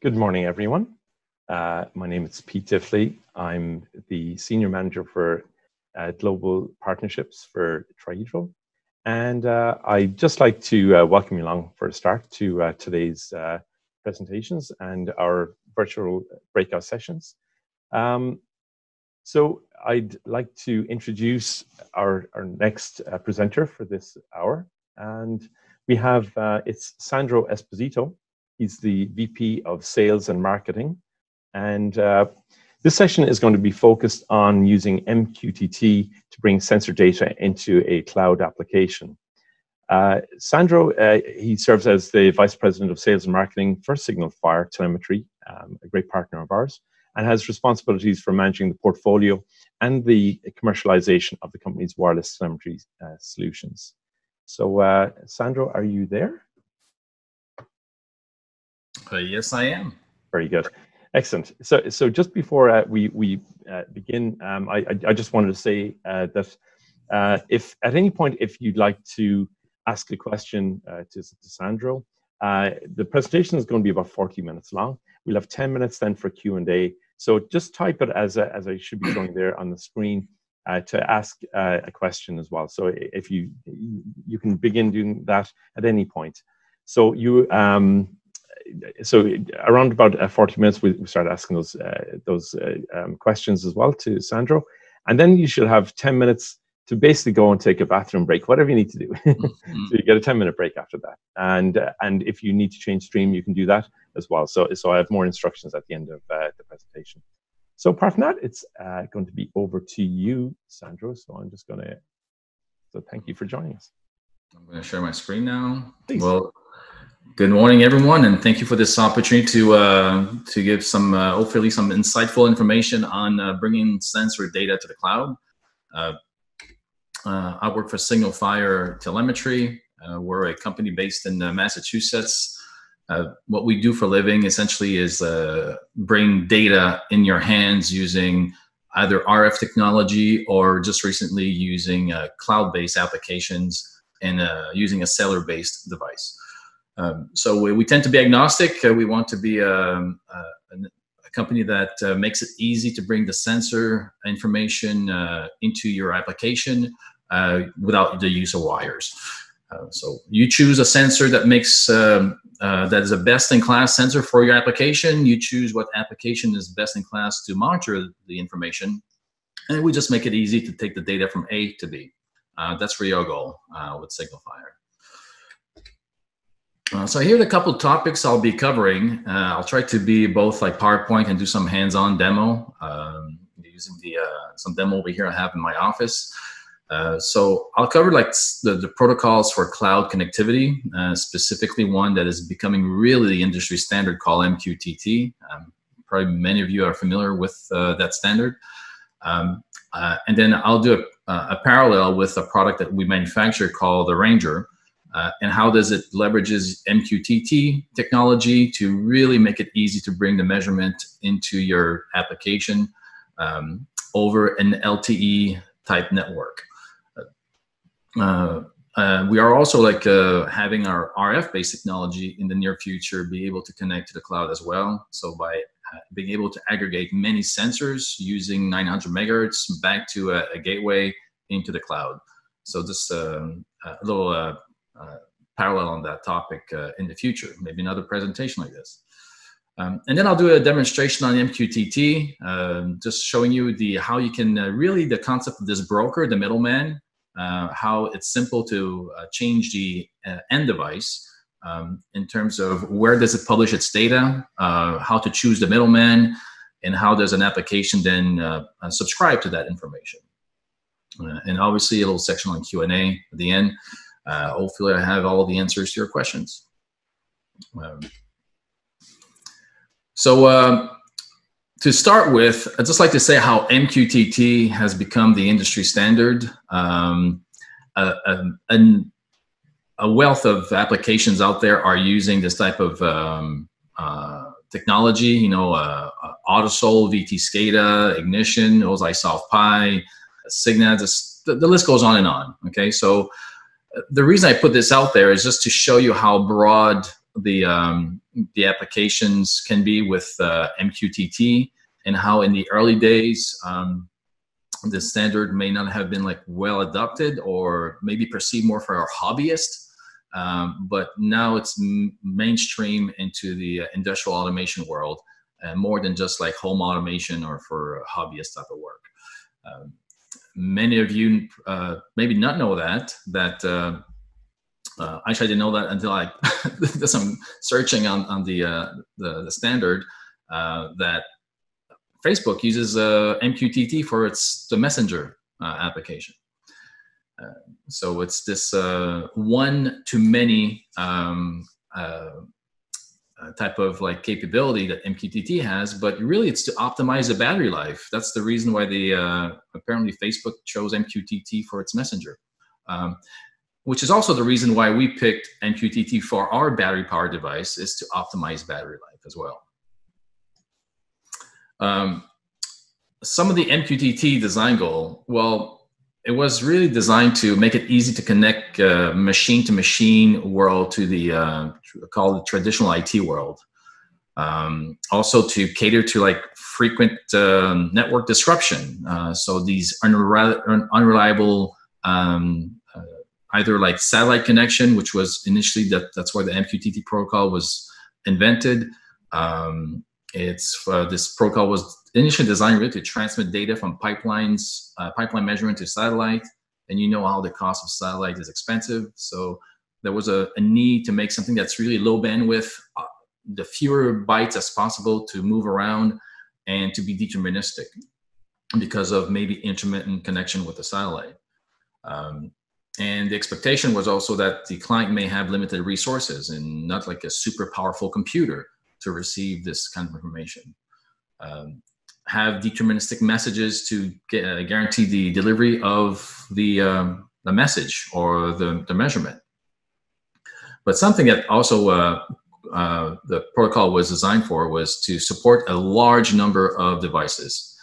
Good morning, everyone. My name is Pete Tifley. I'm the Senior Manager for Global Partnerships for Trihedral. And I'd just like to welcome you along for a start to today's presentations and our virtual breakout sessions. So I'd like to introduce our next presenter for this hour. And we have, it's Sandro Esposito. He's the VP of Sales and Marketing. And this session is going to be focused on using MQTT to bring sensor data into a cloud application. Sandro, he serves as the Vice President of Sales and Marketing for SignalFire Telemetry, a great partner of ours, and has responsibilities for managing the portfolio and the commercialization of the company's wireless telemetry solutions. So, Sandro, are you there? Yes, I am. Very good. Excellent. So just before we begin, I just wanted to say that if at any point, if you'd like to ask a question to Sandro, the presentation is going to be about 40 minutes long. We'll have 10 minutes then for Q&A. So just type it as I should be showing there on the screen to ask a question as well. So if you can begin doing that at any point. So you so around about 40 minutes, we start asking those questions as well to Sandro. And then you should have 10 minutes to basically go and take a bathroom break, whatever you need to do. So you get a 10-minute break after that. And if you need to change stream, you can do that as well. So I have more instructions at the end of the presentation. So apart from that, it's going to be over to you, Sandro. So I'm just going to, so thank you for joining us. I'm going to share my screen now. Please. Well, good morning, everyone, and thank you for this opportunity to give some, hopefully, some insightful information on bringing sensor data to the cloud. I work for SignalFire Telemetry. We're a company based in Massachusetts. What we do for a living essentially is bring data in your hands using either RF technology or just recently using cloud-based applications and using a cellular-based device. So we tend to be agnostic. We want to be a company that makes it easy to bring the sensor information into your application without the use of wires. So you choose a sensor that makes that is a best-in-class sensor for your application. You choose what application is best-in-class to monitor the information, and we just make it easy to take the data from A to B. That's really our goal with SignalFire. So here are the couple of topics I'll be covering. I'll try to be both like PowerPoint and do some hands-on demo using some demo over here I have in my office. So I'll cover like the protocols for cloud connectivity, specifically one that is becoming really the industry standard called MQTT. Probably many of you are familiar with that standard. And then I'll do a parallel with a product that we manufacture called the Ranger. And how does it leverages MQTT technology to really make it easy to bring the measurement into your application over an LTE type network. We are also like having our RF-based technology in the near future be able to connect to the cloud as well. So by being able to aggregate many sensors using 900 megahertz back to a gateway into the cloud. So just a little parallel on that topic in the future, maybe another presentation like this. And then I'll do a demonstration on MQTT, just showing you how you can really the concept of this broker, the middleman, how it's simple to change the end device in terms of where does it publish its data, how to choose the middleman, and how does an application then subscribe to that information. And obviously a little section on Q&A at the end. Hopefully I have all the answers to your questions. So to start with, I'd just like to say how MQTT has become the industry standard. A wealth of applications out there are using this type of technology, you know, Autosol, VTScada, Ignition, OSI Pi, Signa, the list goes on and on, okay? So the reason I put this out there is just to show you how broad the applications can be with MQTT, and how in the early days the standard may not have been like well adopted or maybe perceived more for our hobbyists, but now it's mainstream into the industrial automation world, more than just like home automation or for hobbyist type of work. Many of you maybe not know that actually I didn't know that until I did some searching on the standard, that Facebook uses MQTT for the messenger application. So it's this one-to-many type of like capability that MQTT has, but really it's to optimize the battery life. That's the reason why apparently Facebook chose MQTT for its messenger, which is also the reason why we picked MQTT for our battery powered device, is to optimize battery life as well. Some of the MQTT design goal, well, it was really designed to make it easy to connect machine-to-machine world to the called the traditional IT world. Also to cater to like frequent network disruption. So these unreliable either like satellite connection, which was initially that's where the MQTT protocol was invented. This protocol was initially designed really to transmit data from pipelines, pipeline measurement to satellite. And you know how the cost of satellite is expensive. So there was a need to make something that's really low bandwidth, the fewer bytes as possible to move around and to be deterministic because of maybe intermittent connection with the satellite. And the expectation was also that the client may have limited resources and not like a super powerful computer to receive this kind of information. Have deterministic messages to guarantee the delivery of the message or the measurement. But something that also the protocol was designed for was to support a large number of devices.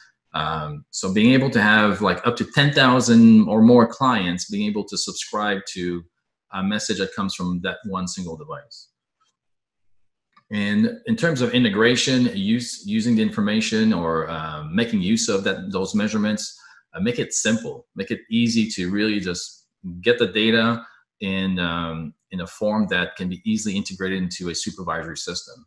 So being able to have like up to 10,000 or more clients being able to subscribe to a message that comes from that one single device. And in terms of integration, using the information or making use of those measurements, make it simple, make it easy to really just get the data in a form that can be easily integrated into a supervisory system.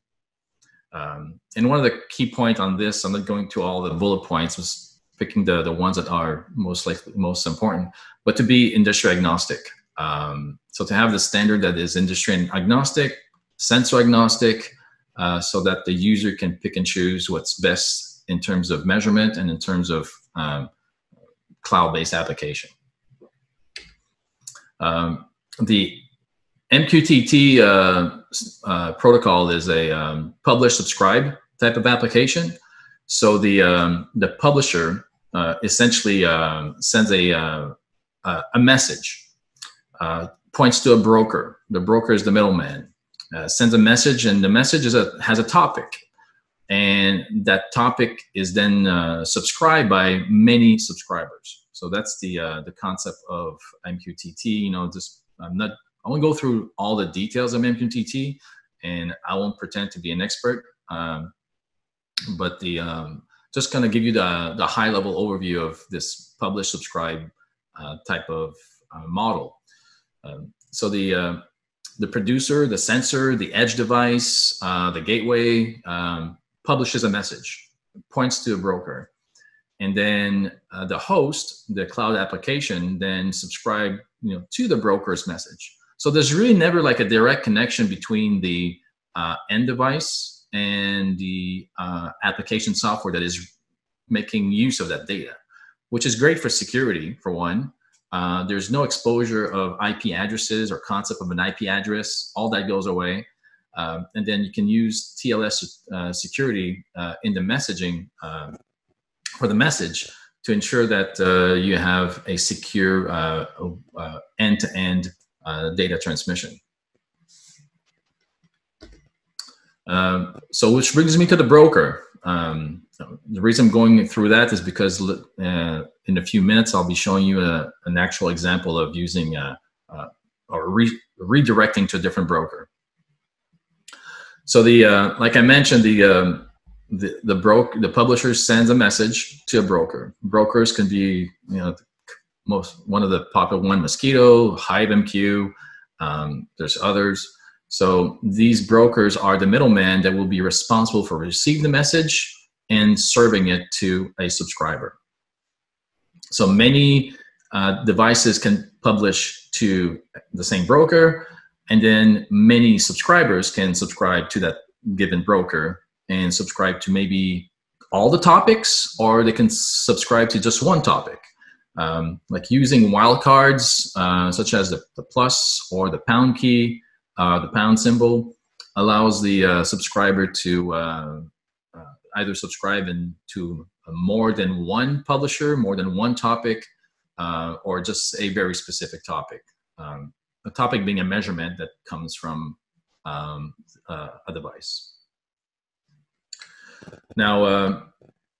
And one of the key points on this, I'm not going to all the bullet points, was picking the ones that are most important, but to be industry agnostic. So to have the standard that is industry agnostic, sensor agnostic, so that the user can pick and choose what's best in terms of measurement and in terms of cloud-based application. The MQTT protocol is a publish subscribe type of application. So the publisher essentially sends a message, points to a broker. The broker is the middleman. Sends a message, and the message has a topic, and that topic is then subscribed by many subscribers. So that's the concept of MQTT. You know, I won't go through all the details of MQTT, and I won't pretend to be an expert, but just kind of give you the high level overview of this publish subscribe type of model. So the producer, the sensor, the edge device, the gateway publishes a message, points to a broker. And then the host, the cloud application, then subscribe to the broker's message. So there's really never like a direct connection between the end device and the application software that is making use of that data, which is great for security, for one. There's no exposure of IP addresses or concept of an IP address. All that goes away. And then you can use TLS security in the messaging for the message to ensure that you have a secure end-to-end data transmission. So which brings me to the broker. The reason I'm going through that is because in a few minutes I'll be showing you an actual example of using or redirecting to a different broker. So like I mentioned, the publisher sends a message to a broker. Brokers can be, one of the popular one, Mosquito, HiveMQ. There's others. So these brokers are the middleman that will be responsible for receiving the message and serving it to a subscriber. So many devices can publish to the same broker, and then many subscribers can subscribe to that given broker and subscribe to maybe all the topics, or they can subscribe to just one topic. Like using wildcards, such as the plus or the pound key, the pound symbol, allows the subscriber to either subscribe to more than one publisher, more than one topic, or just a very specific topic. A topic being a measurement that comes from a device. Now,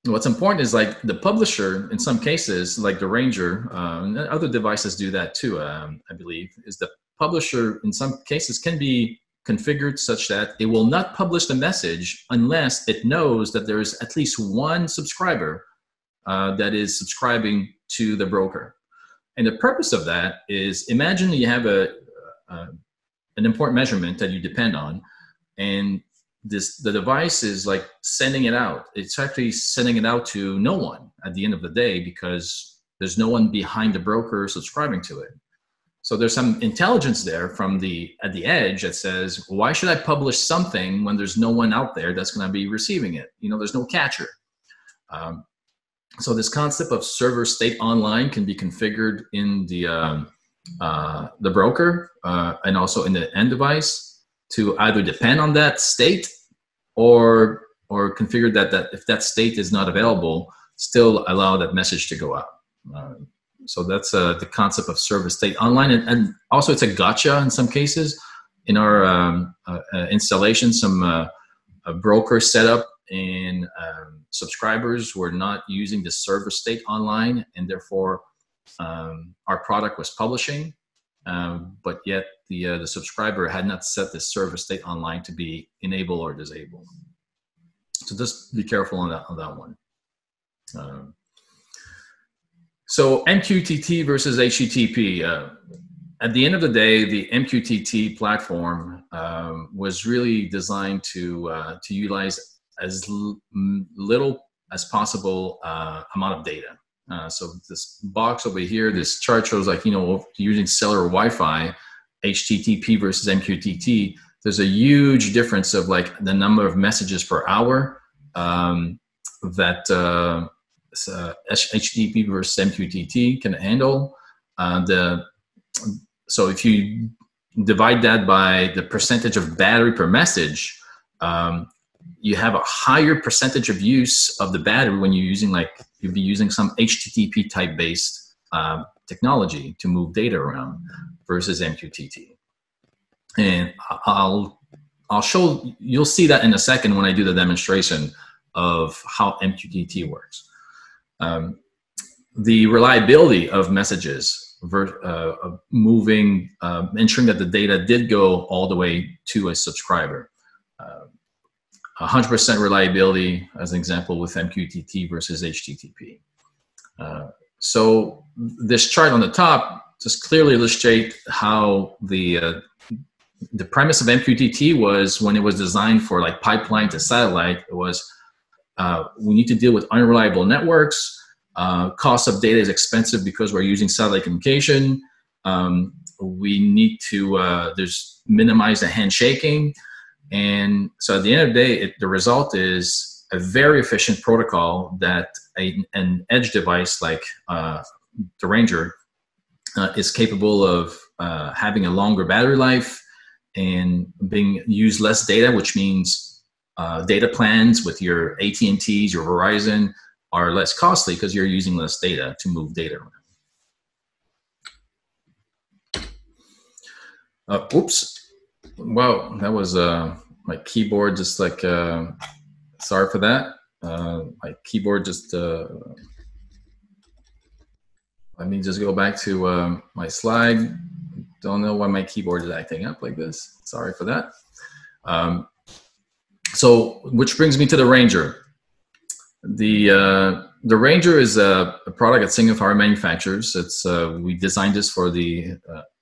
what's important is like the publisher, in some cases, like the Ranger, and other devices do that too, I believe, is the publisher in some cases can be configured such that it will not publish the message unless it knows that there is at least one subscriber that is subscribing to the broker. And the purpose of that is, imagine you have an important measurement that you depend on, and the device is like sending it out. It's actually sending it out to no one at the end of the day because there's no one behind the broker subscribing to it. So there's some intelligence there at the edge that says, why should I publish something when there's no one out there that's going to be receiving it? There's no catcher. So this concept of server state online can be configured in the broker and also in the end device to either depend on that state or configure that if that state is not available, still allow that message to go out. So that's the concept of server state online. And also it's a gotcha in some cases. In our installation, some broker setup and subscribers were not using the server state online, and therefore our product was publishing, but yet the subscriber had not set the server state online to be enabled or disabled. So just be careful on that one. So MQTT versus HTTP. At the end of the day, the MQTT platform was really designed to utilize as little as possible amount of data. So this box over here, this chart shows like, using cellular Wi-Fi, HTTP versus MQTT, there's a huge difference of like the number of messages per hour that HTTP versus MQTT can handle. So if you divide that by the percentage of battery per message, you have a higher percentage of use of the battery when you're using you'd be using some HTTP type based technology to move data around versus MQTT. And I'll show, you'll see that in a second when I do the demonstration of how MQTT works. The reliability of messages, moving, ensuring that the data did go all the way to a subscriber. 100% reliability, as an example, with MQTT versus HTTP. So this chart on the top just clearly illustrates how the premise of MQTT was, when it was designed for like pipeline to satellite, it was we need to deal with unreliable networks. Cost of data is expensive because we're using satellite communication. We need to minimize the handshaking. And so at the end of the day, the result is a very efficient protocol that an edge device like the Ranger is capable of having a longer battery life and use less data, which means data plans with your AT&Ts, your Verizon are less costly because you're using less data to move data around. Oops. Wow, that was my keyboard just like, sorry for that. My keyboard just, let me just go back to my slide. Don't know why my keyboard is acting up like this. Sorry for that. So, which brings me to the Ranger. The Ranger is a product that SignalFire manufactures. It's we designed this for the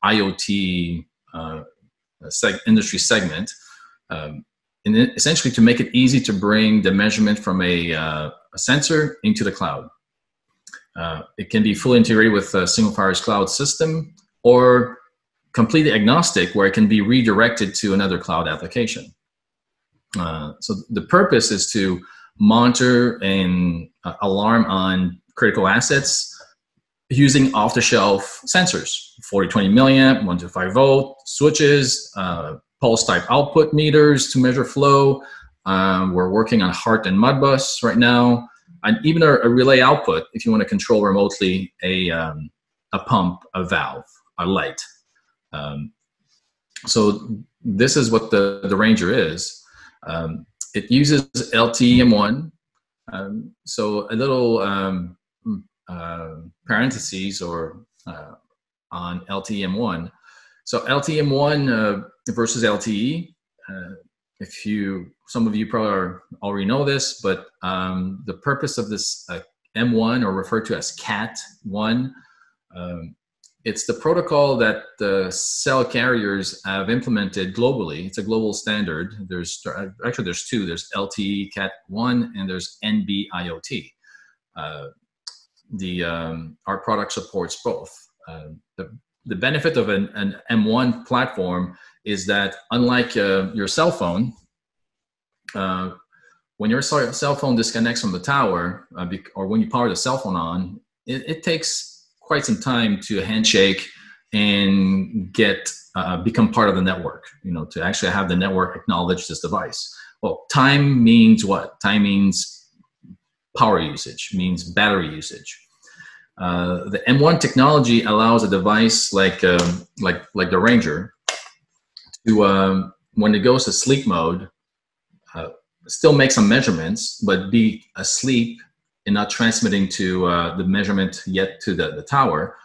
IoT industry segment, and essentially to make it easy to bring the measurement from a sensor into the cloud. It can be fully integrated with SignalFire's cloud system, or completely agnostic, where it can be redirected to another cloud application. So the purpose is to monitor and alarm on critical assets using off-the-shelf sensors, 40-20 milliamp, 125 volt switches, pulse type output meters to measure flow. We're working on HART and Modbus right now, and even a relay output if you want to control remotely a pump, a valve, a light. So this is what the Ranger is. It uses LTE M1. So a little parentheses or on LTE M1. So LTE M1 versus LTE. Some of you probably already know this, but the purpose of this M1, or referred to as CAT1, it's the protocol that the cell carriers have implemented globally. It's a global standard. There's two. There's LTE CAT1 and there's NB-IOT. Our product supports both. The benefit of an M1 platform is that, unlike your cell phone, when your cell phone disconnects from the tower, or when you power the cell phone on, it takes quite some time to handshake and become part of the network, to actually have the network acknowledge this device. Well, time means what? Time means power usage, means battery usage. The M1 technology allows a device like the Ranger to, when it goes to sleep mode, still make some measurements, but be asleep and not transmitting to the measurement yet to the tower.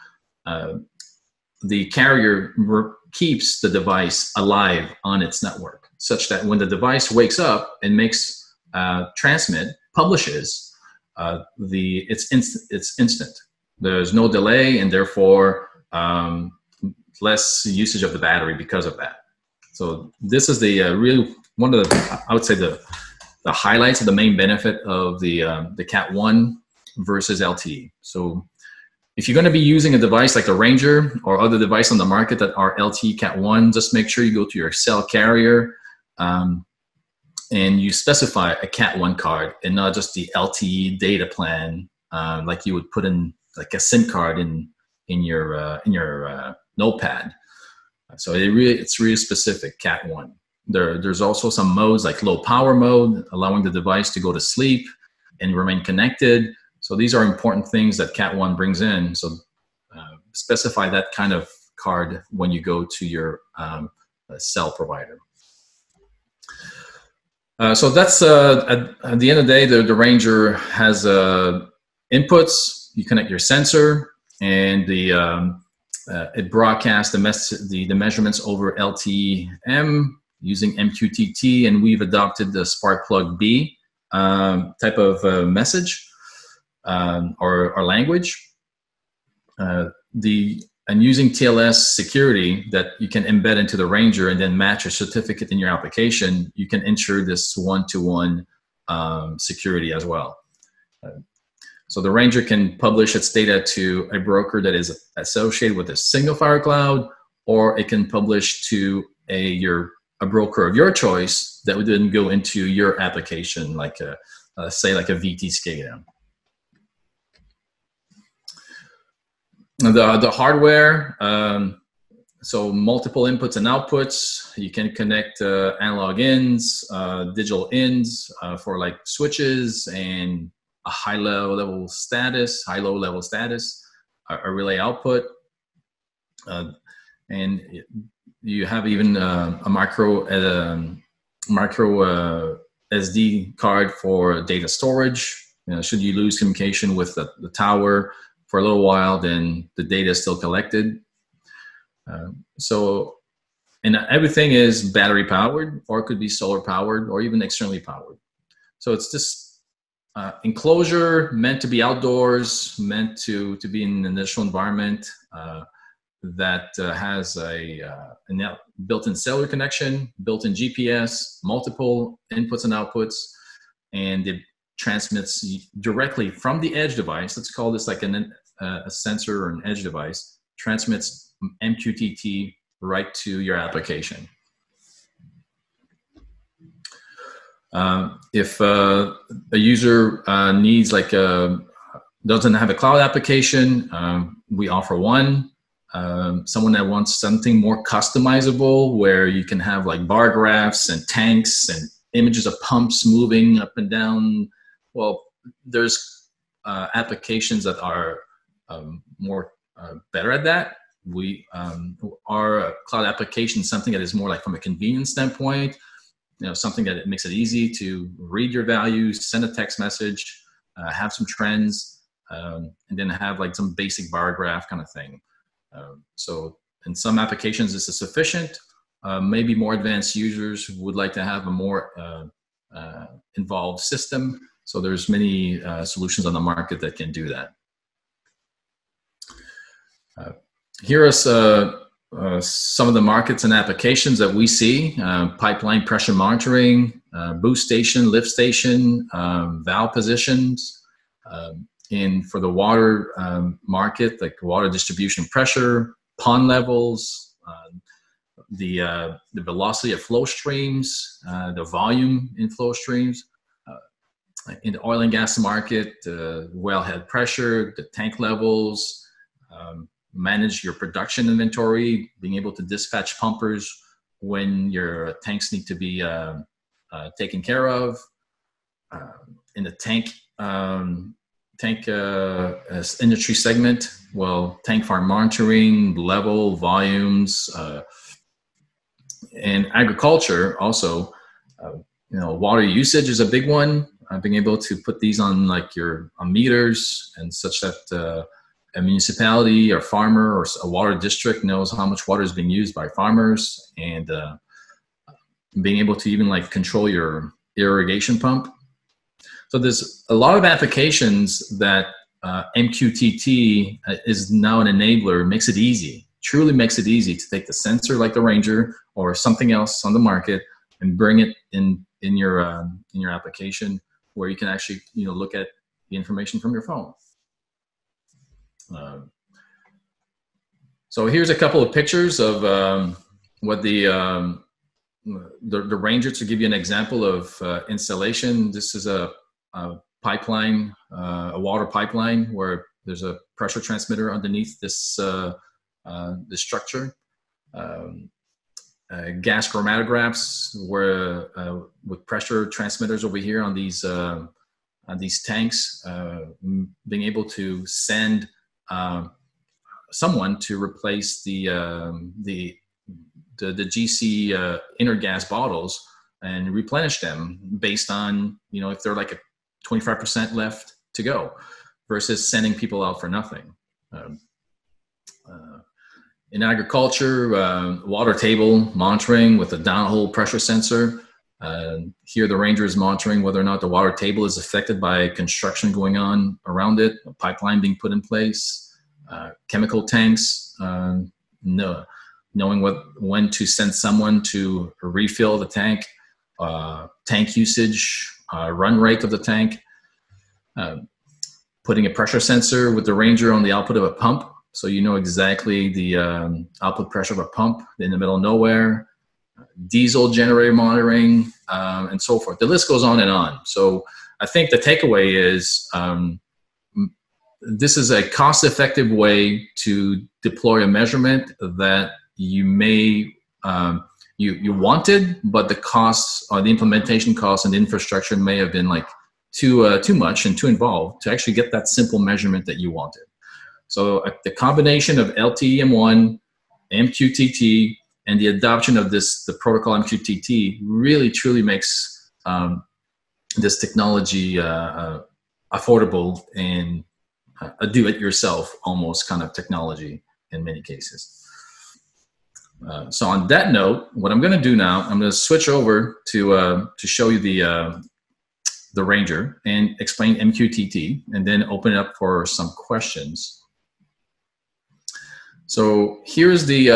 The carrier keeps the device alive on its network, such that when the device wakes up and makes publishes, it's instant. There's no delay, and therefore less usage of the battery because of that. So this is the one of the, I would say, the highlights of the main benefit of the CAT1 versus LTE. So if you're going to be using a device like the Ranger or other device on the market that are LTE CAT1, just make sure you go to your cell carrier and you specify a CAT1 card and not just the LTE data plan like you would put in like a SIM card in your notepad. So it's really specific, CAT1. There's also some modes like low power mode, allowing the device to go to sleep and remain connected. So these are important things that CAT1 brings in. So specify that kind of card when you go to your cell provider. So that's at the end of the day, the Ranger has inputs. You connect your sensor, and it broadcasts the measurements over LTE-M using MQTT, and we've adopted the SparkplugB type of message or language. And using TLS security that you can embed into the Ranger and then match a certificate in your application, you can ensure this one-to-one security as well. So the Ranger can publish its data to a broker that is associated with a SignalFire cloud, or it can publish to a broker of your choice that would then go into your application, like say like a VTScada. The hardware, so multiple inputs and outputs. You can connect analog ins, digital ins for like switches, and a high-low level status, a relay output, and you have even a micro SD card for data storage. Should you lose communication with the tower for a little while, then the data is still collected. So And everything is battery powered, or it could be solar powered, or even externally powered. So it's this enclosure meant to be outdoors, meant to be in an initial environment that has a built-in cellular connection, built-in GPS, multiple inputs and outputs, and it transmits directly from the edge device. Let's call this like a sensor or an edge device, transmits MQTT right to your application. If a user needs doesn't have a cloud application, we offer one. Someone that wants something more customizable, where you can have like bar graphs and tanks and images of pumps moving up and down. Well, there's applications that are more better at that. Our cloud application is something that is more like from a convenience standpoint, something that it makes it easy to read your values, send a text message, have some trends, and then have like some basic bar graph kind of thing. So in some applications, this is sufficient. Maybe more advanced users would like to have a more involved system. So there's many solutions on the market that can do that. Here are some of the markets and applications that we see: pipeline pressure monitoring, boost station, lift station, valve positions. For the water market, like water distribution pressure, pond levels, the velocity of flow streams, the volume in flow streams. In the oil and gas market, wellhead pressure, the tank levels, manage your production inventory, being able to dispatch pumpers when your tanks need to be taken care of. In the tank industry segment, well, tank farm monitoring, level, volumes, and agriculture also. Water usage is a big one. Being able to put these on on meters, and such that a municipality or farmer or a water district knows how much water is being used by farmers, and being able to even control your irrigation pump. So there's a lot of applications that MQTT is now an enabler, makes it easy, truly makes it easy to take the sensor like the Ranger or something else on the market and bring it in your application, where you can actually look at the information from your phone. So here's a couple of pictures of what the Ranger, to give you an example of installation. This is a pipeline, a water pipeline, where there's a pressure transmitter underneath this this structure. Gas chromatographs, where with pressure transmitters over here on these tanks, being able to send someone to replace the GC inner gas bottles and replenish them based on if they're like a 25% left to go, versus sending people out for nothing. In agriculture, water table monitoring with a downhole pressure sensor. Here the Ranger is monitoring whether or not the water table is affected by construction going on around it, a pipeline being put in place, chemical tanks, knowing when to send someone to refill the tank, tank usage, run rate of the tank, putting a pressure sensor with the Ranger on the output of a pump, so exactly the output pressure of a pump in the middle of nowhere, diesel generator monitoring, and so forth. The list goes on and on. So I think the takeaway is this is a cost-effective way to deploy a measurement that you may you wanted, but the costs or the implementation costs and the infrastructure may have been too much and too involved to actually get that simple measurement that you wanted. So the combination of LTE M1, MQTT, and the adoption of the protocol MQTT really truly makes this technology affordable and a do-it-yourself almost kind of technology in many cases. So on that note, what I'm going to do now, I'm going to switch over to show you the Ranger and explain MQTT, and then open it up for some questions. So here's the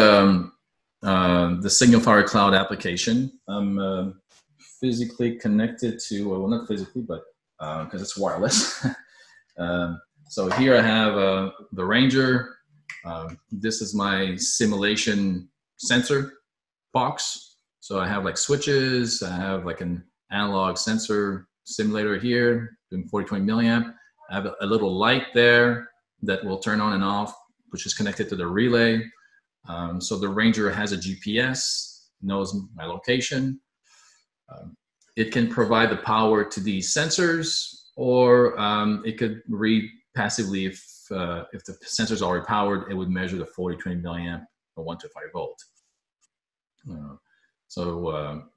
SignalFire Cloud application. I'm physically connected to, well, not physically, but because it's wireless. So here I have the Ranger. This is my simulation sensor box. So I have like switches, I have like an analog sensor simulator here doing 40-20 milliamp. I have a little light there that will turn on and off, which is connected to the relay. So the Ranger has a GPS, knows my location. It can provide the power to these sensors, or it could read passively if the sensor is already powered, it would measure the 40-20 milliamp or 1 to 5 volt.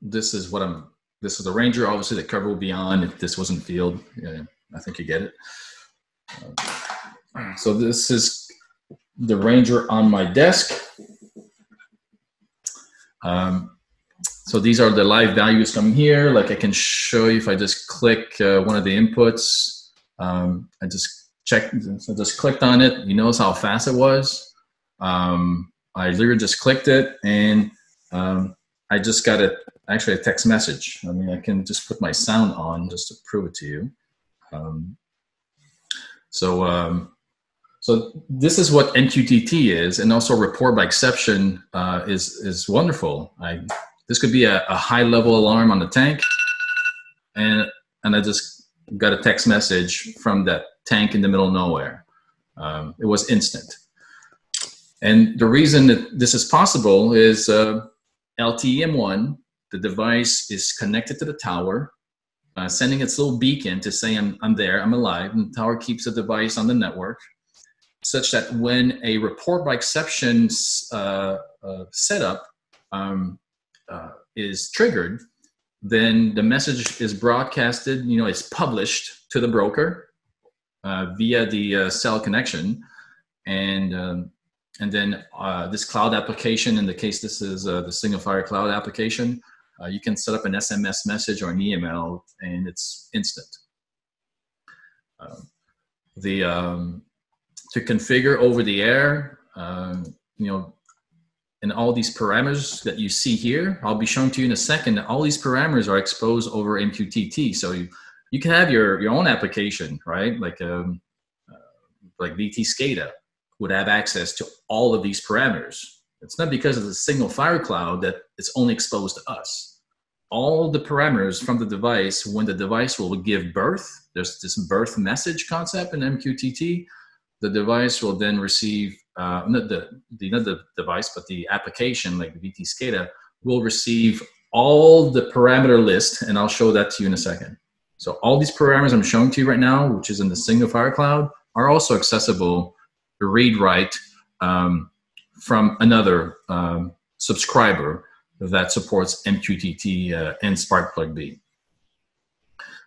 This is what this is the Ranger. Obviously, the cover will be on if this wasn't field. I think you get it. So this is the Ranger on my desk. So these are the live values coming here. Like I can show you if I just click one of the inputs. I just checked, so I just clicked on it. You notice how fast it was. I literally just clicked it, and I just got actually a text message. I mean, I can just put my sound on just to prove it to you. So this is what MQTT is, and also report by exception is wonderful. This could be a high-level alarm on the tank, and I just got a text message from that tank in the middle of nowhere. It was instant. And the reason that this is possible is LTE-M1, the device is connected to the tower, sending its little beacon to say I'm there, I'm alive, and the tower keeps the device on the network, such that when a report by exception setup is triggered, then the message is broadcasted, it's published to the broker via the cell connection, and then this cloud application, in the case this is the SignalFire cloud application, you can set up an SMS message or an email, and it's instant. To configure over the air, and all these parameters that you see here, I'll be showing to you in a second, all these parameters are exposed over MQTT. So you can have your own application, right? Like VTScada would have access to all of these parameters. It's not because of the SignalFire cloud that it's only exposed to us. All the parameters from the device, when the device will give birth, there's this birth message concept in MQTT, the device will then receive, not the device, but the application like VTScada will receive all the parameter list, and I'll show that to you in a second. So all these parameters I'm showing to you right now, which is in the SignalFire cloud, are also accessible to read-write from another subscriber that supports MQTT and SparkplugB.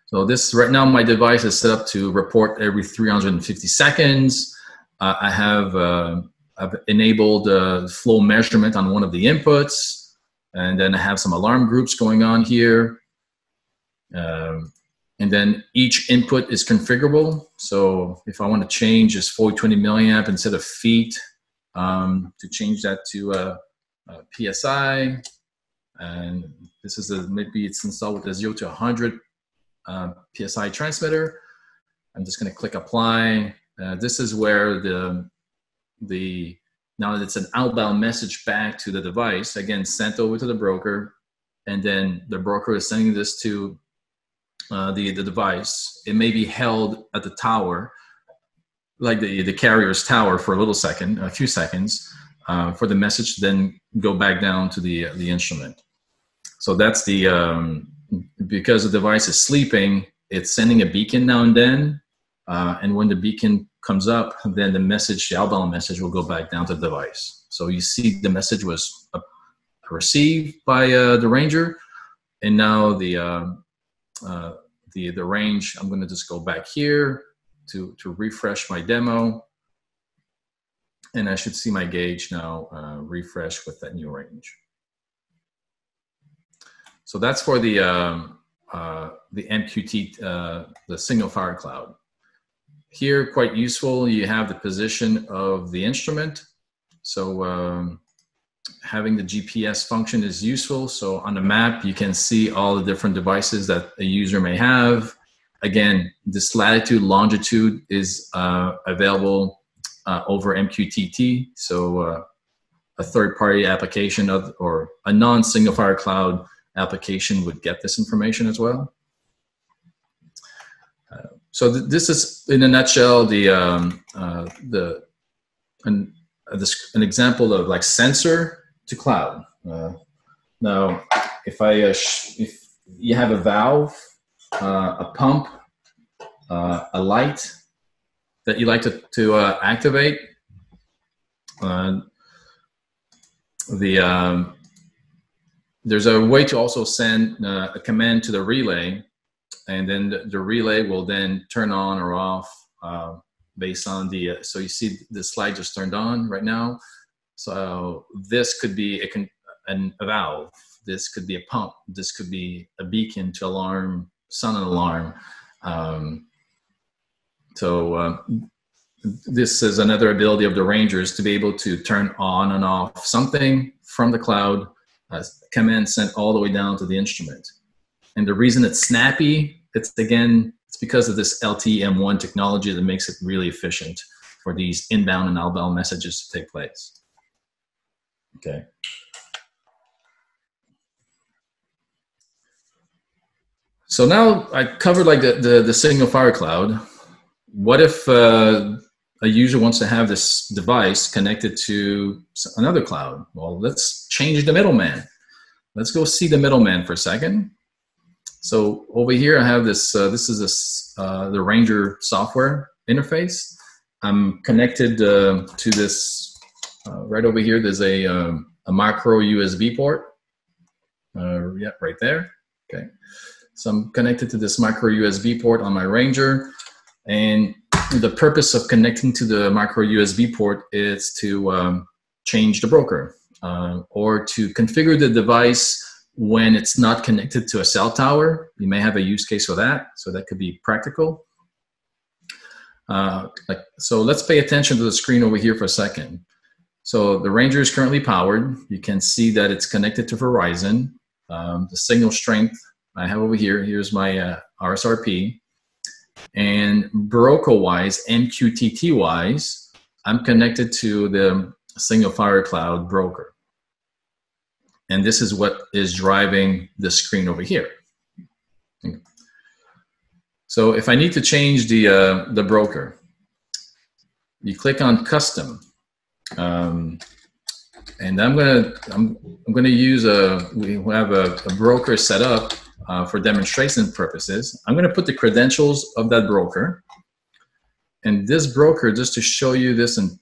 So this, right now, my device is set up to report every 350 seconds. I've enabled flow measurement on one of the inputs, and then I have some alarm groups going on here. And then each input is configurable. So if I want to change this 40-20 milliamp instead of feet, to change that to PSI, and this is maybe it's installed with a 0 to 100 PSI transmitter. I'm just going to click apply. This is where now that it's an outbound message back to the device, again sent over to the broker, and then the broker is sending this to the device. It may be held at the tower, like the carrier's tower, for a few seconds, for the message to then go back down to the instrument. So that's because the device is sleeping, it's sending a beacon now and then, and when the beacon comes up, then the outbound message will go back down to the device. So you see the message was received by the Ranger, and now the range, I'm going to just go back here to refresh my demo. And I should see my gauge now refresh with that new range. So that's for the MQTT, the SignalFire cloud. Here, quite useful, you have the position of the instrument. So having the GPS function is useful. So on the map, you can see all the different devices that a user may have. Again, this latitude, longitude is available over MQTT. So a third-party application or a non-SignalFire cloud application would get this information as well. So this is, in a nutshell, an example of like sensor to cloud. Now, if you have a valve, a pump, a light that you like to activate, there's a way to also send a command to the relay, and then the relay will then turn on or off based on the, so you see the slide just turned on right now. So this could be a valve, this could be a pump, this could be a beacon to alarm, sun alarm. This is another ability of the Rangers to be able to turn on and off something from the cloud, command sent all the way down to the instrument. And the reason it's snappy, it's because of this LTE M1 technology that makes it really efficient for these inbound and outbound messages to take place. Okay. So now I covered like the SignalFire cloud. What if a user wants to have this device connected to another cloud? Well, let's change the middleman. Let's go see the middleman for a second. So over here I have this, the Ranger software interface. I'm connected to this, right over here, there's a micro USB port. Yeah, right there, okay. So I'm connected to this micro USB port on my Ranger, and the purpose of connecting to the micro USB port is to change the broker or to configure the device when it's not connected to a cell tower. You may have a use case for that, so that could be practical. So let's pay attention to the screen over here for a second. So the Ranger is currently powered. You can see that it's connected to Verizon. The signal strength I have over here, here's my RSRP. And broker-wise, MQTT-wise, I'm connected to the SignalFire Cloud broker. And this is what is driving the screen over here. So if I need to change the broker, you click on Custom. And I'm gonna use we have a broker set up for demonstration purposes. I'm gonna put the credentials of that broker. And this broker, just to show you this in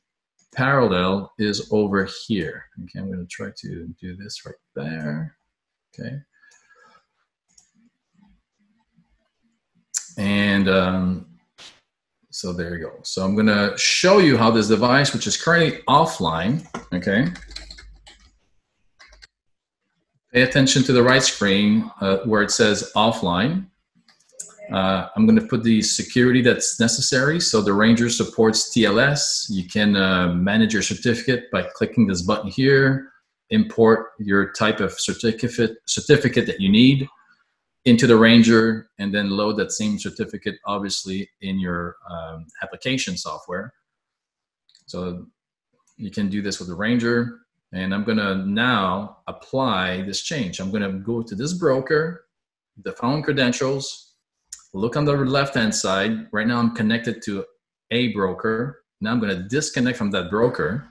parallel, is over here. Okay, I'm gonna try to do this right there. Okay. And so there you go. So I'm gonna show you how this device, which is currently offline, okay? Pay attention to the right screen where it says offline. I'm going to put the security that's necessary. So the Ranger supports TLS. You can manage your certificate by clicking this button here, import your type of certificate that you need into the Ranger, and then load that same certificate, obviously, in your application software. So you can do this with the Ranger. And I'm going to now apply this change. I'm going to go to this broker, the phone credentials, look on the left-hand side. Right now I'm connected to a broker. Now I'm going to disconnect from that broker.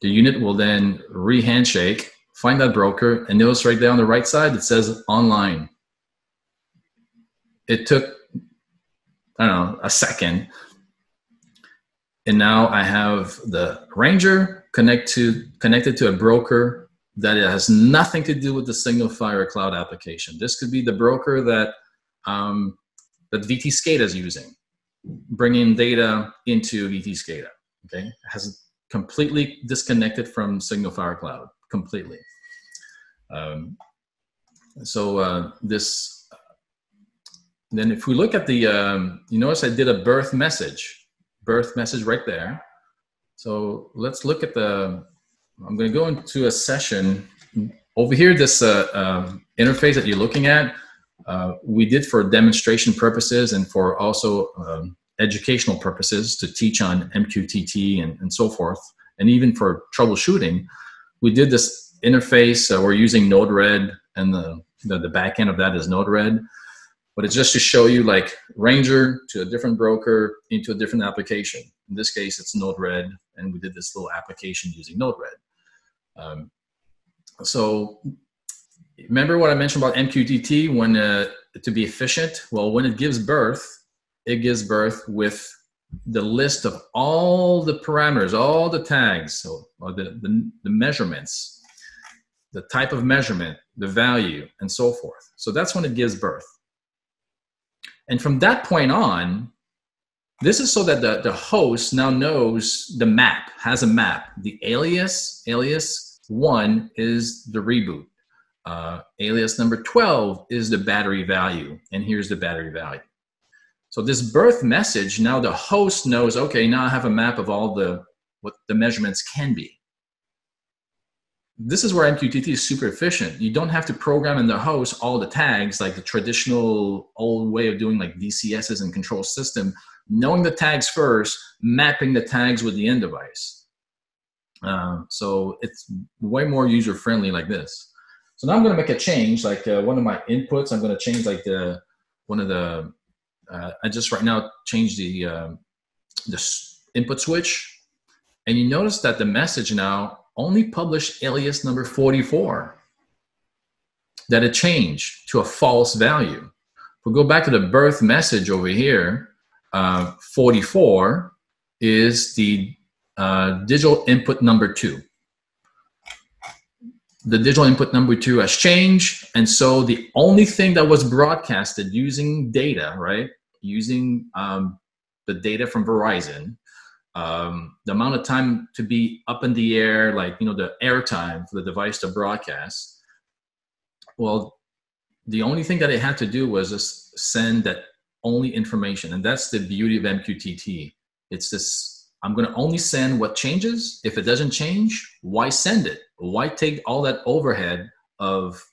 The unit will then re-handshake, find that broker, and notice right there on the right side, it says online. It took, I don't know, a second. And now I have the Ranger connected to a broker that has nothing to do with the SignalFire Cloud application. This could be the broker that that VTScada is using, bringing data into VTScada. Okay, it has completely disconnected from SignalFire Cloud, completely. Then if we look at the, you notice I did a birth message right there. So let's look at the, I'm going to go into a session over here. This interface that you're looking at, we did for demonstration purposes and for also educational purposes to teach on MQTT and so forth, and even for troubleshooting. We did this interface. We're using Node-RED, and the back end of that is Node-RED. But it's just to show you like Ranger to a different broker into a different application. In this case, it's Node-RED, and we did this little application using Node-RED. So remember what I mentioned about MQTT when to be efficient? Well, when it gives birth with the list of all the parameters, all the tags, or the measurements, the type of measurement, the value, and so forth. So that's when it gives birth. And from that point on, this is so that the host now knows the map, has a map. The alias 1 is the reboot. Alias number 12 is the battery value, and here's the battery value. So this birth message, now the host knows, okay, now I have a map of all what the measurements can be. This is where MQTT is super efficient. You don't have to program in the host all the tags like the traditional old way of doing like DCSs and control system, knowing the tags first, mapping the tags with the end device. So it's way more user-friendly like this. So now I'm going to make a change, like one of my inputs. I'm going to change like I just right now changed the input switch, and you notice that the message now only published alias number 44, that it changed to a false value. If we go back to the birth message over here, 44 is the digital input number 2. The digital input number 2 has changed, and so the only thing that was broadcasted using data, right, using the data from Verizon, the amount of time to be up in the air, like, you know, the air time for the device to broadcast, well, the only thing that it had to do was just send that only information. And that's the beauty of MQTT. It's this, I'm going to only send what changes. If it doesn't change, why send it? Why take all that overhead of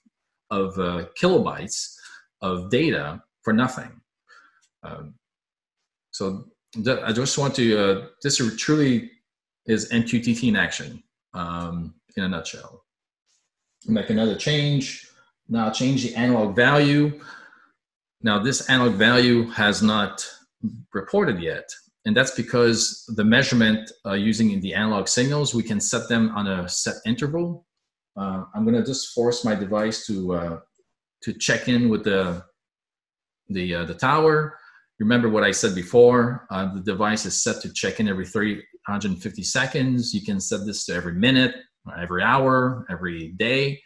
kilobytes of data for nothing? So I just want to, this truly is MQTT in action, in a nutshell. Make another change. Now change the analog value. Now this analog value has not reported yet. And that's because the measurement using the analog signals, we can set them on a set interval. I'm going to just force my device to check in with the tower. Remember what I said before, the device is set to check in every 350 seconds. You can set this to every minute, every hour, every day.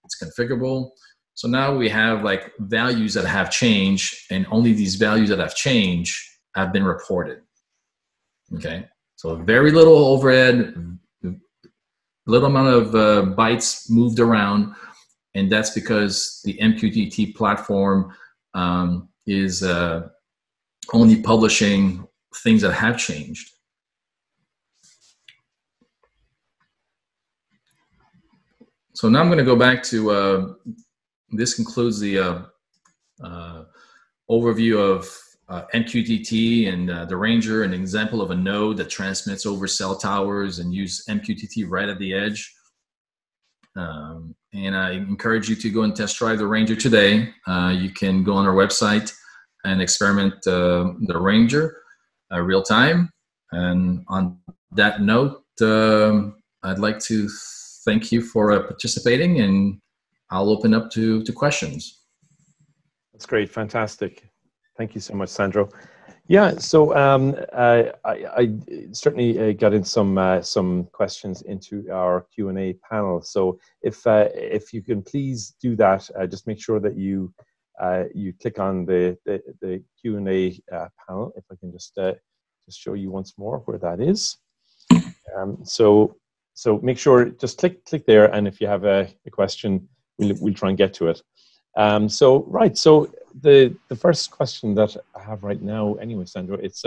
It's configurable. So now we have like values that have changed, and only these values that have changed have been reported. Okay, so very little overhead, little amount of bytes moved around, and that's because the MQTT platform is only publishing things that have changed. So now I'm going to go back to, this concludes the overview of MQTT and the Ranger, an example of a node that transmits over cell towers and use MQTT right at the edge. And I encourage you to go and test drive the Ranger today. You can go on our website and experiment the Ranger real time. And on that note, I'd like to thank you for participating, and I'll open up to questions. That's great, fantastic. Thank you so much, Sandro. Yeah, so I certainly got in some questions into our Q&A panel. So if you can please do that, just make sure that you click on the Q&A panel. If I can just show you once more where that is. So make sure, just click there, and if you have a question, we'll try and get to it. So the first question that I have right now, anyway, Sandro, it's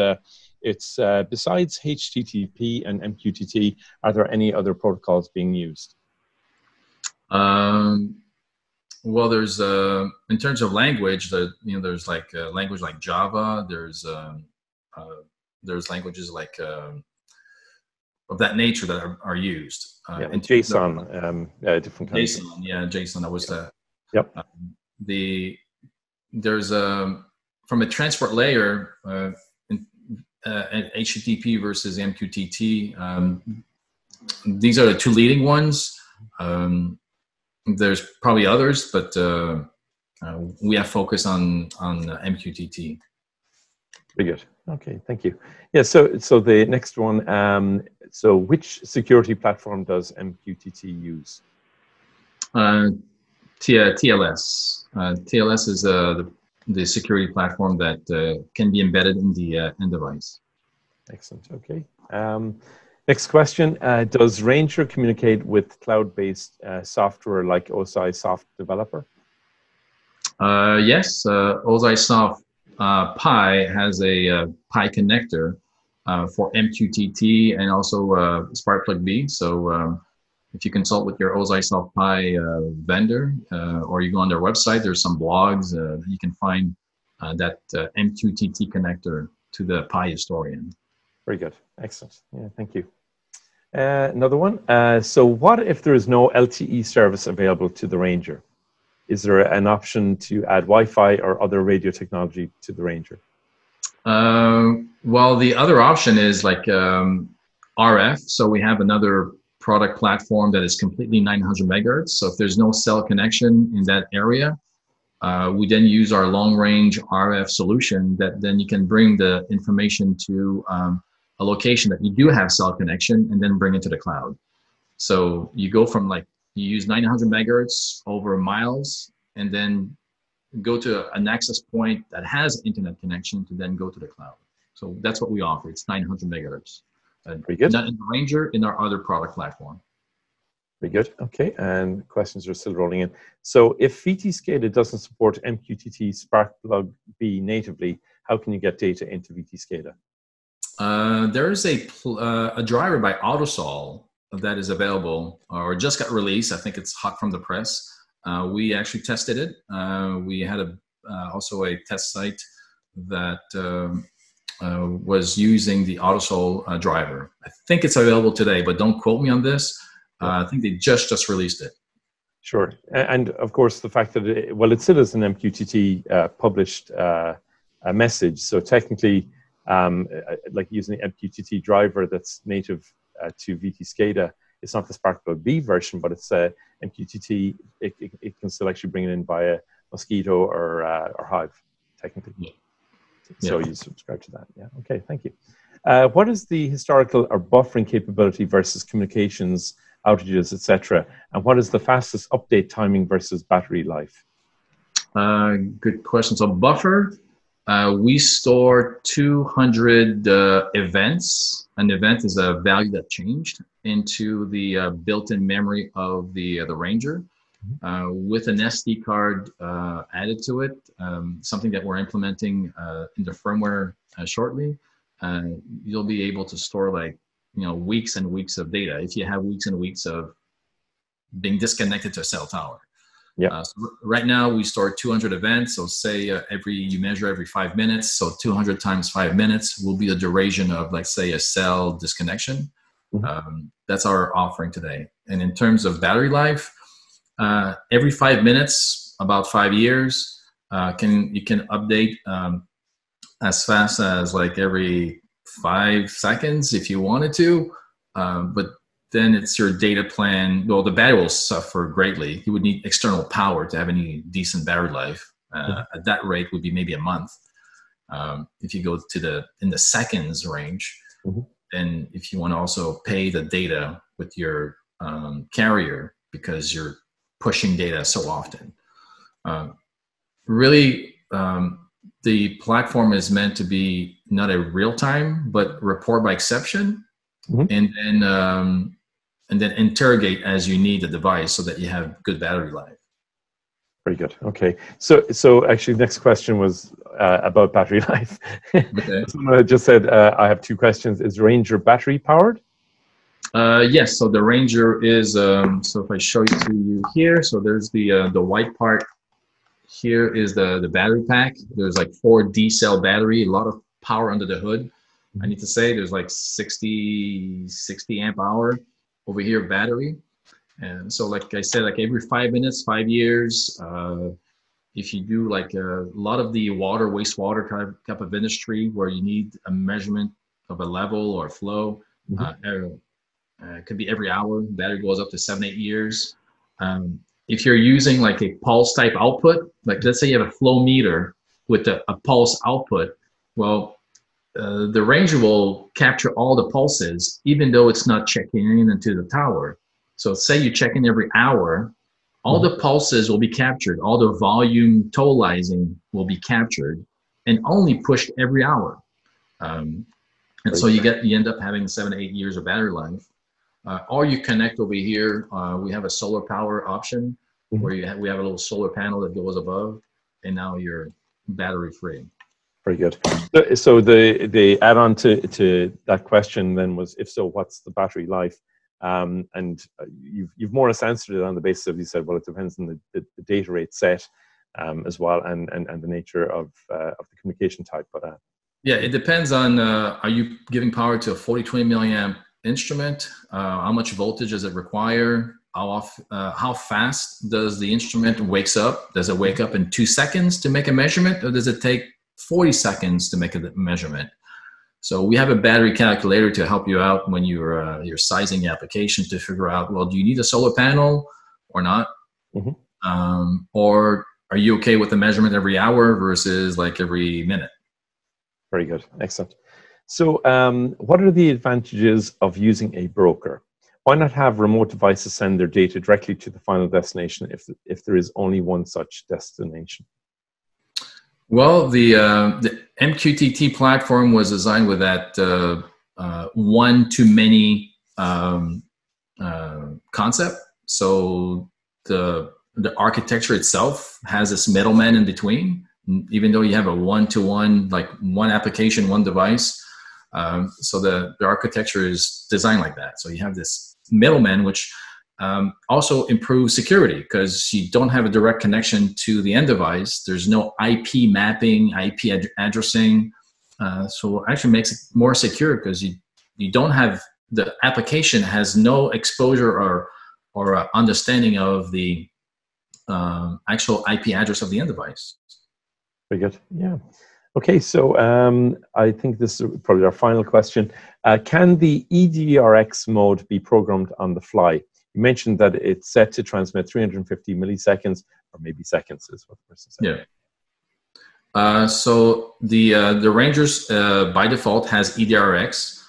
besides HTTP and MQTT, are there any other protocols being used? Well, there's in terms of language, there's like language like Java. There's languages like of that nature that are used. And JSON, different kinds. JSON, yeah, JSON. That was the. Yep. There's from a transport layer, HTTP versus MQTT. These are the two leading ones. There's probably others, but we have focused on MQTT. Very good. Okay, thank you. Yeah. So the next one. So which security platform does MQTT use? TLS. TLS is the security platform that can be embedded in the end device. Excellent. Okay. Next question. Does Ranger communicate with cloud-based software like OSI Soft Developer? Yes. OSI Soft Pi has a Pi connector for MQTT and also SparkplugB. So if you consult with your OSI Soft Pi vendor or you go on their website, there's some blogs you can find that MQTT connector to the Pi historian. Very good. Excellent. Yeah, thank you. Another one. So what if there is no LTE service available to the Ranger? Is there an option to add Wi-Fi or other radio technology to the Ranger? Well, the other option is like RF. So we have another product platform that is completely 900 megahertz. So if there's no cell connection in that area, we then use our long-range RF solution that then you can bring the information to a location that you do have cell connection and then bring it to the cloud. So you go from you use 900 megahertz over miles and then go to an access point that has internet connection to then go to the cloud. So that's what we offer. It's 900 megahertz. Very good. Not in the Ranger, in our other product platform. Very good. Okay, and questions are still rolling in. So if VTScada doesn't support MQTT SparkplugB natively, how can you get data into VTScada? There is a driver by Autosol that is available or just got released. I think it's hot from the press. We actually tested it. We had also a test site that was using the Autosol driver. I think it's available today, but don't quote me on this. I think they just released it. Sure. And of course, the fact that it still is an MQTT published message. So technically, like using the MQTT driver that's native to VTScada, it's not the SparkplugB version, but it's MQTT. It can still actually bring it in via Mosquito or Hive, technically. Yeah. So you subscribe to that. Yeah. Okay. Thank you. What is the historical or buffering capability versus communications outages, etc.? And what is the fastest update timing versus battery life? Good question. So buffer, we store 200 events. An event is a value that changed into the built-in memory of the Ranger. With an SD card added to it, something that we're implementing in the firmware shortly, you'll be able to store weeks and weeks of data if you have weeks and weeks of being disconnected to a cell tower. Yeah. So right now we store 200 events. So say you measure every 5 minutes. So 200 times 5 minutes will be the duration of, like, say, a cell disconnection. That's our offering today. And in terms of battery life, every 5 minutes, about 5 years, you can update as fast as every 5 seconds if you wanted to, but then it's your data plan. Well, the battery will suffer greatly. You would need external power to have any decent battery life. At that rate would be maybe a month. If you go in the seconds range, then if you want to also pay the data with your carrier because you're pushing data so often. Really, the platform is meant to be not a real time, but report by exception. and then interrogate as you need the device so that you have good battery life. Very good. Okay. So actually, next question was about battery life. Okay. Someone just said, I have two questions. Is Ranger battery powered? Yes. So the Ranger is. So if I show it to you here, so there's the white part. Here is the battery pack. There's like 4 D-cell battery, a lot of power under the hood. I need to say there's like 60 amp hour over here battery. And so like I said, like every 5 minutes, 5 years, if you do like a lot of the water, wastewater type of industry where you need a measurement of a level or flow, it could be every hour, battery goes up to 7, 8 years. If you're using like a pulse type output, like let's say you have a flow meter with a pulse output, well, the Ranger will capture all the pulses, even though it's not checking in into the tower. So say you check in every hour, all the pulses will be captured, all the volume totalizing will be captured and only pushed every hour. And so you end up having 7 to 8 years of battery life. Or you connect over here. We have a solar power option where we have a little solar panel that goes above, and now you're battery free. Very good. So the add-on to that question then was, if so, what's the battery life? And you've more or less answered it on the basis of, you said, well, it depends on the data rate set as well, and the nature of the communication type. But yeah, it depends on are you giving power to a 40-20 milliamp instrument? How much voltage does it require? How fast does the instrument wakes up? Does it wake up in 2 seconds to make a measurement, or does it take 40 seconds to make a measurement? So we have a battery calculator to help you out when you're sizing the application to figure out, well, do you need a solar panel or not? Or are you okay with the measurement every hour versus like every minute? Very good. Excellent. So what are the advantages of using a broker? Why not have remote devices send their data directly to the final destination if there is only one such destination? Well, the MQTT platform was designed with that one-to-many concept. So the architecture itself has this middleman in between, even though you have a one-to-one, like one application, one device. So the architecture is designed like that. So you have this middleman, which also improves security because you don't have a direct connection to the end device. There's no IP mapping, IP addressing. So it actually makes it more secure because you don't have, the application has no exposure or understanding of the actual IP address of the end device. Very good. Yeah. Okay, so I think this is probably our final question. Can the EDRX mode be programmed on the fly? You mentioned that it's set to transmit 350 milliseconds, or maybe seconds is what the person said. Yeah. So the Rangers by default has EDRX,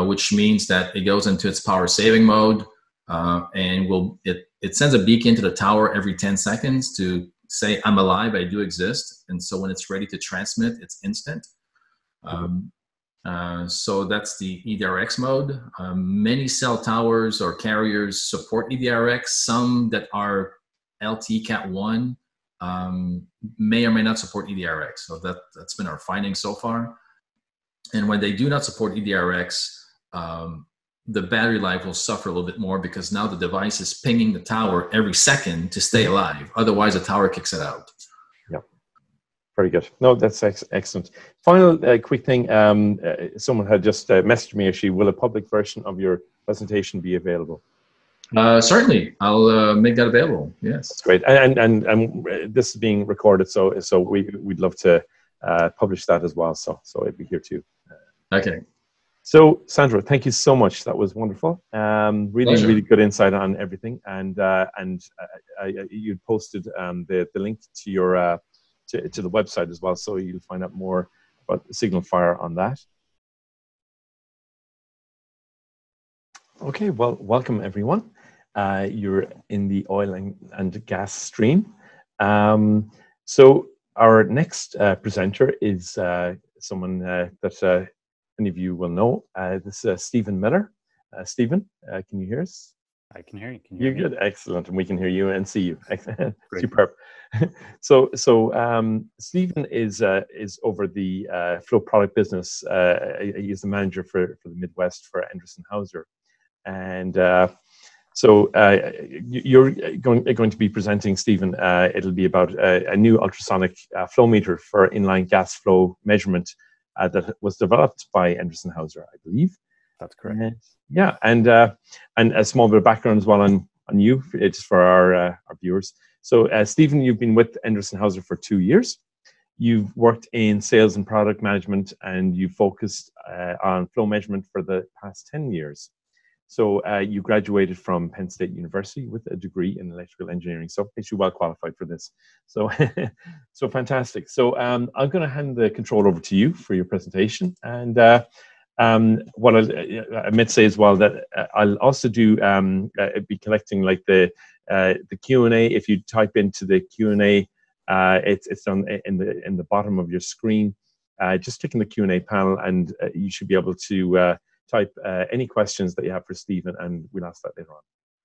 which means that it goes into its power saving mode, and it sends a beacon to the tower every 10 seconds to say, I'm alive, I do exist. And so when it's ready to transmit, it's instant. So that's the EDRX mode. Many cell towers or carriers support EDRX. Some that are LTE CAT 1 may or may not support EDRX. So that's been our finding so far. And when they do not support EDRX, the battery life will suffer a little bit more because now the device is pinging the tower every second to stay alive. Otherwise, the tower kicks it out. Yeah, very good. No, that's excellent. Final quick thing. Someone had just messaged me, actually, will a public version of your presentation be available? Certainly, I'll make that available. Yes, that's great. And this is being recorded, so we'd love to publish that as well. So it'd be here too. Okay. So Sandro, thank you so much. That was wonderful. Really good insight on everything. And you posted the link to your to the website as well, so you'll find out more about SignalFire on that. Okay, well, welcome everyone. You're in the oil and gas stream. So our next presenter is someone that many of you will know, this is Stephen Miller. Stephen, can you hear us? I can hear you. Can you hear You're good, excellent, and we can hear you and see you. Superb. So Stephen is over the Flow product business. He's the manager for the Midwest for Endress+Hauser, and you're going to be presenting, Stephen. It'll be about a new ultrasonic flow meter for inline gas flow measurement that was developed by Endress+Hauser, I believe. That's correct. Yeah, and a small bit of background as well on you, just for our viewers. So, Stephen, you've been with Endress+Hauser for 2 years. You've worked in sales and product management, and you focused on flow measurement for the past 10 years. So, you graduated from Penn State University with a degree in electrical engineering. So, you're well qualified for this. So, so fantastic. So, I'm going to hand the control over to you for your presentation, and what I meant to say as well that I'll also do be collecting like the Q&A. If you type into the Q&A, it's on in the bottom of your screen. Just click on the Q&A panel, and you should be able to type any questions that you have for Stephen, and we'll ask that later on.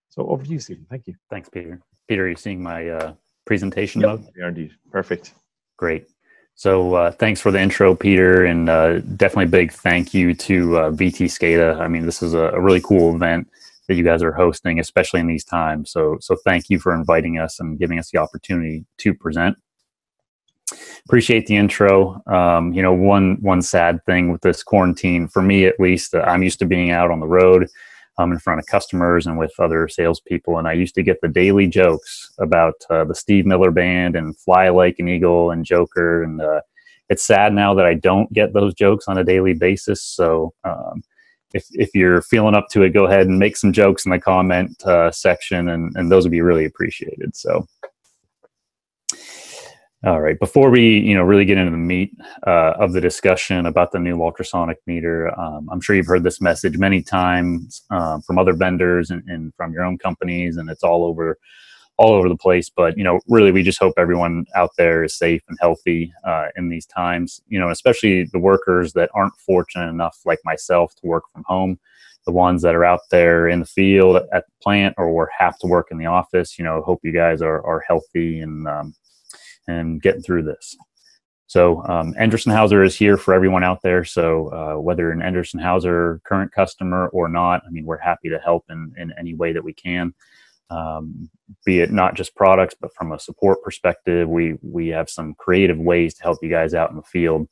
So over to you, Stephen. Thank you. Thanks, Peter. Peter, are you seeing my presentation Yep, mode? we are indeed. Perfect. Great. So thanks for the intro, Peter, and definitely a big thank you to VTScada. I mean, this is a really cool event that you guys are hosting, especially in these times. So thank you for inviting us and giving us the opportunity to present. Appreciate the intro. You know, one sad thing with this quarantine, for me at least, I'm used to being out on the road in front of customers and with other salespeople, and I used to get the daily jokes about the Steve Miller Band and Fly Like an Eagle and Joker, and it's sad now that I don't get those jokes on a daily basis. So if you're feeling up to it, go ahead and make some jokes in the comment section, and those would be really appreciated. So. All right, before we really get into the meat of the discussion about the new ultrasonic meter, I'm sure you've heard this message many times from other vendors and from your own companies, and it's all over the place. But really, we just hope everyone out there is safe and healthy in these times. Especially the workers that aren't fortunate enough, like myself, to work from home. The ones that are out there in the field at the plant or have to work in the office. Hope you guys are healthy and getting through this. So Endress+Hauser is here for everyone out there. So whether an Endress+Hauser current customer or not, I mean, we're happy to help in any way that we can, be it not just products, but from a support perspective. We have some creative ways to help you guys out in the field.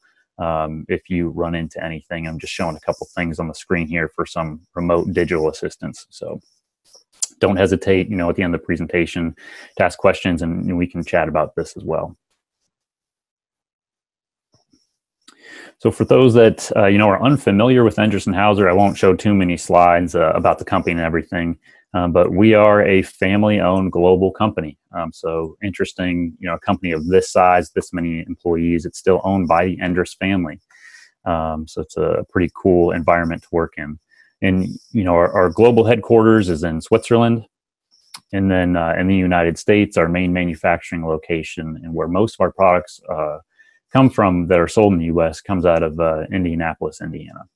If you run into anything, I'm just showing a couple things on the screen here for some remote digital assistance. So don't hesitate, at the end of the presentation to ask questions, and we can chat about this as well. So for those that, are unfamiliar with Endress+Hauser, I won't show too many slides about the company and everything, but we are a family-owned global company. So interesting, a company of this size, this many employees, it's still owned by the Endress family. So it's a pretty cool environment to work in. And, our global headquarters is in Switzerland. And then in the United States, our main manufacturing location and where most of our products come from that are sold in the U.S. comes out of Indianapolis, Indiana.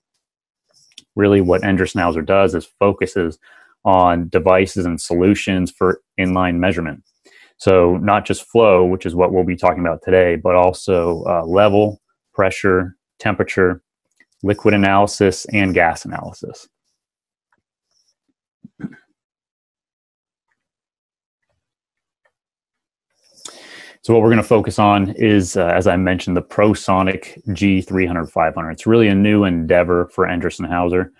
Really what Endress+Hauser does is focuses on devices and solutions for inline measurement. So not just flow, which is what we'll be talking about today, but also level, pressure, temperature, liquid analysis, and gas analysis. So what we're going to focus on is, as I mentioned, the Prosonic G300-500. It's really a new endeavor for Endress+Hauser.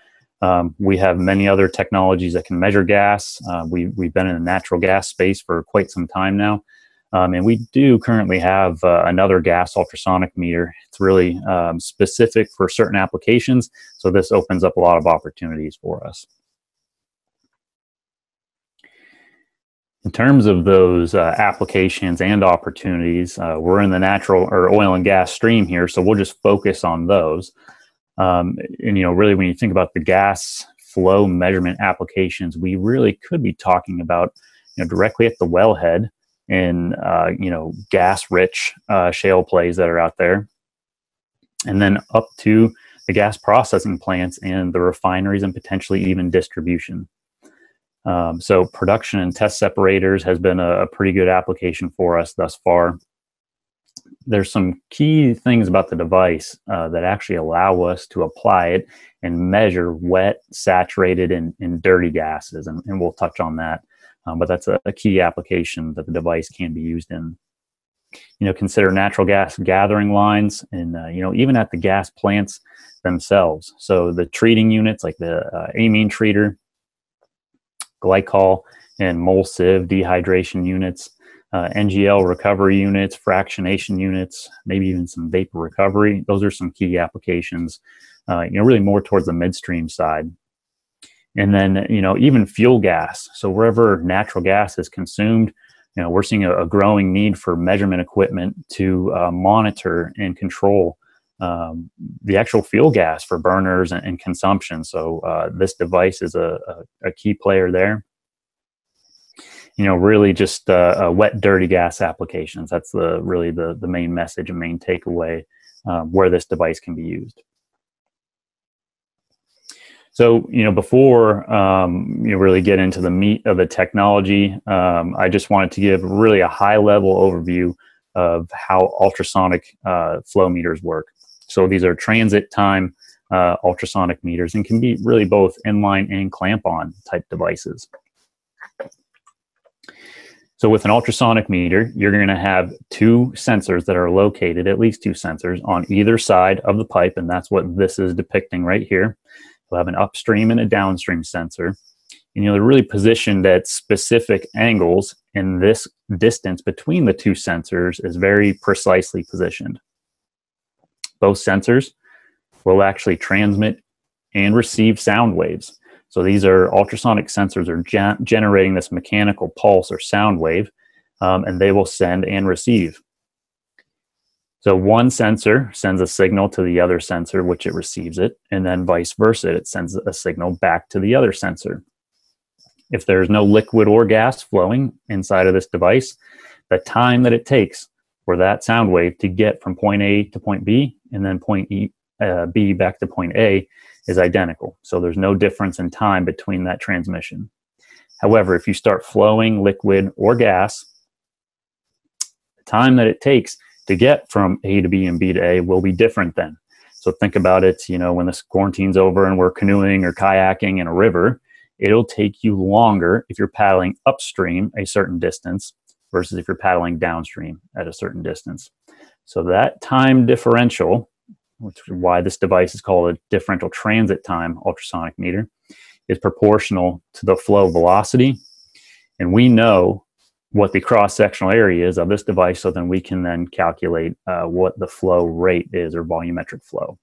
We have many other technologies that can measure gas. We've been in the natural gas space for quite some time now. And we do currently have another gas ultrasonic meter. It's really specific for certain applications. So this opens up a lot of opportunities for us. In terms of those applications and opportunities, we're in the natural or oil and gas stream here, so we'll just focus on those. And really, when you think about the gas flow measurement applications, we really could be talking about, directly at the wellhead in, gas-rich shale plays that are out there, and then up to the gas processing plants and the refineries and potentially even distribution. So production and test separators has been a pretty good application for us thus far. There's some key things about the device that actually allow us to apply it and measure wet, saturated, and dirty gases, and we'll touch on that. But that's a key application that the device can be used in. Consider natural gas gathering lines, and even at the gas plants themselves. So the treating units like the amine treater, glycol and mole sieve dehydration units, NGL recovery units, fractionation units, maybe even some vapor recovery. Those are some key applications, really more towards the midstream side. And then, even fuel gas. So wherever natural gas is consumed, we're seeing a growing need for measurement equipment to monitor and control the actual fuel gas for burners and consumption. So this device is a key player there. Really just wet, dirty gas applications. That's really the main message and main takeaway where this device can be used. So, before you really get into the meat of the technology, I just wanted to give really a high-level overview of how ultrasonic flow meters work. So these are transit time ultrasonic meters and can be really both inline and clamp-on type devices. So with an ultrasonic meter, you're going to have two sensors that are located, at least two sensors, on either side of the pipe, and that's what this is depicting right here. You'll have an upstream and a downstream sensor, and they're really positioned at specific angles, and this distance between the two sensors is very precisely positioned. Both sensors will actually transmit and receive sound waves. So these are ultrasonic sensors are generating this mechanical pulse or sound wave, and they will send and receive. So one sensor sends a signal to the other sensor, which it receives it, and then vice versa. It sends a signal back to the other sensor. If there's no liquid or gas flowing inside of this device, the time that it takes for that sound wave to get from point A to point B and then point B back to point A is identical. So there's no difference in time between that transmission. However, if you start flowing liquid or gas, the time that it takes to get from A to B and B to A will be different then. So think about it, when this quarantine's over and we're canoeing or kayaking in a river, it'll take you longer if you're paddling upstream a certain distance versus if you're paddling downstream at a certain distance. So that time differential, which is why this device is called a differential transit time ultrasonic meter, is proportional to the flow velocity. And we know what the cross-sectional area is of this device, so then we can then calculate what the flow rate is, or volumetric flow.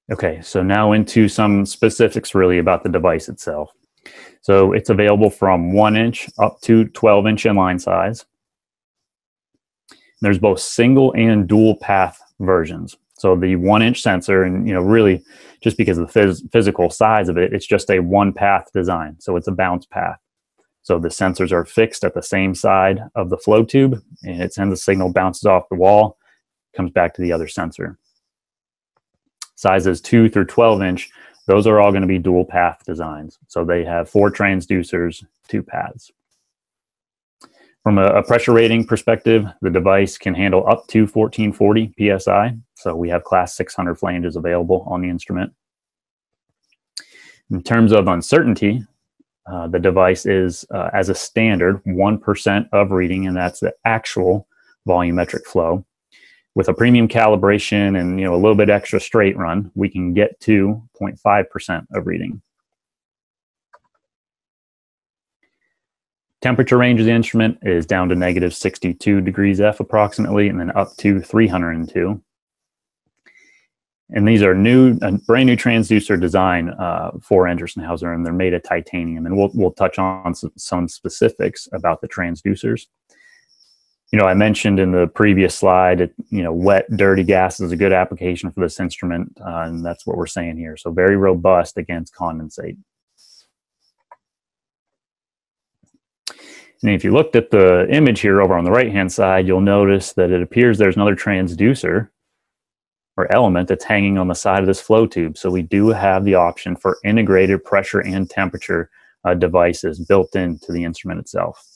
Okay, so now into some specifics really about the device itself. So it's available from 1 inch up to 12-inch inline size. There's both single and dual path versions. So the 1 inch sensor, and really just because of the physical size of it, it's just a one path design. So it's a bounce path. So the sensors are fixed at the same side of the flow tube, and it sends a signal, bounces off the wall, comes back to the other sensor. Sizes 2 through 12 inch, those are all going to be dual path designs. So they have 4 transducers, 2 paths. From a pressure rating perspective, the device can handle up to 1440 PSI. So we have class 600 flanges available on the instrument. In terms of uncertainty, the device is, as a standard, 1% of reading, and that's the actual volumetric flow. With a premium calibration and a little bit extra straight run, we can get to 0.5% of reading. Temperature range of the instrument is down to negative 62 degrees F approximately, and then up to 302. And these are brand new transducer design for Endress+Hauser, and they're made of titanium. And we'll touch on some specifics about the transducers. I mentioned in the previous slide, wet, dirty gas is a good application for this instrument, and that's what we're saying here. So very robust against condensate. And if you looked at the image here over on the right-hand side, you'll notice that it appears there's another transducer or element that's hanging on the side of this flow tube. So we do have the option for integrated pressure and temperature devices built into the instrument itself.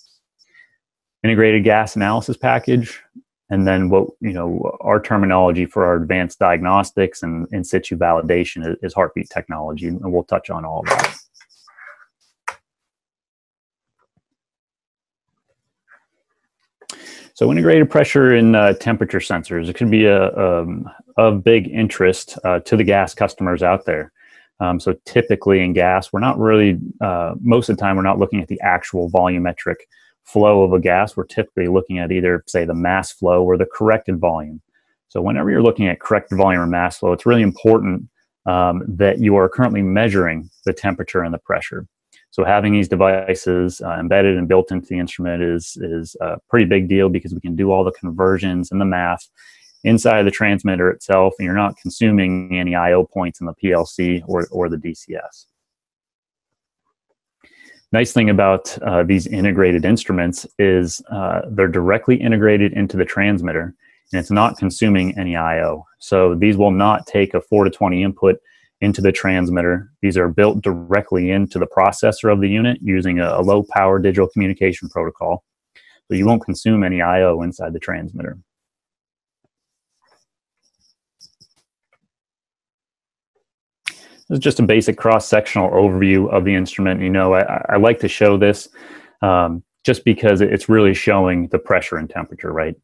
Integrated gas analysis package, and then what, you know, our terminology for our advanced diagnostics and in situ validation is heartbeat technology, and we'll touch on all of that. So integrated pressure and temperature sensors, it could be of big interest to the gas customers out there. So typically in gas, we're not really, most of the time, we're not looking at the actual volumetric flow of a gas. We're typically looking at either, say, the mass flow or the corrected volume. So whenever you're looking at corrected volume or mass flow, it's really important that you are currently measuring the temperature and the pressure. So having these devices embedded and built into the instrument is a pretty big deal, because we can do all the conversions and the math inside the transmitter itself, and you're not consuming any I/O points in the PLC or the DCS. Nice thing about these integrated instruments is they're directly integrated into the transmitter, and it's not consuming any I/O. So these will not take a 4 to 20 input into the transmitter. These are built directly into the processor of the unit using a low power digital communication protocol. So you won't consume any I/O inside the transmitter. This is just a basic cross-sectional overview of the instrument. You know, I like to show this just because it's really showing the pressure and temperature, right?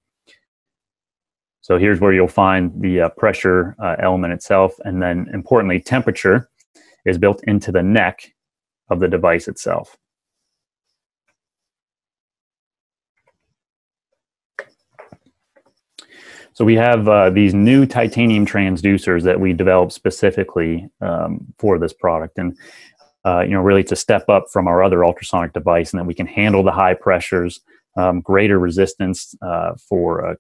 So here's where you'll find the pressure element itself, and then importantly, temperature is built into the neck of the device itself. So we have these new titanium transducers that we developed specifically for this product, and you know, really to step up from our other ultrasonic device, and that we can handle the high pressures, greater resistance for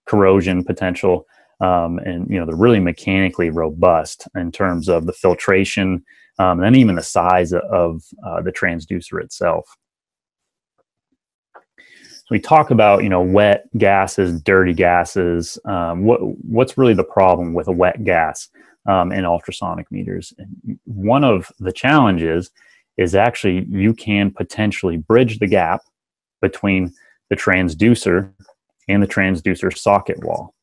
corrosion potential, and you know, they're really mechanically robust in terms of the filtration, and even the size of the transducer itself. We talk about, you know, wet gases, dirty gases. What's really the problem with a wet gas in ultrasonic meters? And one of the challenges is actually you can potentially bridge the gap between the transducer and the transducer socket wall.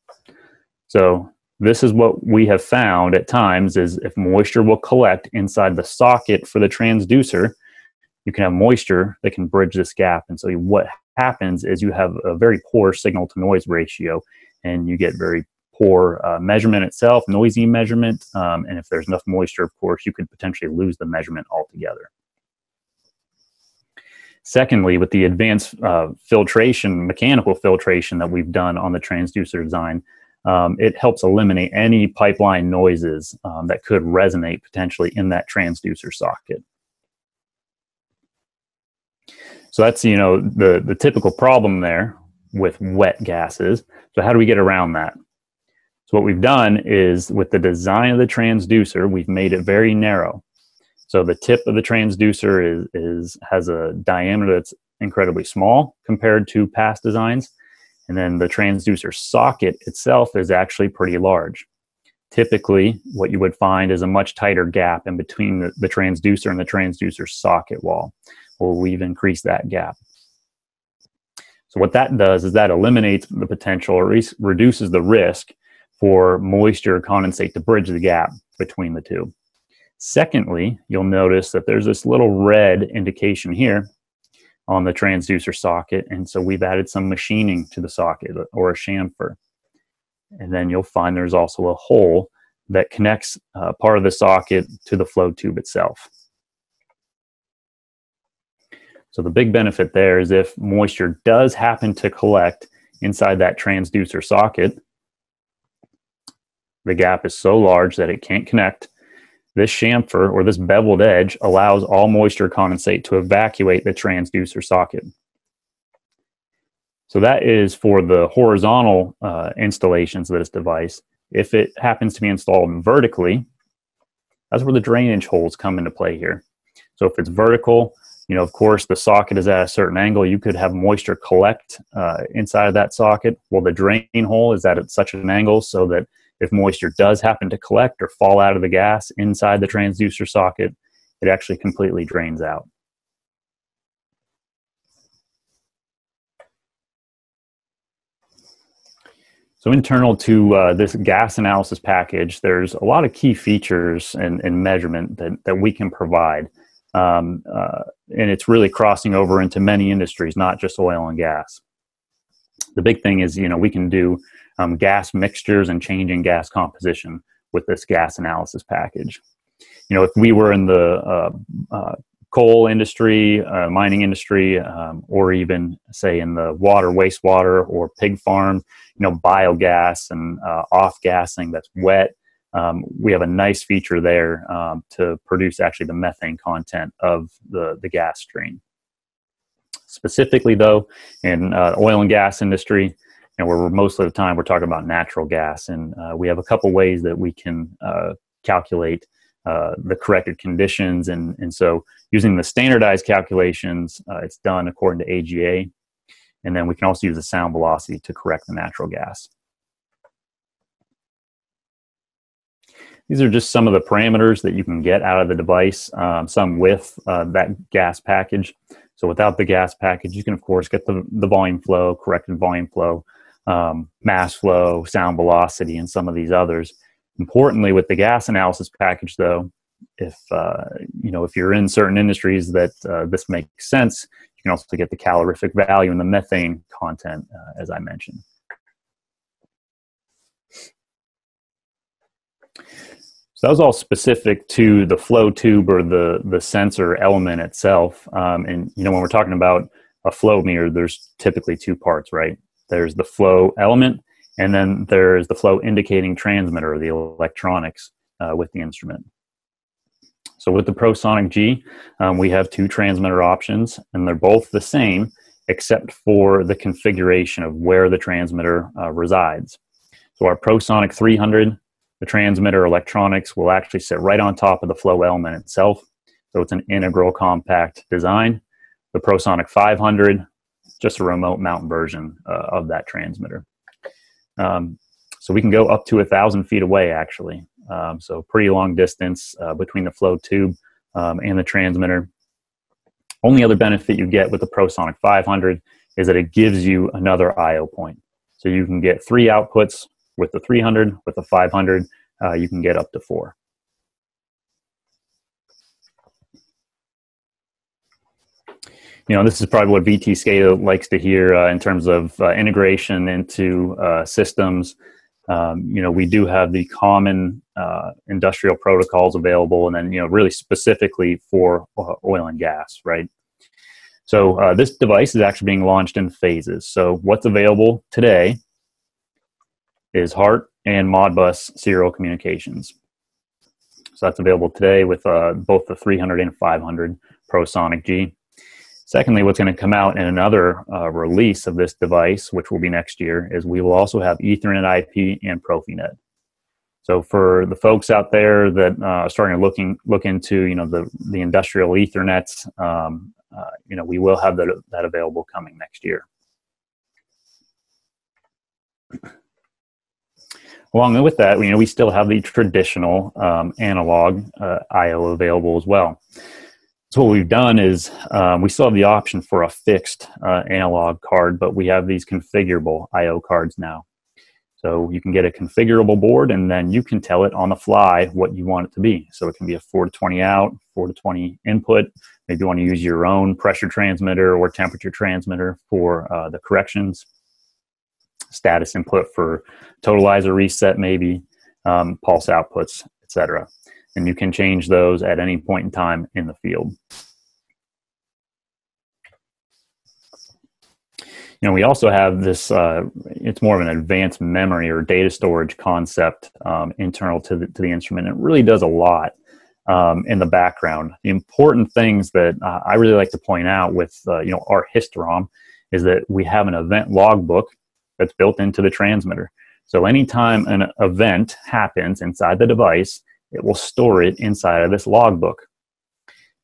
So this is what we have found at times, is if moisture will collect inside the socket for the transducer, you can have moisture that can bridge this gap. And so what happens is you have a very poor signal to noise ratio, and you get very poor measurement itself, noisy measurement. And if there's enough moisture, of course, you could potentially lose the measurement altogether. Secondly, with the advanced filtration, mechanical filtration that we've done on the transducer design, it helps eliminate any pipeline noises that could resonate potentially in that transducer socket. So that's, you know, the typical problem there with wet gases. So how do we get around that? So what we've done is, with the design of the transducer, we've made it very narrow. So the tip of the transducer has a diameter that's incredibly small compared to past designs. And then the transducer socket itself is actually pretty large. Typically, what you would find is a much tighter gap in between the transducer and the transducer socket wall. Well, we've increased that gap. So what that does is that eliminates the potential, or reduces the risk for moisture condensate to bridge the gap between the two. Secondly, you'll notice that there's this little red indication here on the transducer socket, and so we've added some machining to the socket, or a chamfer. And then you'll find there's also a hole that connects part of the socket to the flow tube itself. So the big benefit there is, if moisture does happen to collect inside that transducer socket, the gap is so large that it can't connect. This chamfer, or this beveled edge, allows all moisture condensate to evacuate the transducer socket. So that is for the horizontal installations of this device. If it happens to be installed vertically, that's where the drainage holes come into play here. So if it's vertical, Of course, the socket is at a certain angle. You could have moisture collect inside of that socket. Well, the drain hole is at such an angle so that if moisture does happen to collect or fall out of the gas inside the transducer socket, it actually completely drains out. So internal to this gas analysis package, there's a lot of key features and measurement that we can provide. And it's really crossing over into many industries, not just oil and gas. The big thing is, we can do gas mixtures and changing gas composition with this gas analysis package. If we were in the coal industry, mining industry, or even say in the water, wastewater, or pig farm, biogas and off-gassing that's wet, we have a nice feature there to produce actually the methane content of the gas stream. Specifically though, in oil and gas industry, where most of the time we're talking about natural gas, and we have a couple ways that we can calculate the corrected conditions, and so using the standardized calculations, it's done according to AGA, and then we can also use the sound velocity to correct the natural gas. These are just some of the parameters that you can get out of the device, some with that gas package. So without the gas package, you can of course get the volume flow, corrected volume flow, mass flow, sound velocity, and some of these others. Importantly, with the gas analysis package, though, if you're in certain industries that this makes sense, you can also get the calorific value and the methane content, as I mentioned. So that was all specific to the flow tube or the sensor element itself. And when we're talking about a flow meter, there's typically two parts, right? There's the flow element, and then there's the flow indicating transmitter, or the electronics with the instrument. So with the Prosonic G, we have two transmitter options, and they're both the same except for the configuration of where the transmitter resides. So our Prosonic 300, the transmitter electronics will actually sit right on top of the flow element itself. So it's an integral compact design. The Prosonic 500, just a remote mount version of that transmitter. So we can go up to 1,000 feet away, actually. So pretty long distance between the flow tube and the transmitter. Only other benefit you get with the Prosonic 500 is that it gives you another I/O point. So you can get 3 outputs with the 300, with the 500, you can get up to 4. This is probably what VTScada likes to hear in terms of integration into systems. We do have the common industrial protocols available, and then, really specifically for oil and gas, right? So this device is actually being launched in phases. So what's available today is HART and Modbus serial communications. So that's available today with both the 300 and 500 Prosonic G. Secondly, what's going to come out in another release of this device, which will be next year, is we will also have Ethernet IP and Profinet. So for the folks out there that are starting to look into the industrial Ethernets, we will have that available coming next year. Along with that, we still have the traditional analog I/O available as well. So what we've done is we still have the option for a fixed analog card, but we have these configurable I/O cards now. So you can get a configurable board, and then you can tell it on the fly what you want it to be. So it can be a 4 to 20 out, 4 to 20 input. Maybe you want to use your own pressure transmitter or temperature transmitter for the corrections. Status input for totalizer reset, maybe pulse outputs, etc. And you can change those at any point in time in the field. We also have this, it's more of an advanced memory or data storage concept internal to the instrument. It really does a lot in the background. The important things that I really like to point out with our historom is that we have an event logbook that's built into the transmitter. So anytime an event happens inside the device, it will store it inside of this logbook.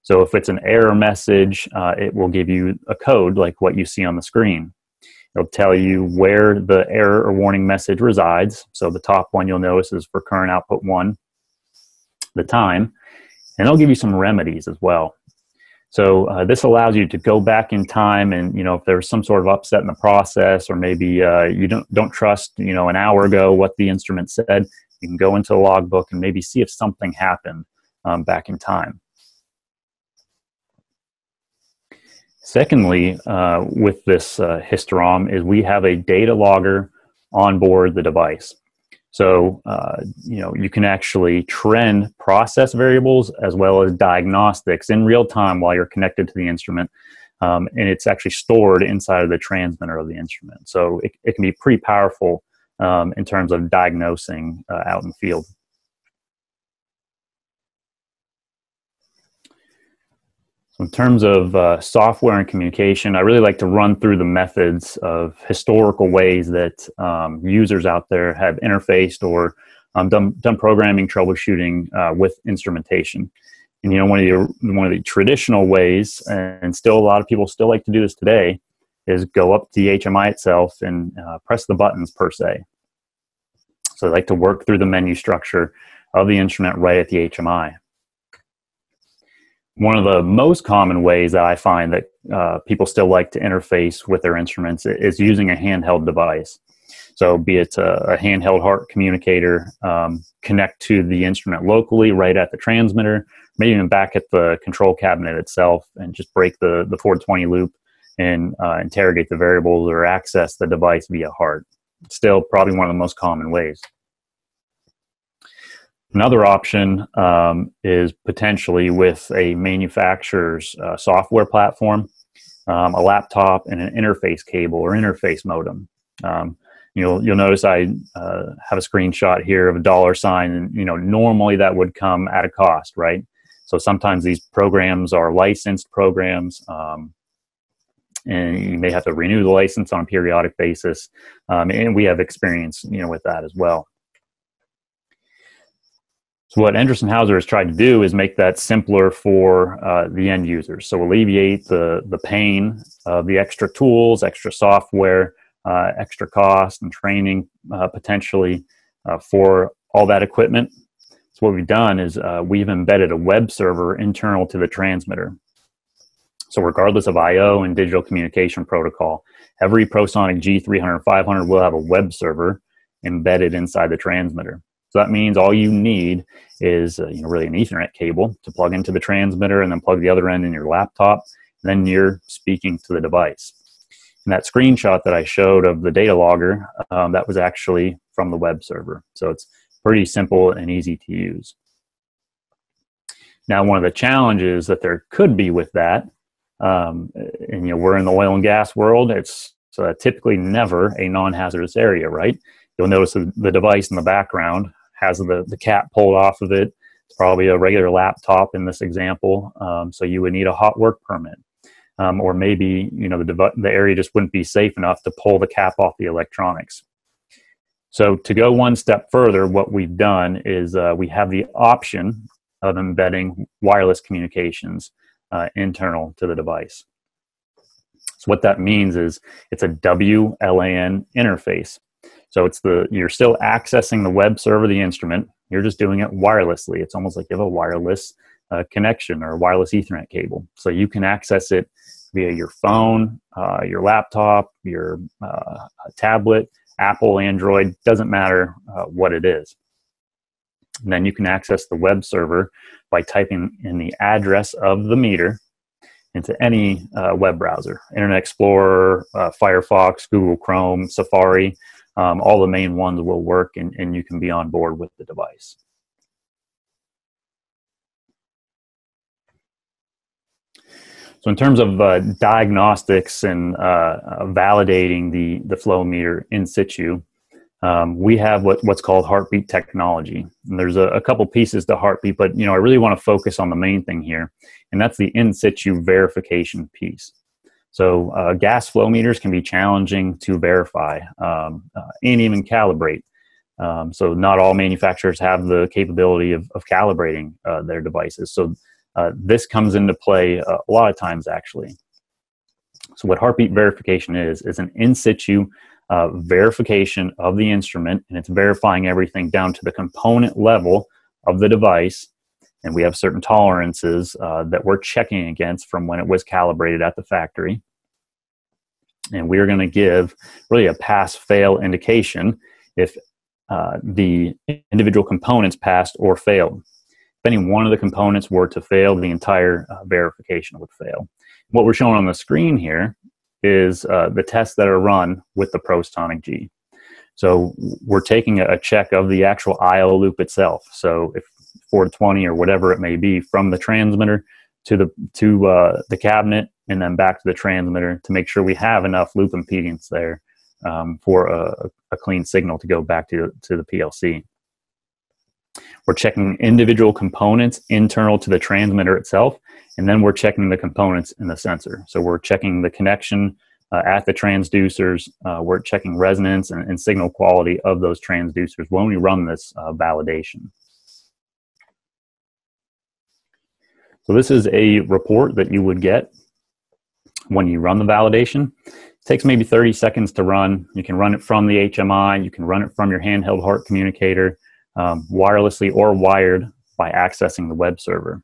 So if it's an error message, it will give you a code like what you see on the screen. It'll tell you where the error or warning message resides. So the top one you'll notice is for current output 1, the time, and it'll give you some remedies as well. So this allows you to go back in time, and if there's some sort of upset in the process, or maybe you don't trust an hour ago what the instrument said, you can go into the logbook and maybe see if something happened back in time. Secondly, with this historom is we have a data logger on board the device. So, you can actually trend process variables as well as diagnostics in real time while you're connected to the instrument. And it's actually stored inside of the transmitter of the instrument. So it can be pretty powerful in terms of diagnosing out in the field. So in terms of software and communication, I really like to run through the methods of historical ways that users out there have interfaced or done programming troubleshooting with instrumentation. And one of the traditional ways, and still a lot of people still like to do this today, is go up to the HMI itself and press the buttons per se. So I like to work through the menu structure of the instrument right at the HMI. One of the most common ways that I find that people still like to interface with their instruments is using a handheld device. So be it a handheld heart communicator, connect to the instrument locally right at the transmitter, maybe even back at the control cabinet itself, and just break the 420 loop and interrogate the variables or access the device via heart. Still probably one of the most common ways. Another option is potentially with a manufacturer's software platform, a laptop, and an interface cable or interface modem. You'll notice I have a screenshot here of a $sign, and normally that would come at a cost, right? So sometimes these programs are licensed programs, and you may have to renew the license on a periodic basis, and we have experience with that as well. So what Endress+Hauser has tried to do is make that simpler for the end users. So alleviate the pain of the extra tools, extra software, extra cost and training potentially for all that equipment. So what we've done is we've embedded a web server internal to the transmitter. So regardless of I/O and digital communication protocol, every Prosonic G300, 500 will have a web server embedded inside the transmitter. So that means all you need is really an Ethernet cable to plug into the transmitter, and then plug the other end in your laptop, and then you're speaking to the device. And that screenshot that I showed of the data logger, that was actually from the web server. So it's pretty simple and easy to use. Now, one of the challenges that there could be with that, and we're in the oil and gas world, it's typically never a non-hazardous area, right? You'll notice the device in the background has the cap pulled off of it. It's probably a regular laptop in this example, so you would need a hot work permit. Or maybe the area just wouldn't be safe enough to pull the cap off the electronics. So to go one step further, what we've done is we have the option of embedding wireless communications internal to the device. So what that means is it's a WLAN interface. So you're still accessing the web server of the instrument. You're just doing it wirelessly. It's almost like you have a wireless connection or a wireless Ethernet cable. So you can access it via your phone, your laptop, your tablet, Apple, Android, doesn't matter what it is. And then you can access the web server by typing in the address of the meter into any web browser, Internet Explorer, Firefox, Google Chrome, Safari. All the main ones will work, and you can be on board with the device. So in terms of diagnostics and validating the flow meter in situ, we have what's called heartbeat technology. And there's a couple pieces to heartbeat, but I really want to focus on the main thing here, and that's the in situ verification piece. So gas flow meters can be challenging to verify and even calibrate. So not all manufacturers have the capability of calibrating their devices. So This comes into play a lot of times, actually. So what heartbeat verification is an in situ verification of the instrument, and it's verifying everything down to the component level of the device. And we have certain tolerances that we're checking against from when it was calibrated at the factory. And we're going to give really a pass-fail indication if the individual components passed or failed. If any one of the components were to fail, the entire verification would fail. What we're showing on the screen here is the tests that are run with the Prosonic G. So we're taking a check of the actual I/O loop itself. So if 420 or whatever it may be, from the transmitter to the cabinet and then back to the transmitter, to make sure we have enough loop impedance there for a clean signal to go back to the PLC. We're checking individual components internal to the transmitter itself, and then we're checking the components in the sensor. So we're checking the connection at the transducers. We're checking resonance and signal quality of those transducers when we run this validation. So this is a report that you would get when you run the validation. It takes maybe 30 seconds to run. You can run it from the HMI. You can run it from your handheld heart communicator, wirelessly or wired by accessing the web server.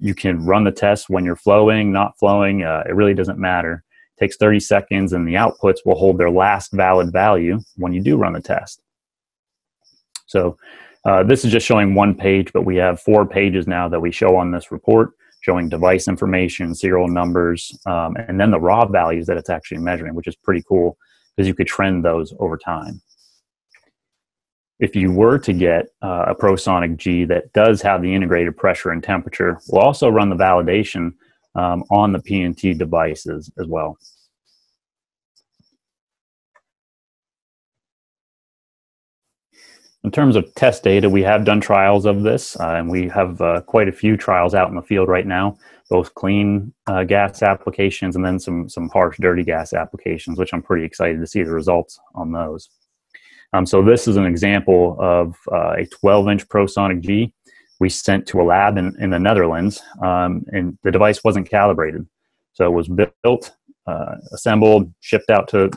You can run the test when you're flowing, not flowing. It really doesn't matter. It takes 30 seconds, and the outputs will hold their last valid value when you do run the test. So this is just showing one page, but we have 4 pages now that we show on this report, showing device information, serial numbers, and then the raw values that it's actually measuring, which is pretty cool because you could trend those over time. If you were to get a Prosonic G that does have the integrated pressure and temperature, we'll also run the validation on the P&T devices as well. In terms of test data, we have done trials of this, and we have quite a few trials out in the field right now, both clean gas applications and then some harsh, dirty gas applications, which I'm pretty excited to see the results on those. So this is an example of a 12-inch Prosonic G we sent to a lab in the Netherlands, and the device wasn't calibrated. So it was built, assembled, shipped out to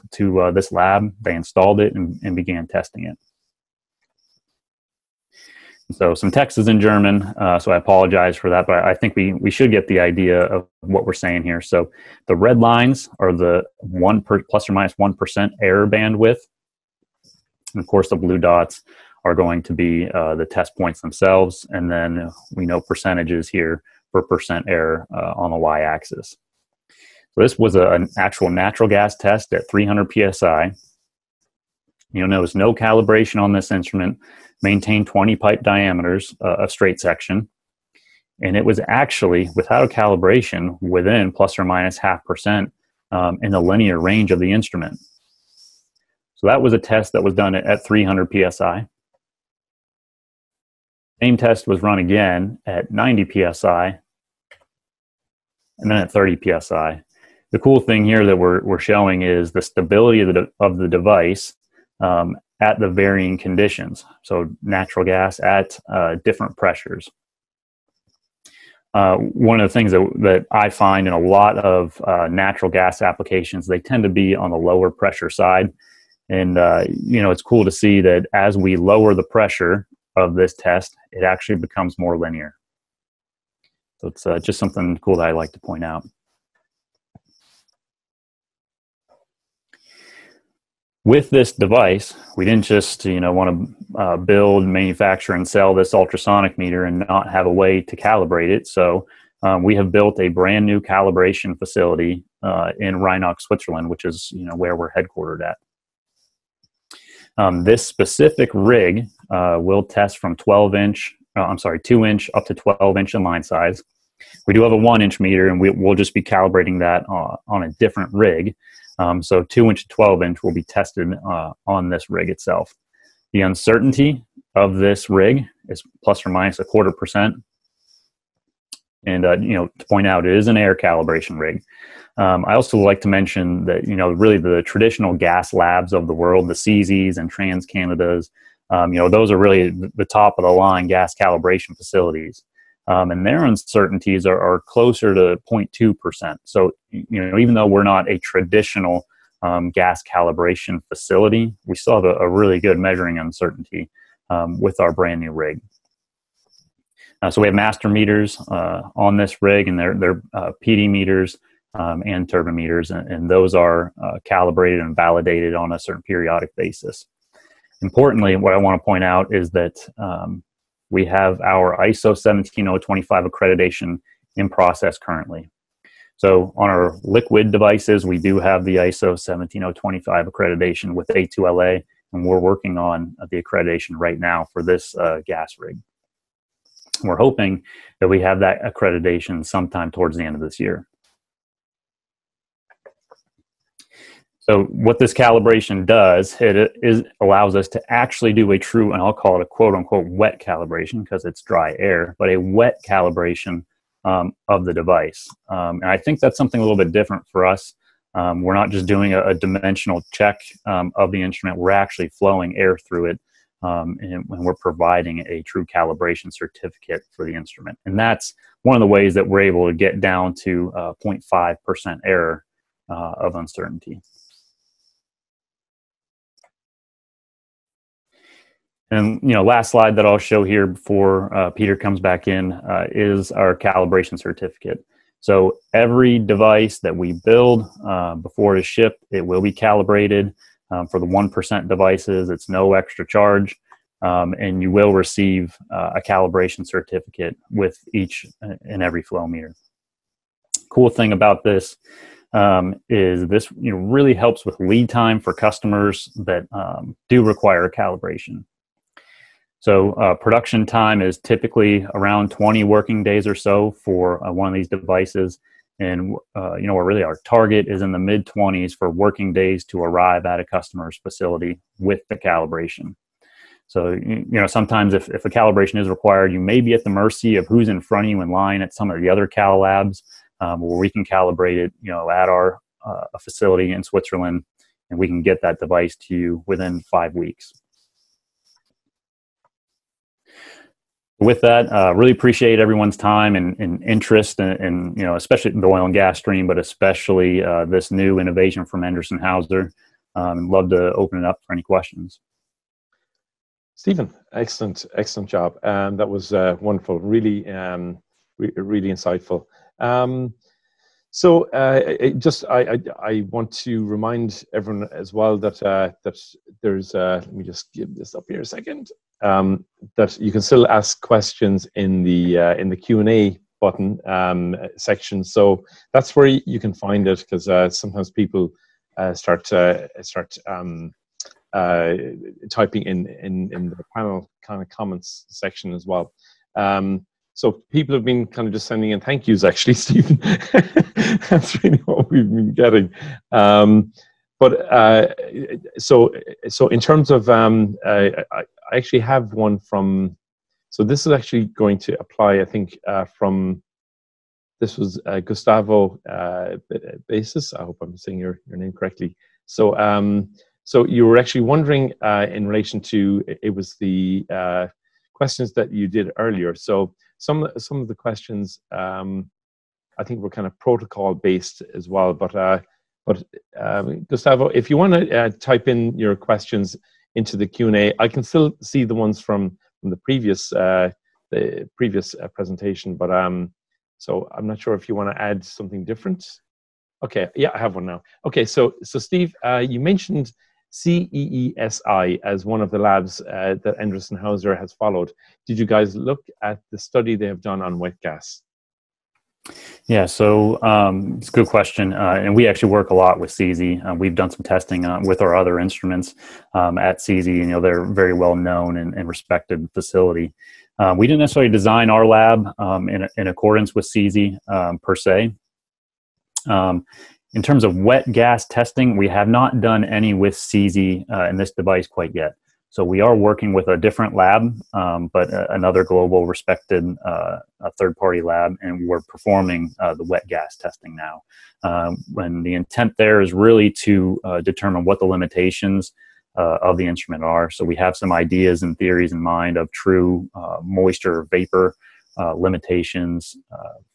this lab. They installed it and began testing it. So some text is in German, so I apologize for that, but I think we should get the idea of what we're saying here. So the red lines are the plus or minus 1% error bandwidth. And of course, the blue dots are going to be the test points themselves, and then we know percentages here for percent error on the y-axis. So this was an actual natural gas test at 300 psi. You'll notice no calibration on this instrument, maintained 20 pipe diameters of straight section, and it was actually, without a calibration, within plus or minus 0.5% in the linear range of the instrument. So that was a test that was done at 300 psi. Same test was run again at 90 psi, and then at 30 psi. The cool thing here that we're showing is the stability of the device at the varying conditions. So natural gas at different pressures. One of the things that I find in a lot of natural gas applications, they tend to be on the lower pressure side. And, you know, it's cool to see that as we lower the pressure of this test, it actually becomes more linear. So it's just something cool that I like to point out. With this device, we didn't just, you know, want to build, manufacture, and sell this ultrasonic meter and not have a way to calibrate it. So we have built a brand new calibration facility in Rheinach, Switzerland, which is, you know, where we're headquartered at. This specific rig will test from 2-inch up to 12-inch inline size. We do have a 1-inch meter, and we'll just be calibrating that on a different rig. So 2-inch and 12-inch will be tested on this rig itself. The uncertainty of this rig is plus or minus 0.25%. And, you know, to point out, it is an air calibration rig. I also like to mention that, you know, really the traditional gas labs of the world, the CZs and TransCanadas, you know, those are really the top of the line gas calibration facilities. and their uncertainties are closer to 0.2%. So, even though we're not a traditional gas calibration facility, we still have a really good measuring uncertainty with our brand new rig. So we have master meters on this rig, and they're PD meters and turbometers, and those are calibrated and validated on a certain periodic basis. Importantly, what I want to point out is that we have our ISO 17025 accreditation in process currently. So on our liquid devices, we do have the ISO 17025 accreditation with A2LA, and we're working on the accreditation right now for this gas rig. We're hoping that we have that accreditation sometime towards the end of this year. So what this calibration does, it allows us to actually do a true, and I'll call it a quote-unquote wet calibration because it's dry air, but a wet calibration of the device. And I think that's something a little bit different for us. We're not just doing a dimensional check of the instrument. We're actually flowing air through it, and we're providing a true calibration certificate for the instrument. And that's one of the ways that we're able to get down to 0.5% error of uncertainty. And last slide that I'll show here before Peter comes back in is our calibration certificate. So every device that we build before it is shipped, it will be calibrated. For the 1% devices, it's no extra charge, and you will receive a calibration certificate with each and every flow meter. Cool thing about this is this really helps with lead time for customers that do require a calibration. So production time is typically around 20 working days or so for one of these devices. And, really our target is in the mid-20s for working days to arrive at a customer's facility with the calibration. So, sometimes if a calibration is required, you may be at the mercy of who's in front of you in line at some of the other cal labs where we can calibrate it, at our facility in Switzerland, and we can get that device to you within 5 weeks. With that, really appreciate everyone's time and interest in especially the oil and gas stream, but especially this new innovation from Endress+Hauser. And love to open it up for any questions. Stephen, excellent job. That was wonderful, really, really insightful. So I want to remind everyone as well that that there's let me just give this up here a second. That you can still ask questions in the Q&A button section. So that's where you can find it, because sometimes people start typing in the panel kind of comments section as well. So people have been kind of just sending in thank yous, actually, Stephen. That's really what we've been getting. So in terms of, I actually have one from, so this is actually going to apply, I think, this was Gustavo Basis. I hope I'm saying your name correctly. So, so you were actually wondering in relation to, it was the questions that you did earlier. So some of the questions, I think were kind of protocol based as well, but Gustavo, if you want to type in your questions into the Q&A, I can still see the ones from the previous presentation, but so I'm not sure if you want to add something different. Okay, yeah, I have one now. Okay, so Steve, you mentioned CEESI as one of the labs that Endress+Hauser has followed. Did you guys look at the study they have done on wet gas? Yeah, so it's a good question, and we actually work a lot with CZ. We've done some testing with our other instruments at CZ. They're a very well known and respected facility. We didn't necessarily design our lab in accordance with CZ per se. In terms of wet gas testing, we have not done any with CZ in this device quite yet. So we are working with a different lab, but another global respected third-party lab, and we're performing the wet gas testing now. When the intent there is really to determine what the limitations of the instrument are. So we have some ideas and theories in mind of true moisture vapor limitations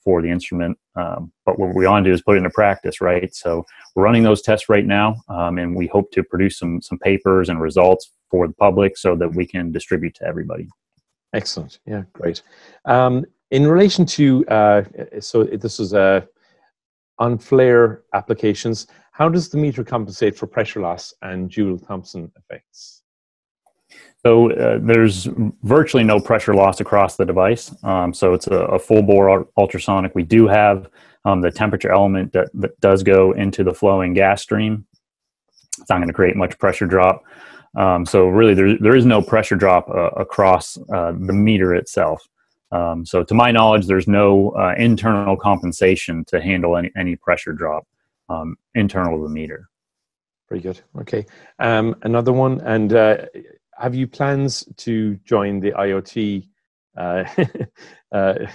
for the instrument. But what we want to do is put it into practice, right? So we're running those tests right now, and we hope to produce some papers and results for the public so that we can distribute to everybody. Excellent. Yeah, great. In relation to, so this is on flare applications, how does the meter compensate for pressure loss and Joule-Thomson effects? So there's virtually no pressure loss across the device. So it's a full bore ultrasonic. We do have the temperature element that does go into the flowing gas stream. It's not going to create much pressure drop. So really there is no pressure drop across the meter itself. So to my knowledge, there's no internal compensation to handle any pressure drop internal to the meter. Very good. Okay. Another one, and have you plans to join the IoT, I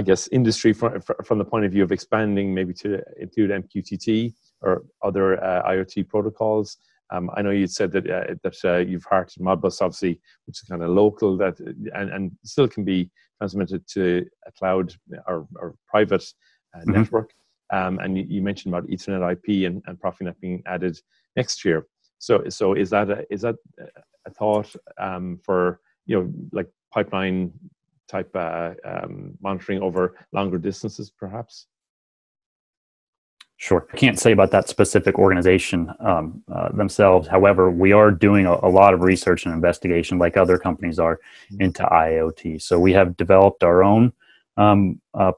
guess, industry from the point of view of expanding maybe to include MQTT or other IoT protocols? I know you said that you've hearted Modbus, obviously, which is kind of local, that and still can be transmitted to a cloud or private network. And you mentioned about Ethernet IP and Profinet being added next year. So is that a thought for, you know, like pipeline type monitoring over longer distances, perhaps? Sure. I can't say about that specific organization themselves. However, we are doing a lot of research and investigation, like other companies are, into IoT. So we have developed our own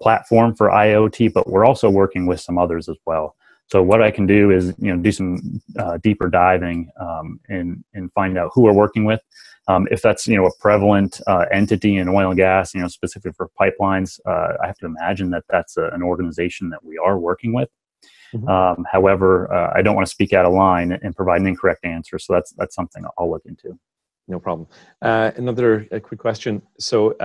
platform for IoT, but we're also working with some others as well. So what I can do is, you know, do some deeper diving and find out who we're working with. If that's, you know, a prevalent entity in oil and gas, you know, specifically for pipelines, I have to imagine that that's an organization that we are working with. However, I don't want to speak out of line and provide an incorrect answer, so that's something I'll look into. No problem. Another quick question. So,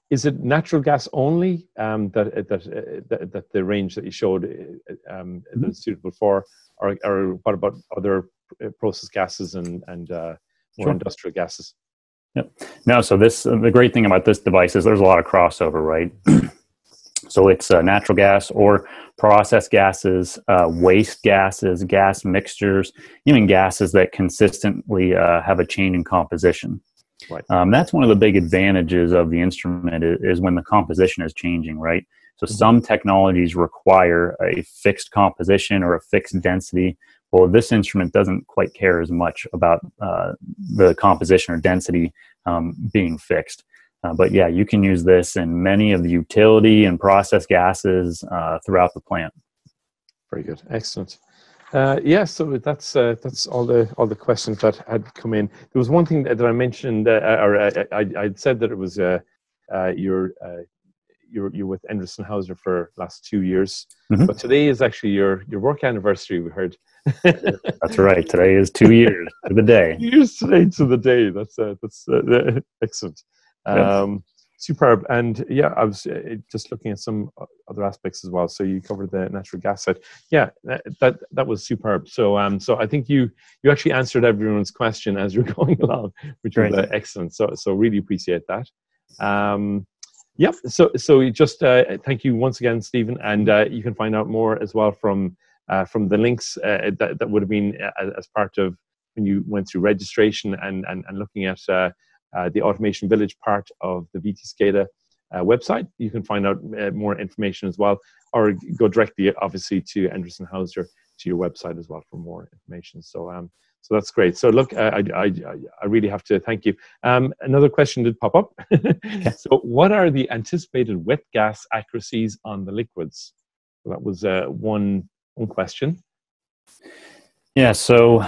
is it natural gas only that the range that you showed is suitable for, or what about other process gases and more industrial gases? Yep. No. So the great thing about this device is there's a lot of crossover, right? So it's natural gas or process gases, waste gases, gas mixtures, even gases that consistently have a change in composition. Right. That's one of the big advantages of the instrument is when the composition is changing, right? So some technologies require a fixed composition or a fixed density. Well, this instrument doesn't quite care as much about the composition or density being fixed. But yeah, you can use this in many of the utility and process gases throughout the plant. Very good, excellent. Yeah, so that's all the questions that had come in. There was one thing that I mentioned, or I'd said that it was you're with Endress+Hauser for last 2 years, but today is actually your work anniversary. We heard. That's right. Today is 2 years to the day. 2 years today to the day. That's excellent. Superb. And yeah, I was just looking at some other aspects as well. So you covered the natural gas side. Yeah, that was superb. So so I think you actually answered everyone's question as you're going along, which was excellent. So really appreciate that. Yeah. So just thank you once again, Stephen. And you can find out more as well from the links that would have been as part of when you went through registration and looking at the Automation Village part of the VTScada website. You can find out more information as well, or go directly, obviously, to Endress+Hauser to your website as well for more information. So, so that's great. So, look, I really have to thank you. Another question did pop up. So, what are the anticipated wet gas accuracies on the liquids? Well, that was one question. Yeah, so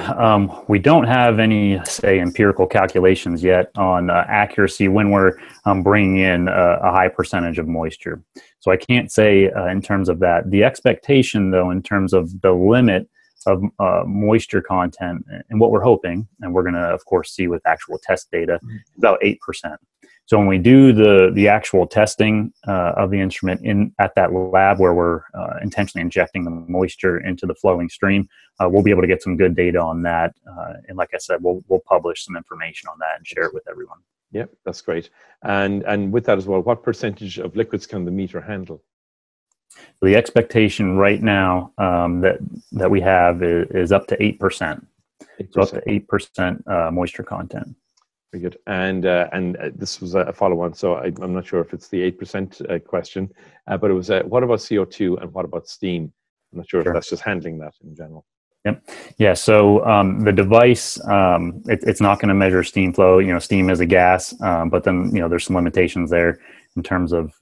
we don't have any, say, empirical calculations yet on accuracy when we're bringing in a high percentage of moisture. So I can't say in terms of that. The expectation, though, in terms of the limit of moisture content and what we're hoping, and we're going to, of course, see with actual test data, is about 8%. So when we do the actual testing of the instrument at that lab where we're intentionally injecting the moisture into the flowing stream, we'll be able to get some good data on that. And like I said, we'll publish some information on that and share it with everyone. Yeah, that's great. And with that as well, what percentage of liquids can the meter handle? So the expectation right now that we have is up to 8%. So up to 8% moisture content. Very good. And this was a follow-on, so I'm not sure if it's the 8% question, but it was what about CO2 and what about steam? I'm not sure if that's just handling that in general. Yep. Yeah. So the device, it's not going to measure steam flow. You know, steam is a gas, but then there's some limitations there in terms of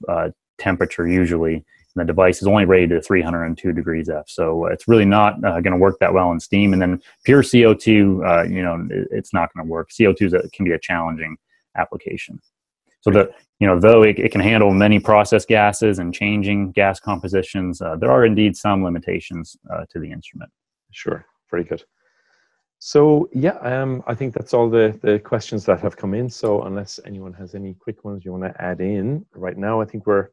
temperature usually. And the device is only rated at 302 degrees F, so it's really not going to work that well in steam. And then pure CO2, it's not going to work. CO2 can be a challenging application. So though it can handle many process gases and changing gas compositions, there are indeed some limitations to the instrument. Sure, very good. So yeah, I think that's all the questions that have come in. So unless anyone has any quick ones you want to add in right now, I think we're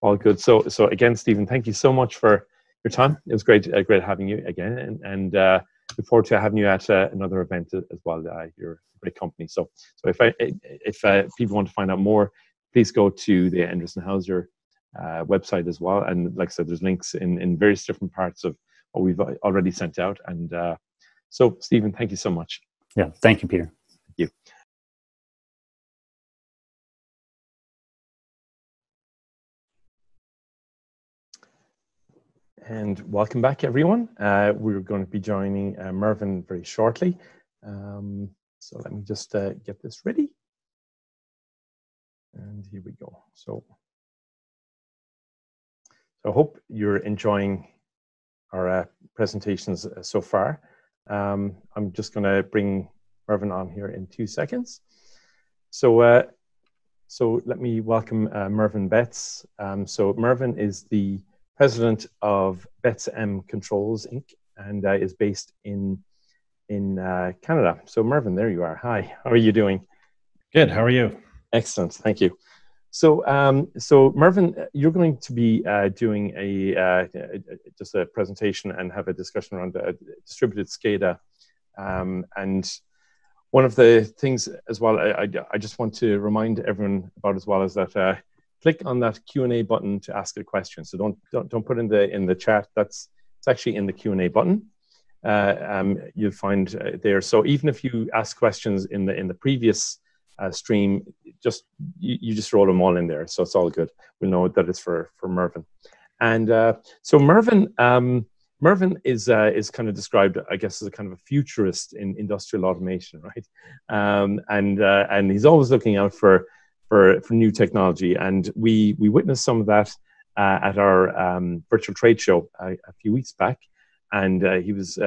all good. So again, Stephen, thank you so much for your time. It was great having you again, and look forward to having you at another event as well. You're a great company. So if people want to find out more, please go to the Endress+Hauser website as well. And like I said, there's links in various different parts of what we've already sent out. And so, Stephen, thank you so much. Yeah, thank you, Peter. Thank you. And welcome back, everyone. We're going to be joining Mervyn very shortly. So let me just get this ready. And here we go. So I hope you're enjoying our presentations so far. I'm just going to bring Mervyn on here in 2 seconds. So let me welcome Mervyn Betts. So Mervyn is the president of Betts Controls Inc. and is based in Canada. So Mervyn, there you are. Hi, how are you doing? Good. How are you? Excellent. Thank you. So Mervyn, you're going to be doing just a presentation and have a discussion around distributed SCADA. And one of the things as well, I just want to remind everyone about as well is that click on that Q&A button to ask a question. So don't put in the chat. It's actually in the Q&A button. You'll find there. So even if you ask questions in the previous stream, you just roll them all in there, so it's all good. We'll know that it's for Mervyn. And so Mervyn is kind of described, I guess, as a kind of a futurist in industrial automation, right? And he's always looking out for new technology, and we witnessed some of that at our virtual trade show a few weeks back, and he was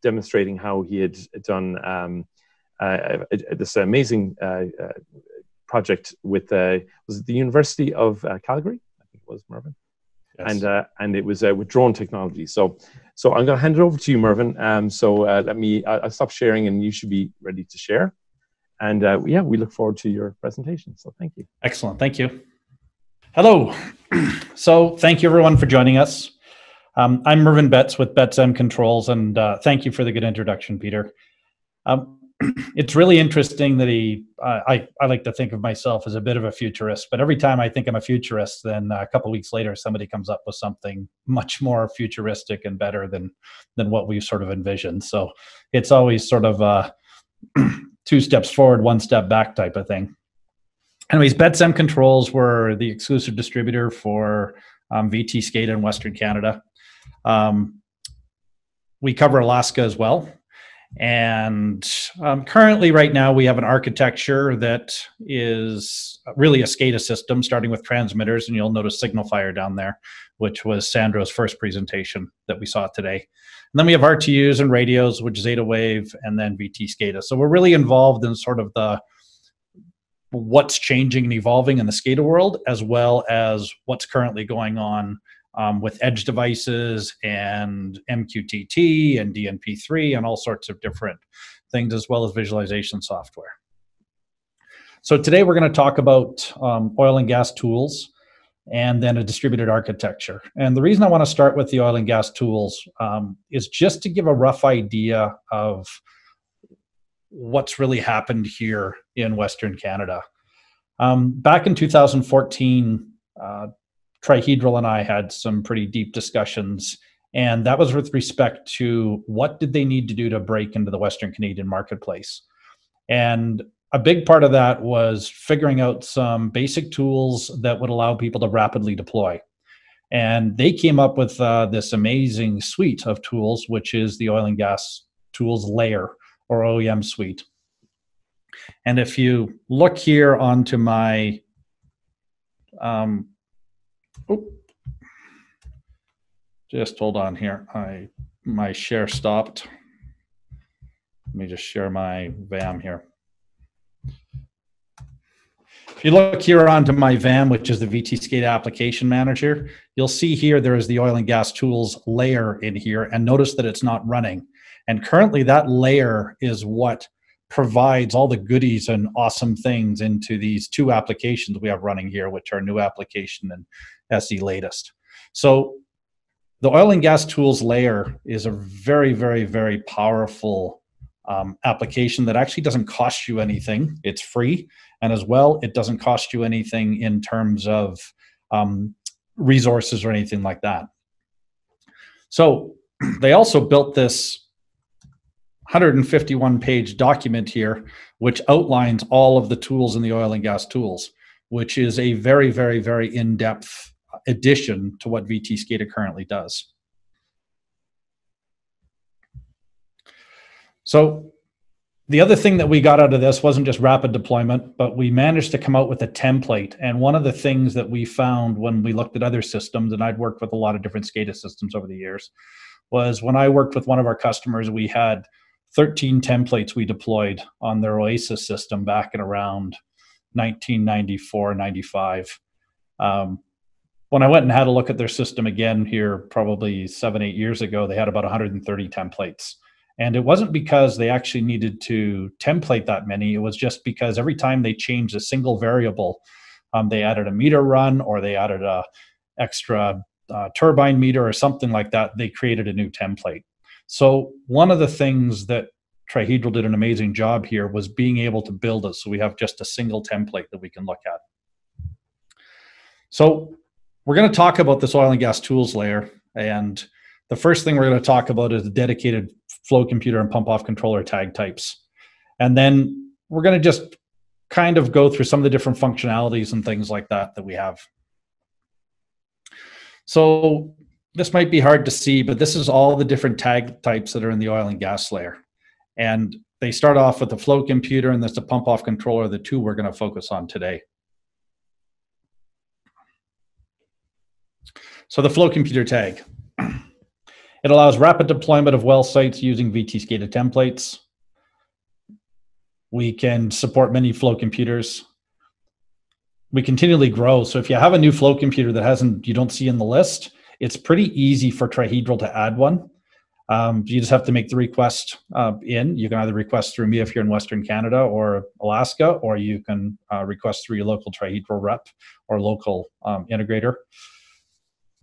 demonstrating how he had done this amazing project with was it the University of Calgary? I think it was, Mervyn. Yes. And it was with drone technology. So I'm going to hand it over to you, Mervyn. I'll stop sharing, and you should be ready to share. And yeah, we look forward to your presentation. So thank you. Excellent. Thank you. Hello. So thank you everyone for joining us. I'm Mervyn Betts with Betts Controls, and thank you for the good introduction, Peter. It's really interesting that I like to think of myself as a bit of a futurist, but every time I think I'm a futurist, then a couple of weeks later, somebody comes up with something much more futuristic and better than what we've sort of envisioned. So it's always sort of 2 steps forward, 1 step back type of thing. Anyways, Betts Controls were the exclusive distributor for VTScada in Western Canada. We cover Alaska as well. And currently right now we have an architecture that is really a SCADA system, starting with transmitters, and you'll notice SignalFire down there, which was Sandro's first presentation that we saw today. And then we have RTUs and radios, which is Zeta Wave, and then VTScada. So we're really involved in sort of what's changing and evolving in the SCADA world, as well as what's currently going on with edge devices and MQTT and DNP3 and all sorts of different things, as well as visualization software. So today we're going to talk about oil and gas tools and then a distributed architecture. And the reason I want to start with the oil and gas tools is just to give a rough idea of what's really happened here in Western Canada. Back in 2014, Trihedral and I had some pretty deep discussions, and that was with respect to what did they need to do to break into the Western Canadian marketplace. And a big part of that was figuring out some basic tools that would allow people to rapidly deploy. And they came up with this amazing suite of tools, which is the oil and gas tools layer, or OEM suite. And if you look here onto my, just hold on here. My share stopped. Let me just share my VAM here. If you look here onto my VAM, which is the VTScada application manager, you'll see here there is the oil and gas tools layer in here, and notice that it's not running. And currently that layer is what provides all the goodies and awesome things into these two applications we have running here, which are new application and SE latest. So the oil and gas tools layer is a very, very, very powerful application that actually doesn't cost you anything. It's free. And as well, it doesn't cost you anything in terms of resources or anything like that. So they also built this 151-page document here, which outlines all of the tools in the oil and gas tools, which is a very, very, very in-depth addition to what VTScada currently does. So the other thing that we got out of this wasn't just rapid deployment, but we managed to come out with a template. And one of the things that we found when we looked at other systems, and I'd worked with a lot of different SCADA systems over the years, was when I worked with one of our customers, we had 13 templates we deployed on their Oasis system back in around 1994, 95. When I went and had a look at their system again here, probably 7, 8 years ago, they had about 130 templates. And it wasn't because they actually needed to template that many. It was just because every time they changed a single variable, they added a meter run, or they added a extra turbine meter or something like that, they created a new template. So one of the things that Trihedral did an amazing job here was being able to build it so we have just a single template that we can look at. So we're going to talk about this oil and gas tools layer, and the first thing we're going to talk about is the dedicated flow computer and pump off controller tag types. And then we're going to just kind of go through some of the different functionalities and things like that that we have. So this might be hard to see, but this is all the different tag types that are in the oil and gas layer. And they start off with the flow computer, and there's the pump off controller, the two we're going to focus on today. So the flow computer tag. It allows rapid deployment of well sites using VTScada templates. We can support many flow computers. We continually grow. So if you have a new flow computer that you don't see in the list, it's pretty easy for Trihedral to add one. You just have to make the request in. You can either request through me if you're in Western Canada or Alaska, or you can request through your local Trihedral rep or local integrator.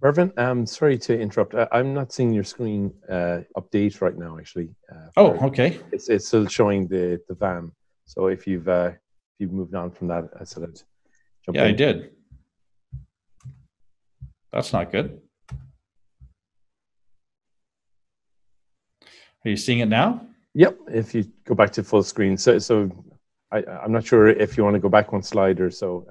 Mervyn, sorry to interrupt. I'm not seeing your screen update right now, actually. Oh, okay. It's still showing the VAM. So if you've moved on from that, I said I'd jump in. I did. That's not good. Are you seeing it now? Yep. If you go back to full screen. So I'm not sure if you want to go back one slide or so.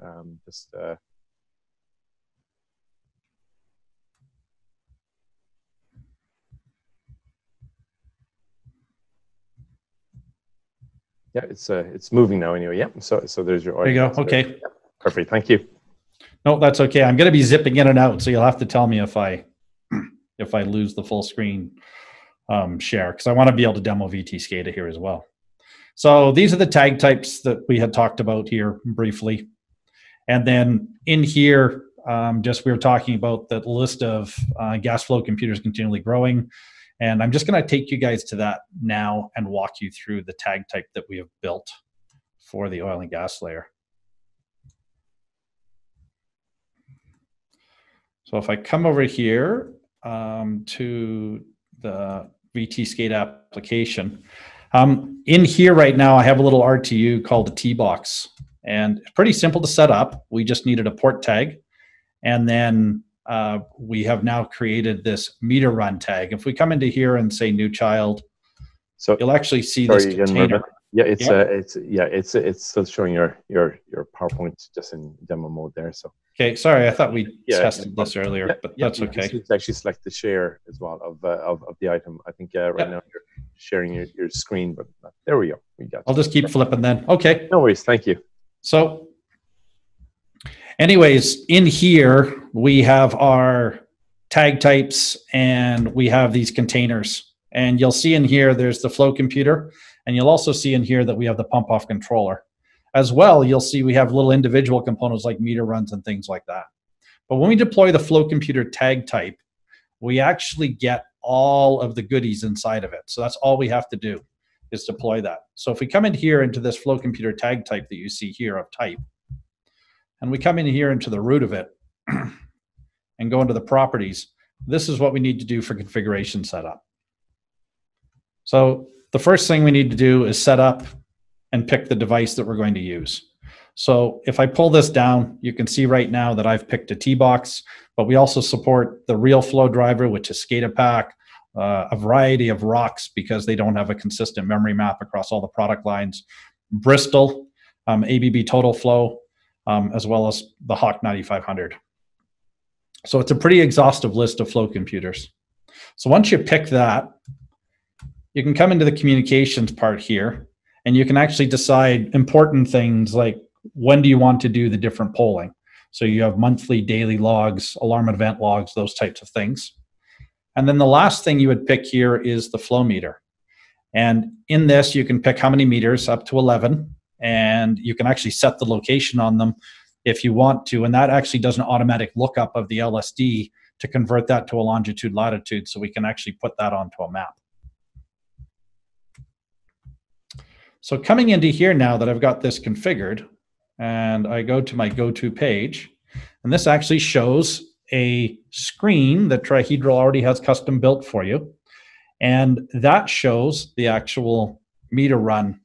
Yeah, it's moving now anyway. Yeah. So there's your audio. There you go. Okay. Yeah, perfect. Thank you. No, that's okay. I'm going to be zipping in and out, so you'll have to tell me if I lose the full screen share, because I want to be able to demo VTScada here as well. So these are the tag types that we had talked about here briefly, and then in here, we were talking about the list of gas flow computers continually growing. And I'm just going to take you guys to that now and walk you through the tag type that we have built for the oil and gas layer. So if I come over here to the VTScada application, in here right now, I have a little RTU called a T-box. And it's pretty simple to set up. We just needed a port tag. And then we have now created this meter run tag. If we come into here and say new child, so you'll actually see this container. Yeah, it's still showing your PowerPoint just in demo mode there. So okay, sorry, I thought we tested this earlier, but that's okay. You actually select the share as well of the item. I think right now you're sharing your screen, but there we go. We got. I'll just keep flipping then. Okay. No worries. Thank you. So, anyways, in here we have our tag types and we have these containers. And you'll see in here there's the flow computer, and you'll also see in here that we have the pump off controller. As well, you'll see we have little individual components like meter runs and things like that. But when we deploy the flow computer tag type, we actually get all of the goodies inside of it. So that's all we have to do is deploy that. So if we come in here into this flow computer tag type that you see here of type, and we come in here into the root of it and go into the properties, this is what we need to do for configuration setup. So the first thing we need to do is set up and pick the device that we're going to use. So if I pull this down, you can see right now that I've picked a T-Box, but we also support the real flow driver, which is SCADA pack, a variety of rocks because they don't have a consistent memory map across all the product lines, Bristol, ABB Total Flow, as well as the Hawk 9500. So it's a pretty exhaustive list of flow computers. So once you pick that, you can come into the communications part here, and you can actually decide important things like when do you want to do the different polling. So you have monthly, daily logs, alarm event logs, those types of things. And then the last thing you would pick here is the flow meter. And in this, you can pick how many meters, up to 11, and you can actually set the location on them if you want to. And that actually does an automatic lookup of the LSD to convert that to a longitude, latitude, so we can actually put that onto a map. So coming into here now that I've got this configured, and I go to my go-to page, and this actually shows a screen that Trihedral already has custom built for you. And that shows the actual meter run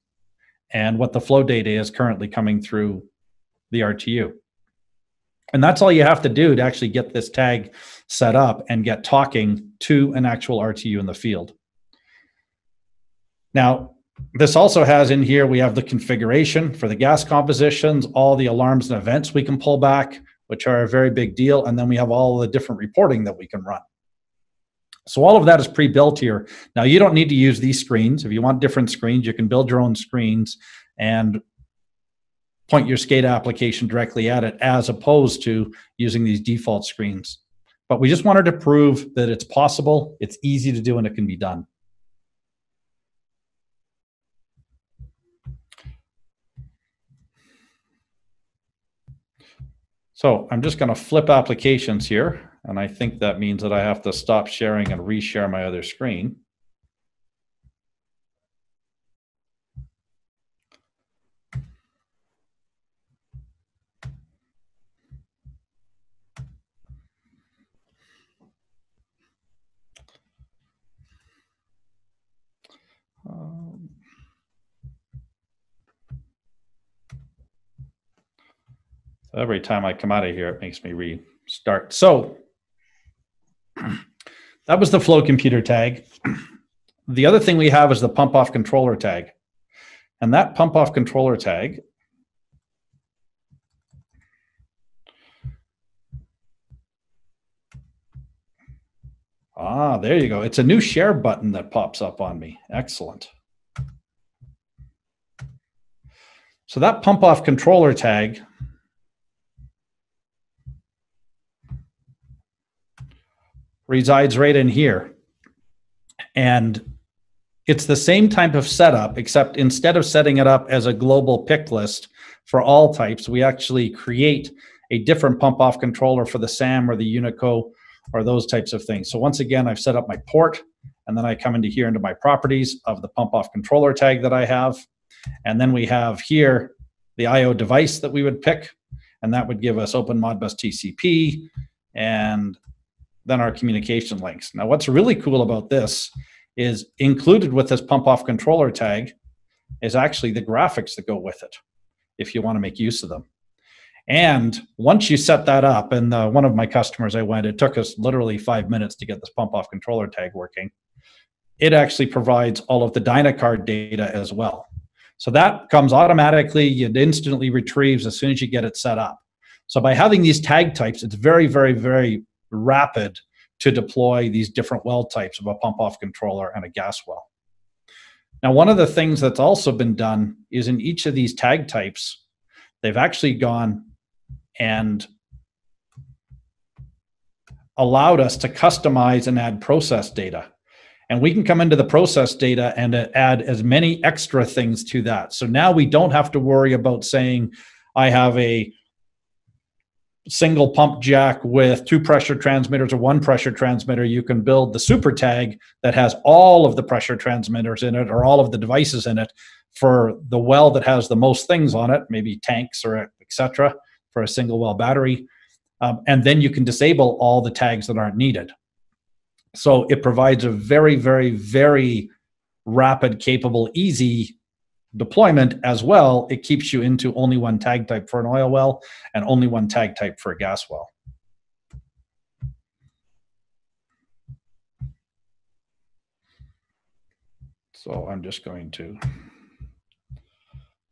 and what the flow data is currently coming through the RTU. And that's all you have to do to actually get this tag set up and get talking to an actual RTU in the field. Now, this also has in here, we have the configuration for the gas compositions, all the alarms and events we can pull back, which are a very big deal. And then we have all the different reporting that we can run. So all of that is pre-built here. Now, you don't need to use these screens. If you want different screens, you can build your own screens and point your SCADA application directly at it, as opposed to using these default screens. But we just wanted to prove that it's possible, it's easy to do, and it can be done. So I'm just going to flip applications here, and I think that means that I have to stop sharing and reshare my other screen. Every time I come out of here, it makes me restart. So that was the flow computer tag. The other thing we have is the pump off controller tag. And that pump off controller tag there you go. It's a new share button that pops up on me. Excellent. So that pump off controller tag resides right in here. And it's the same type of setup, except instead of setting it up as a global pick list for all types, we actually create a different pump off controller for the SAM or the Unico or those types of things. So once again, I've set up my port, and then I come into here into my properties of the pump off controller tag that I have. And then we have here the IO device that we would pick, and that would give us open Modbus TCP and then our communication links. Now, what's really cool about this is included with this pump off controller tag is actually the graphics that go with it. if you want to make use of them. And once you set that up, and one of my customers it took us literally 5 minutes to get this pump off controller tag working. It actually provides all of the Dynacard data as well. So that comes automatically, it instantly retrieves as soon as you get it set up. So by having these tag types, it's very, very, very rapid to deploy these different well types of a pump off controller and a gas well. Now, one of the things that's also been done is in each of these tag types, they've actually gone and allowed us to customize and add process data. And we can come into the process data and add as many extra things to that. So now we don't have to worry about saying, I have a single pump jack with 2 pressure transmitters or 1 pressure transmitter. You can build the super tag that has all of the pressure transmitters in it or all of the devices in it for the well that has the most things on it, maybe tanks or etc. for a single well battery. And then you can disable all the tags that aren't needed. So it provides a very, very, very rapid, capable, easy deployment as well. It keeps you into only 1 tag type for an oil well and only 1 tag type for a gas well. So I'm just going to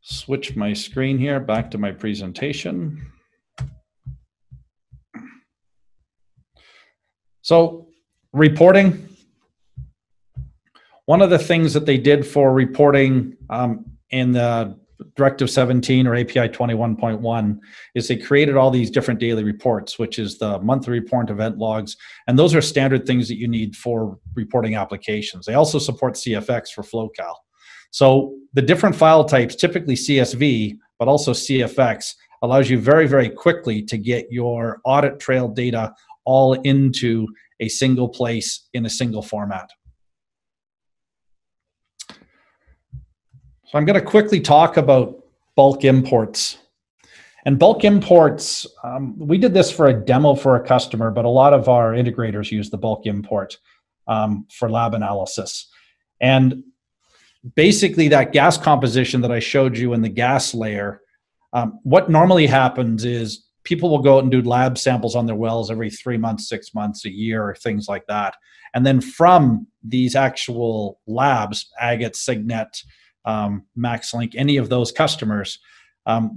switch my screen here back to my presentation. So reporting. One of the things that they did for reporting in the Directive 17 or API 21.1 is they created all these different daily reports, which is the monthly report, event logs, and those are standard things that you need for reporting applications. They also support CFX for FlowCal. So the different file types, typically CSV, but also CFX, allows you very, very quickly to get your audit trail data all into a single place in a single format. So I'm going to quickly talk about bulk imports. And bulk imports, we did this for a demo for a customer, but a lot of our integrators use the bulk import for lab analysis. And basically that gas composition that I showed you in the gas layer, what normally happens is people will go out and do lab samples on their wells every 3 months, 6 months, a year, things like that. And then from these actual labs, Agate, Signet, MaxLink, any of those customers,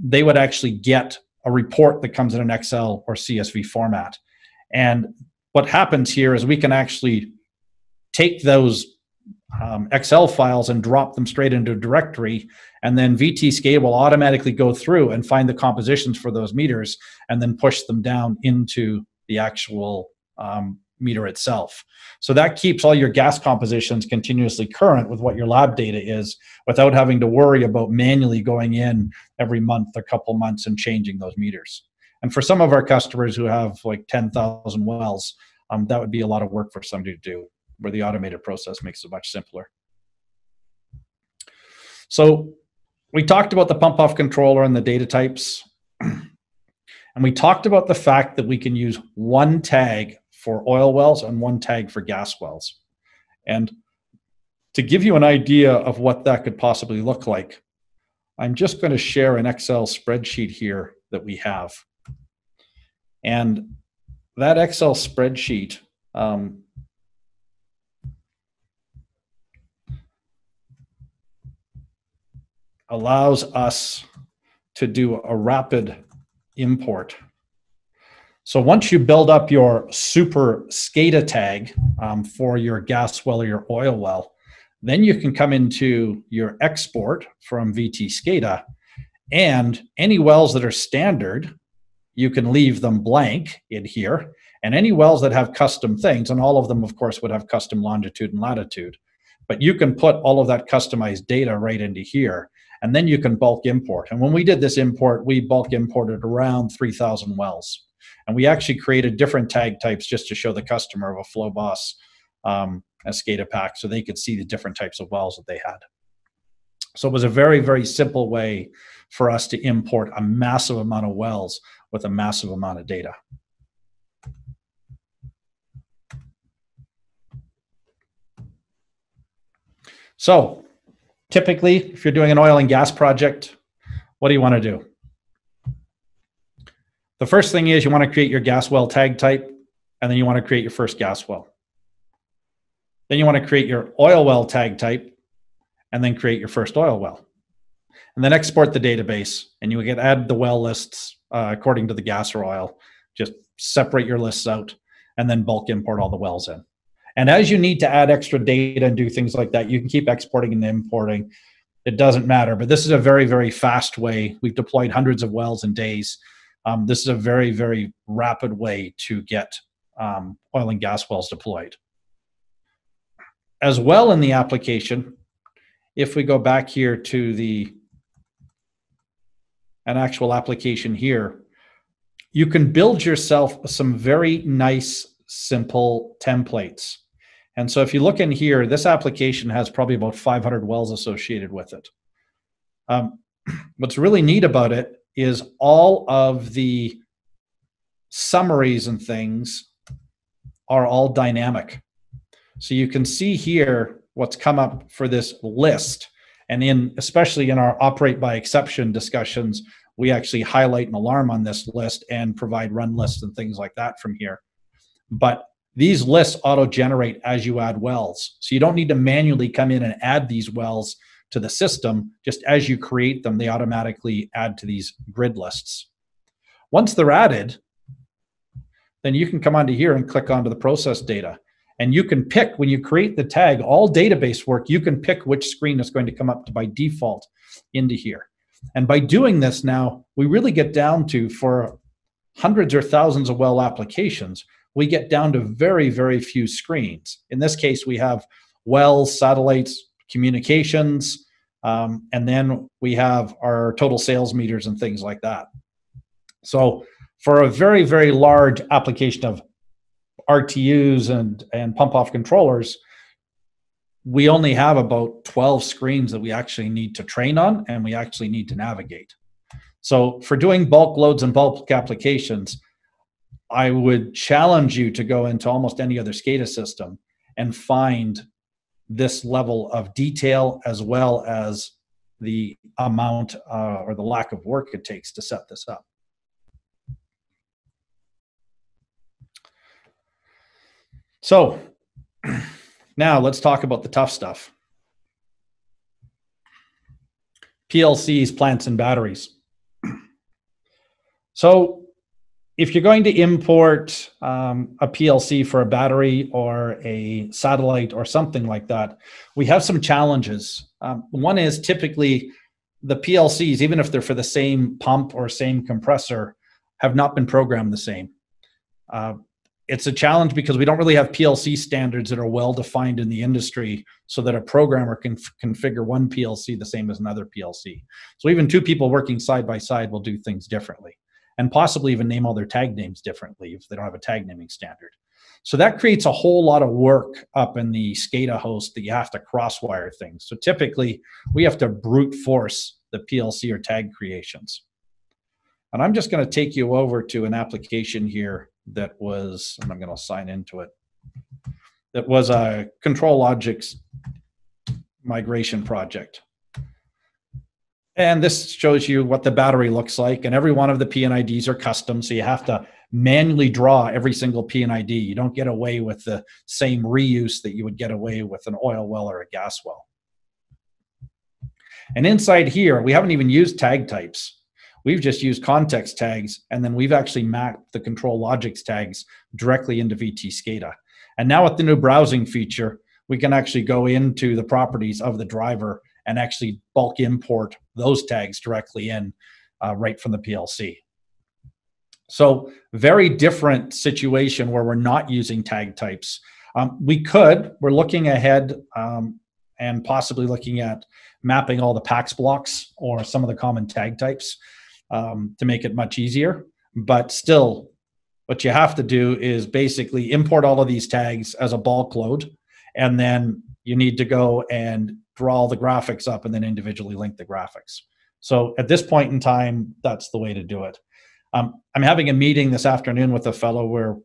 they would actually get a report that comes in an Excel or CSV format. And what happens here is we can actually take those Excel files and drop them straight into a directory, and then VTScada will automatically go through and find the compositions for those meters and then push them down into the actual meter itself. So that keeps all your gas compositions continuously current with what your lab data is without having to worry about manually going in every month or couple months and changing those meters. And for some of our customers who have like 10,000 wells, that would be a lot of work for somebody to do, where the automated process makes it much simpler. So we talked about the pump off controller and the data types. And we talked about the fact that we can use 1 tag for oil wells and 1 tag for gas wells. And to give you an idea of what that could possibly look like, I'm just going to share an Excel spreadsheet here that we have. And that Excel spreadsheet allows us to do a rapid import. So once you build up your super SCADA tag for your gas well or your oil well, then you can come into your export from VTScada, and any wells that are standard, you can leave them blank in here. And any wells that have custom things, and all of them, of course, would have custom longitude and latitude, but you can put all of that customized data right into here, and then you can bulk import. And when we did this import, we bulk imported around 3,000 wells. And we actually created different tag types just to show the customer of a FlowBoss a SCADA pack so they could see the different types of wells that they had. So it was a very, very simple way for us to import a massive amount of wells with a massive amount of data. So typically, if you're doing an oil and gas project, what do you want to do? The first thing is you want to create your gas well tag type, and then you want to create your first gas well. Then you want to create your oil well tag type, and then create your first oil well. And then export the database, and you can add the well lists according to the gas or oil. Just separate your lists out, and then bulk import all the wells in. And as you need to add extra data and do things like that, you can keep exporting and importing. It doesn't matter, but this is a very, very fast way. We've deployed hundreds of wells in days. This is a very, very rapid way to get oil and gas wells deployed. As well in the application, if we go back here to an actual application here, you can build yourself some very nice, simple templates. And so if you look in here, this application has probably about 500 wells associated with it. What's really neat about it is all of the summaries and things are all dynamic. So you can see here what's come up for this list. And especially in our operate by exception discussions, we actually highlight an alarm on this list and provide run lists and things like that from here. But these lists auto-generate as you add wells. So you don't need to manually come in and add these wells to the system. Just as you create them, they automatically add to these grid lists. Once they're added, then you can come onto here and click onto the process data. And you can pick, when you create the tag, all database work, you can pick which screen is going to come up by default into here. And by doing this now, we really get down to, for hundreds or thousands of well applications, we get down to very, very few screens. In this case, we have wells, satellites, communications, and then we have our total sales meters and things like that. So for a very, very large application of RTUs and pump-off controllers, we only have about 12 screens that we actually need to train on and we actually need to navigate. So for doing bulk loads and bulk applications, I would challenge you to go into almost any other SCADA system and find this level of detail as well as the amount or the lack of work it takes to set this up. So now let's talk about the tough stuff. PLCs, plants, and batteries. So if you're going to import a PLC for a battery or a satellite or something like that, we have some challenges. One is typically the PLCs, even if they're for the same pump or same compressor, have not been programmed the same. It's a challenge because we don't really have PLC standards that are well defined in the industry so that a programmer can configure one PLC the same as another PLC. So even two people working side by side will do things differently and possibly even name all their tag names differently if they don't have a tag naming standard. So that creates a whole lot of work up in the SCADA host that you have to crosswire things. So typically we have to brute force the PLC or tag creations. And I'm just going to take you over to an application here that was, and I'm going to sign into it, that was a ControlLogix migration project. And this shows you what the battery looks like, and every one of the PNIDs are custom, so you have to manually draw every single PNID. You don't get away with the same reuse that you would get away with an oil well or a gas well. And inside here, we haven't even used tag types. We've just used context tags, and then we've actually mapped the ControlLogix tags directly into VTScada. And now with the new browsing feature, we can actually go into the properties of the driver and actually bulk import those tags directly in right from the PLC. So very different situation where we're not using tag types. We're looking ahead and possibly looking at mapping all the PAX blocks or some of the common tag types to make it much easier. But still, what you have to do is basically import all of these tags as a bulk load, and then you need to go and draw all the graphics up and then individually link the graphics. So at this point in time, that's the way to do it. I'm having a meeting this afternoon with a fellow where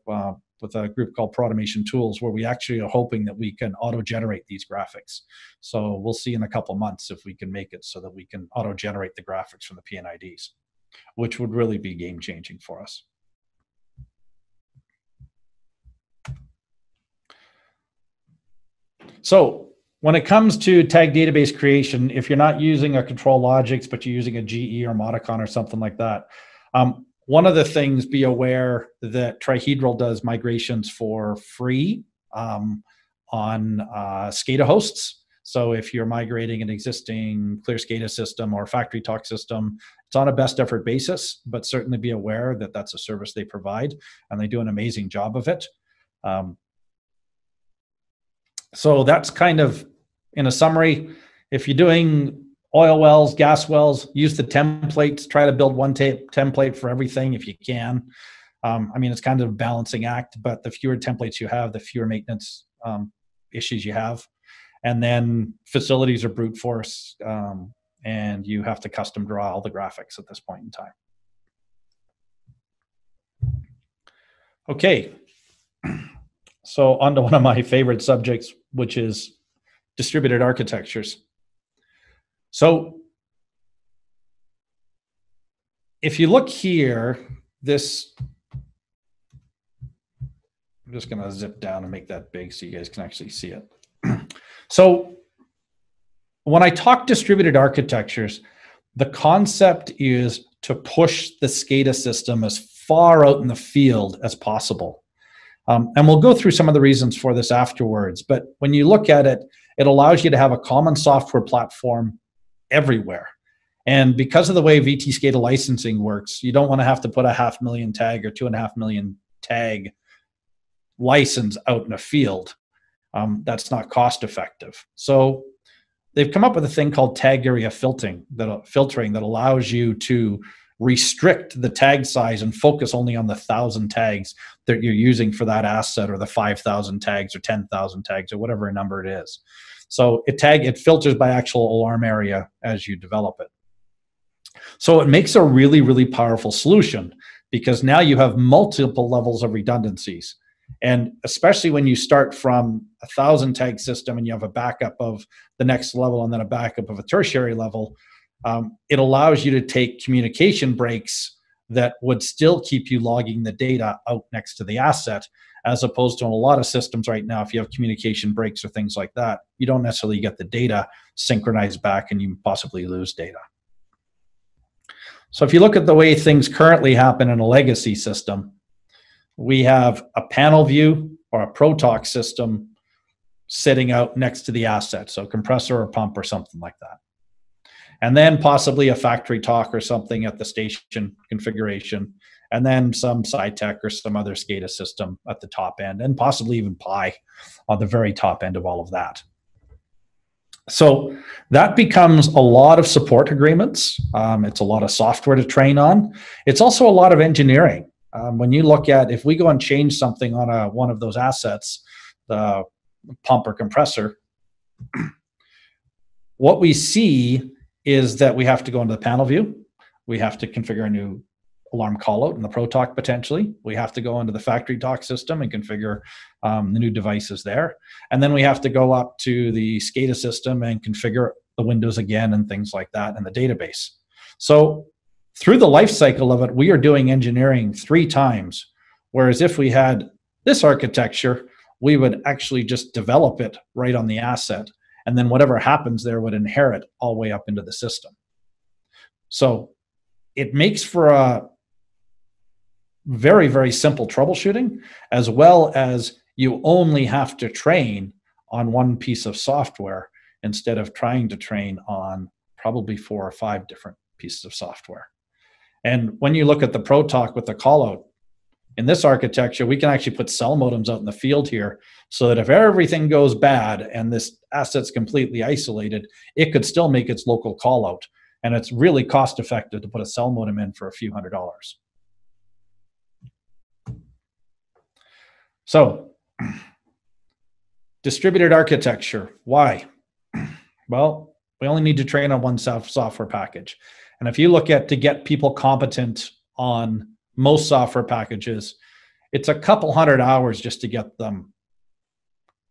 with a group called Automation Tools, where we actually are hoping that we can auto-generate these graphics. So we'll see in a couple months if we can make it so that we can auto-generate the graphics from the PNIDs, which would really be game-changing for us. So when it comes to tag database creation, if you're not using a Control Logics, but you're using a GE or Modicon or something like that, one of the things, be aware that Trihedral does migrations for free on SCADA hosts. So if you're migrating an existing clear SCADA system or factory talk system, it's on a best effort basis, but certainly be aware that that's a service they provide, and they do an amazing job of it. So that's kind of, in a summary, if you're doing oil wells, gas wells, use the templates, try to build one template for everything if you can. I mean, it's kind of a balancing act, but the fewer templates you have, the fewer maintenance issues you have. And then facilities are brute force, and you have to custom draw all the graphics at this point in time. Okay, so on to one of my favorite subjects, which is distributed architectures. So if you look here, this, I'm just going to zip down and make that big so you guys can actually see it. So when I talk distributed architectures, the concept is to push the SCADA system as far out in the field as possible. And we'll go through some of the reasons for this afterwards. But when you look at it, it allows you to have a common software platform everywhere. And because of the way VTScada licensing works, you don't want to have to put a 500,000 tag or 2.5 million tag license out in a field. That's not cost effective. So they've come up with a thing called tag area filtering that allows you to restrict the tag size and focus only on the 1,000 tags that you're using for that asset, or the 5,000 tags or 10,000 tags or whatever number it is. So it filters by actual alarm area as you develop it. So it makes a really, really powerful solution, because now you have multiple levels of redundancies. And especially when you start from a 1,000 tag system and you have a backup of the next level and then a backup of a tertiary level, it allows you to take communication breaks that would still keep you logging the data out next to the asset, as opposed to a lot of systems right now, if you have communication breaks or things like that, you don't necessarily get the data synchronized back and you possibly lose data. So if you look at the way things currently happen in a legacy system, we have a panel view or a ProTalk system sitting out next to the asset, so compressor or pump or something like that. And then possibly a factory talk or something at the station configuration, and then some SciTech or some other SCADA system at the top end, and possibly even Pi on the very top end of all of that. So that becomes a lot of support agreements. It's a lot of software to train on. It's also a lot of engineering. When you look at, if we go and change something on one of those assets, the pump or compressor, what we see is that we have to go into the panel view. We have to configure a new alarm callout in the ProTalk potentially. We have to go into the factory talk system and configure the new devices there. And then we have to go up to the SCADA system and configure the windows again and things like that in the database. So through the life cycle of it, we are doing engineering 3 times. Whereas if we had this architecture, we would actually just develop it right on the asset. And then whatever happens there would inherit all the way up into the system. So it makes for a very, very simple troubleshooting, as well as you only have to train on one piece of software instead of trying to train on probably 4 or 5 different pieces of software. And when you look at the ProTalk with the callout, in this architecture, we can actually put cell modems out in the field here, so that if everything goes bad and this asset's completely isolated, it could still make its local call out. And it's really cost effective to put a cell modem in for a few $100s. So, distributed architecture, why? Well, we only need to train on one software package. And if you look at, to get people competent on most software packages, it's a couple hundred hours just to get them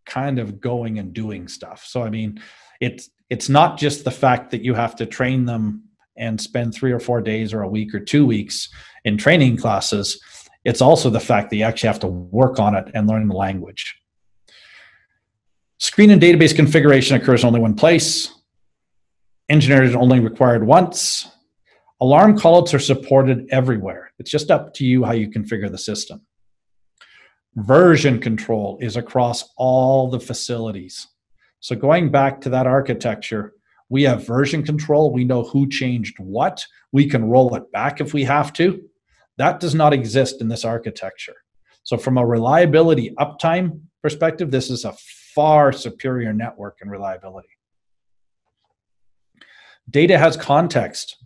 kind of going and doing stuff. So, I mean, it's not just the fact that you have to train them and spend 3 or 4 days or a week or 2 weeks in training classes. It's also the fact that you actually have to work on it and learn the language. Screen and database configuration occurs in only one place. Engineers are only required once. Alarm callouts are supported everywhere. It's just up to you how you configure the system. Version control is across all the facilities. So going back to that architecture, we have version control. We know who changed what. We can roll it back if we have to. That does not exist in this architecture. So from a reliability uptime perspective, this is a far superior network in reliability. Data has context.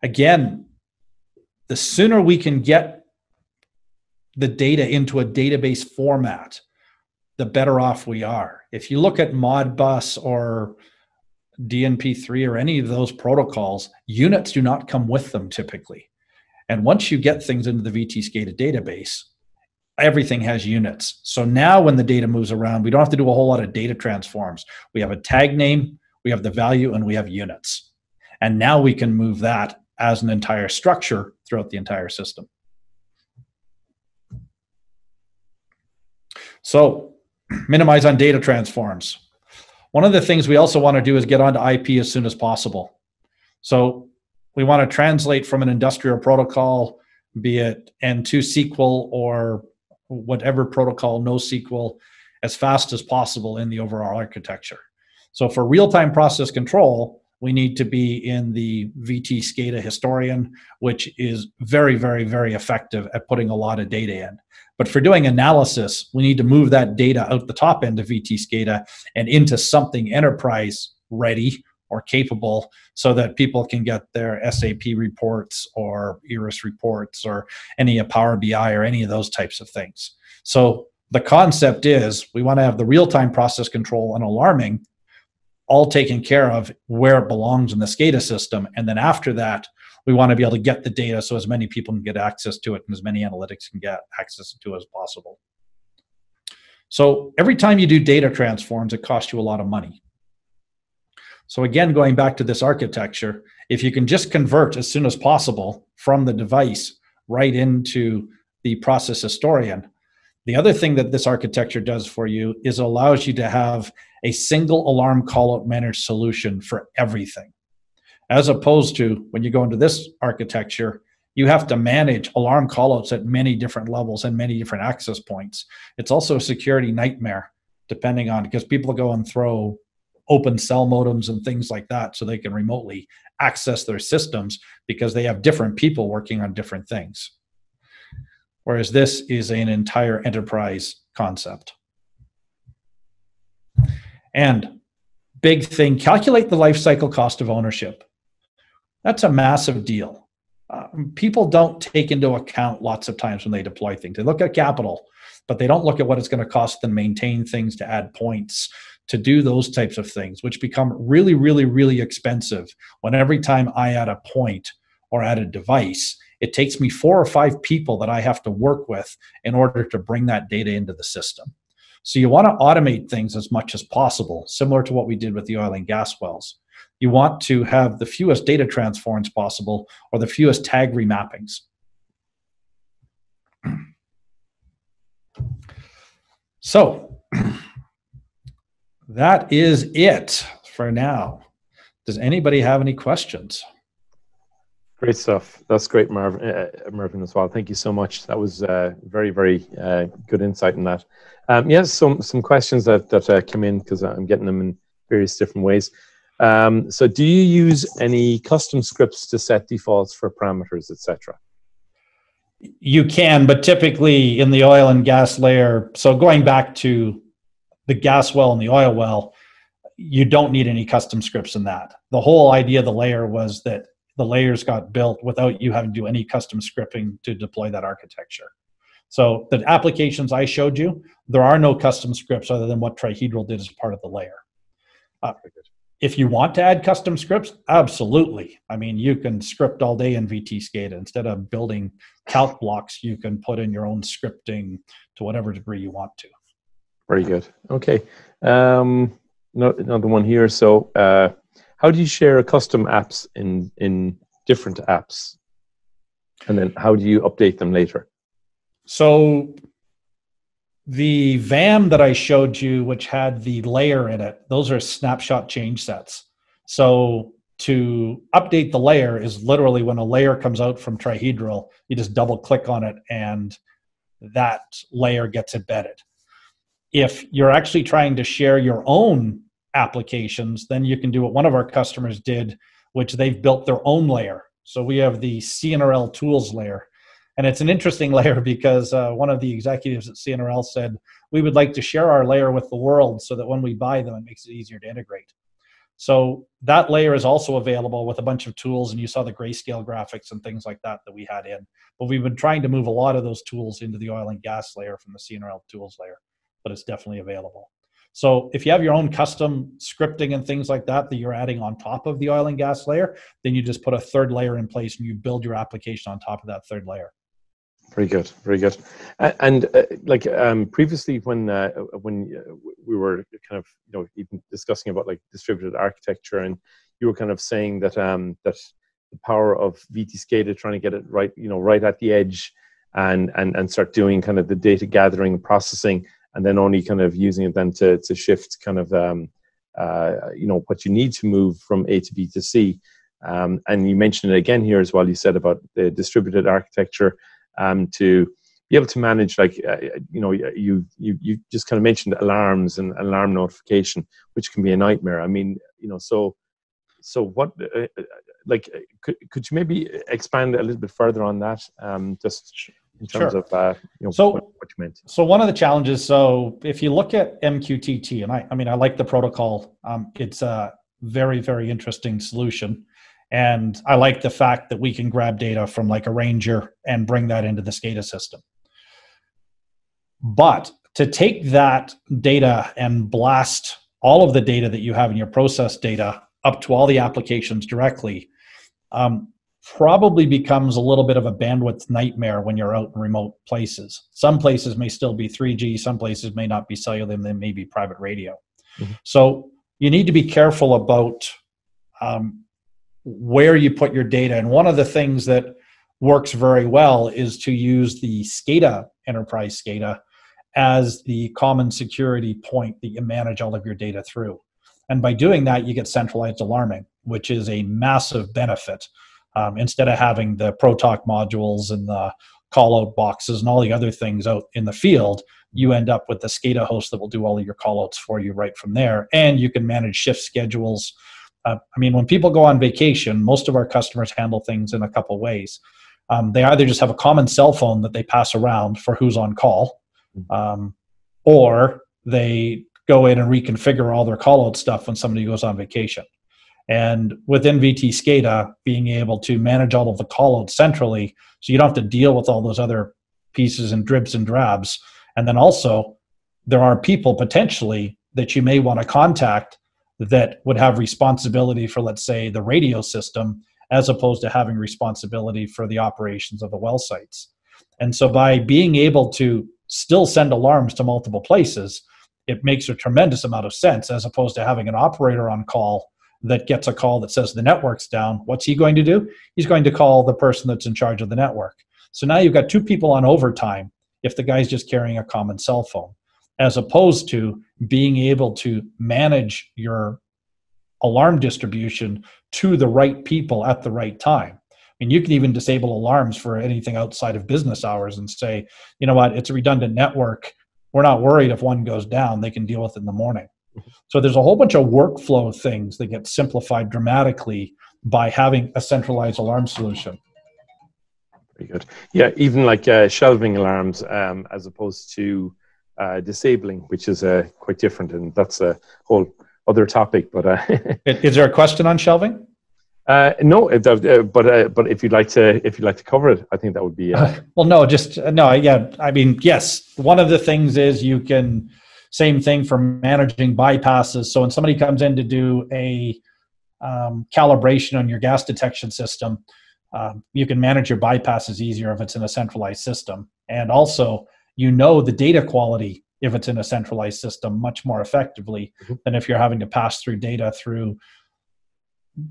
Again, the sooner we can get the data into a database format, the better off we are. If you look at Modbus or DNP3 or any of those protocols, units do not come with them typically. And once you get things into the VTScada database, everything has units. So now when the data moves around, we don't have to do a whole lot of data transforms. We have a tag name, we have the value, and we have units. And now we can move that as an entire structure throughout the entire system. So minimize on data transforms. One of the things we also want to do is get onto IP as soon as possible. So we want to translate from an industrial protocol, be it N2 SQL or whatever protocol, NoSQL, as fast as possible in the overall architecture. So for real-time process control, we need to be in the VTScada historian, which is very, very, very effective at putting a lot of data in. But for doing analysis, we need to move that data out the top end of VTScada and into something enterprise ready or capable so that people can get their SAP reports or Iris reports or any Power BI or any of those types of things. So the concept is we want to have the real-time process control and alarming all taken care of where it belongs in the SCADA system. And then after that, we want to be able to get the data so as many people can get access to it and as many analytics can get access to it as possible. So every time you do data transforms, it costs you a lot of money. So again, going back to this architecture, if you can just convert as soon as possible from the device right into the process historian, the other thing that this architecture does for you is it allows you to have a single alarm callout managed solution for everything. As opposed to when you go into this architecture, you have to manage alarm callouts at many different levels and many different access points. It's also a security nightmare, depending on, because people go and throw open cell modems and things like that so they can remotely access their systems because they have different people working on different things. Whereas this is an entire enterprise concept. And big thing, calculate the life cycle cost of ownership. That's a massive deal. People don't take into account lots of times when they deploy things. They look at capital, but they don't look at what it's going to cost them to maintain things, to add points, to do those types of things, which become really, really, really expensive when every time I add a point or add a device, it takes me 4 or 5 people that I have to work with in order to bring that data into the system. So you want to automate things as much as possible, similar to what we did with the oil and gas wells. You want to have the fewest data transforms possible or the fewest tag remappings. So that is it for now. Does anybody have any questions? Great stuff. That's great, Mervyn, as well. Thank you so much. That was very, very good insight in that. Yes, some questions that came in because I'm getting them in various different ways. So do you use any custom scripts to set defaults for parameters, etc.? You can, but typically in the oil and gas layer, so going back to the gas well and the oil well, you don't need any custom scripts in that. The whole idea of the layer was that the layers got built without you having to do any custom scripting to deploy that architecture. So the applications I showed you, there are no custom scripts other than what Trihedral did as part of the layer. If you want to add custom scripts, absolutely. I mean, you can script all day in VTScada. Instead of building calc blocks, you can put in your own scripting to whatever degree you want to. Very good. Okay. Another one here. So how do you share custom apps in different apps? And then how do you update them later? So the VAM that I showed you, which had the layer in it, those are snapshot change sets. So to update the layer is literally when a layer comes out from Trihedral, you just double click on it and that layer gets embedded. If you're actually trying to share your own applications, then you can do what one of our customers did, which they've built their own layer. So we have the CNRL tools layer. And it's an interesting layer because one of the executives at CNRL said, we would like to share our layer with the world so that when we buy them, it makes it easier to integrate. So that layer is also available with a bunch of tools, and you saw the grayscale graphics and things like that we had in. But we've been trying to move a lot of those tools into the oil and gas layer from the CNRL tools layer, but it's definitely available. So if you have your own custom scripting and things like that you're adding on top of the oil and gas layer, then you just put a third layer in place and you build your application on top of that third layer. Very good, very good. And previously, when we were kind of even discussing about like distributed architecture, and you were kind of saying that that the power of VTScada trying to get it right, right at the edge, and start doing kind of the data gathering and processing, and then only kind of using it then to shift kind of what you need to move from A to B to C. And you mentioned it again here as well. You said about the distributed architecture. To be able to manage, like, you just kind of mentioned alarms and alarm notification, which can be a nightmare. I mean, so what, could you maybe expand a little bit further on that, just in terms of, what you meant? So one of the challenges, so if you look at MQTT, and I mean, I like the protocol. It's a very, very interesting solution. And I like the fact that we can grab data from like a Ranger and bring that into the SCADA system. But to take that data and blast all of the data that you have in your process data up to all the applications directly probably becomes a little bit of a bandwidth nightmare when you're out in remote places. Some places may still be 3G, some places may not be cellular, and they may be private radio. Mm-hmm. So you need to be careful about where you put your data. And one of the things that works very well is to use the SCADA, enterprise SCADA, as the common security point that you manage all of your data through. And by doing that, you get centralized alarming, which is a massive benefit. Instead of having the ProTalk modules and the call-out boxes and all the other things out in the field, you end up with the SCADA host that will do all of your call-outs for you right from there. And you can manage shift schedules. I mean, when people go on vacation, most of our customers handle things in a couple ways. They either just have a common cell phone that they pass around for who's on call, or they go in and reconfigure all their call-out stuff when somebody goes on vacation. And within VTScada, being able to manage all of the call-outs centrally, so you don't have to deal with all those other pieces and dribs and drabs. And then also, there are people potentially that you may want to contact that would have responsibility for, let's say, the radio system, as opposed to having responsibility for the operations of the well sites. And so by being able to still send alarms to multiple places, it makes a tremendous amount of sense, as opposed to having an operator on call that gets a call that says the network's down. What's he going to do? He's going to call the person that's in charge of the network. So now you've got two people on overtime if the guy's just carrying a common cell phone, as opposed to being able to manage your alarm distribution to the right people at the right time. I mean, you can even disable alarms for anything outside of business hours and say, you know what, it's a redundant network. We're not worried if one goes down, they can deal with it in the morning. So there's a whole bunch of workflow things that get simplified dramatically by having a centralized alarm solution. Very good. Yeah, even like shelving alarms as opposed to disabling, which is quite different, and that's a whole other topic. But is there a question on shelving? No, but if you'd like to cover it, I think that would be. Well, no, just no. Yeah, I mean, yes. One of the things is you can Same thing for managing bypasses. So when somebody comes in to do a calibration on your gas detection system, you can manage your bypasses easier if it's in a centralized system. And also, you know the data quality if it's in a centralized system much more effectively than if you're having to pass through data through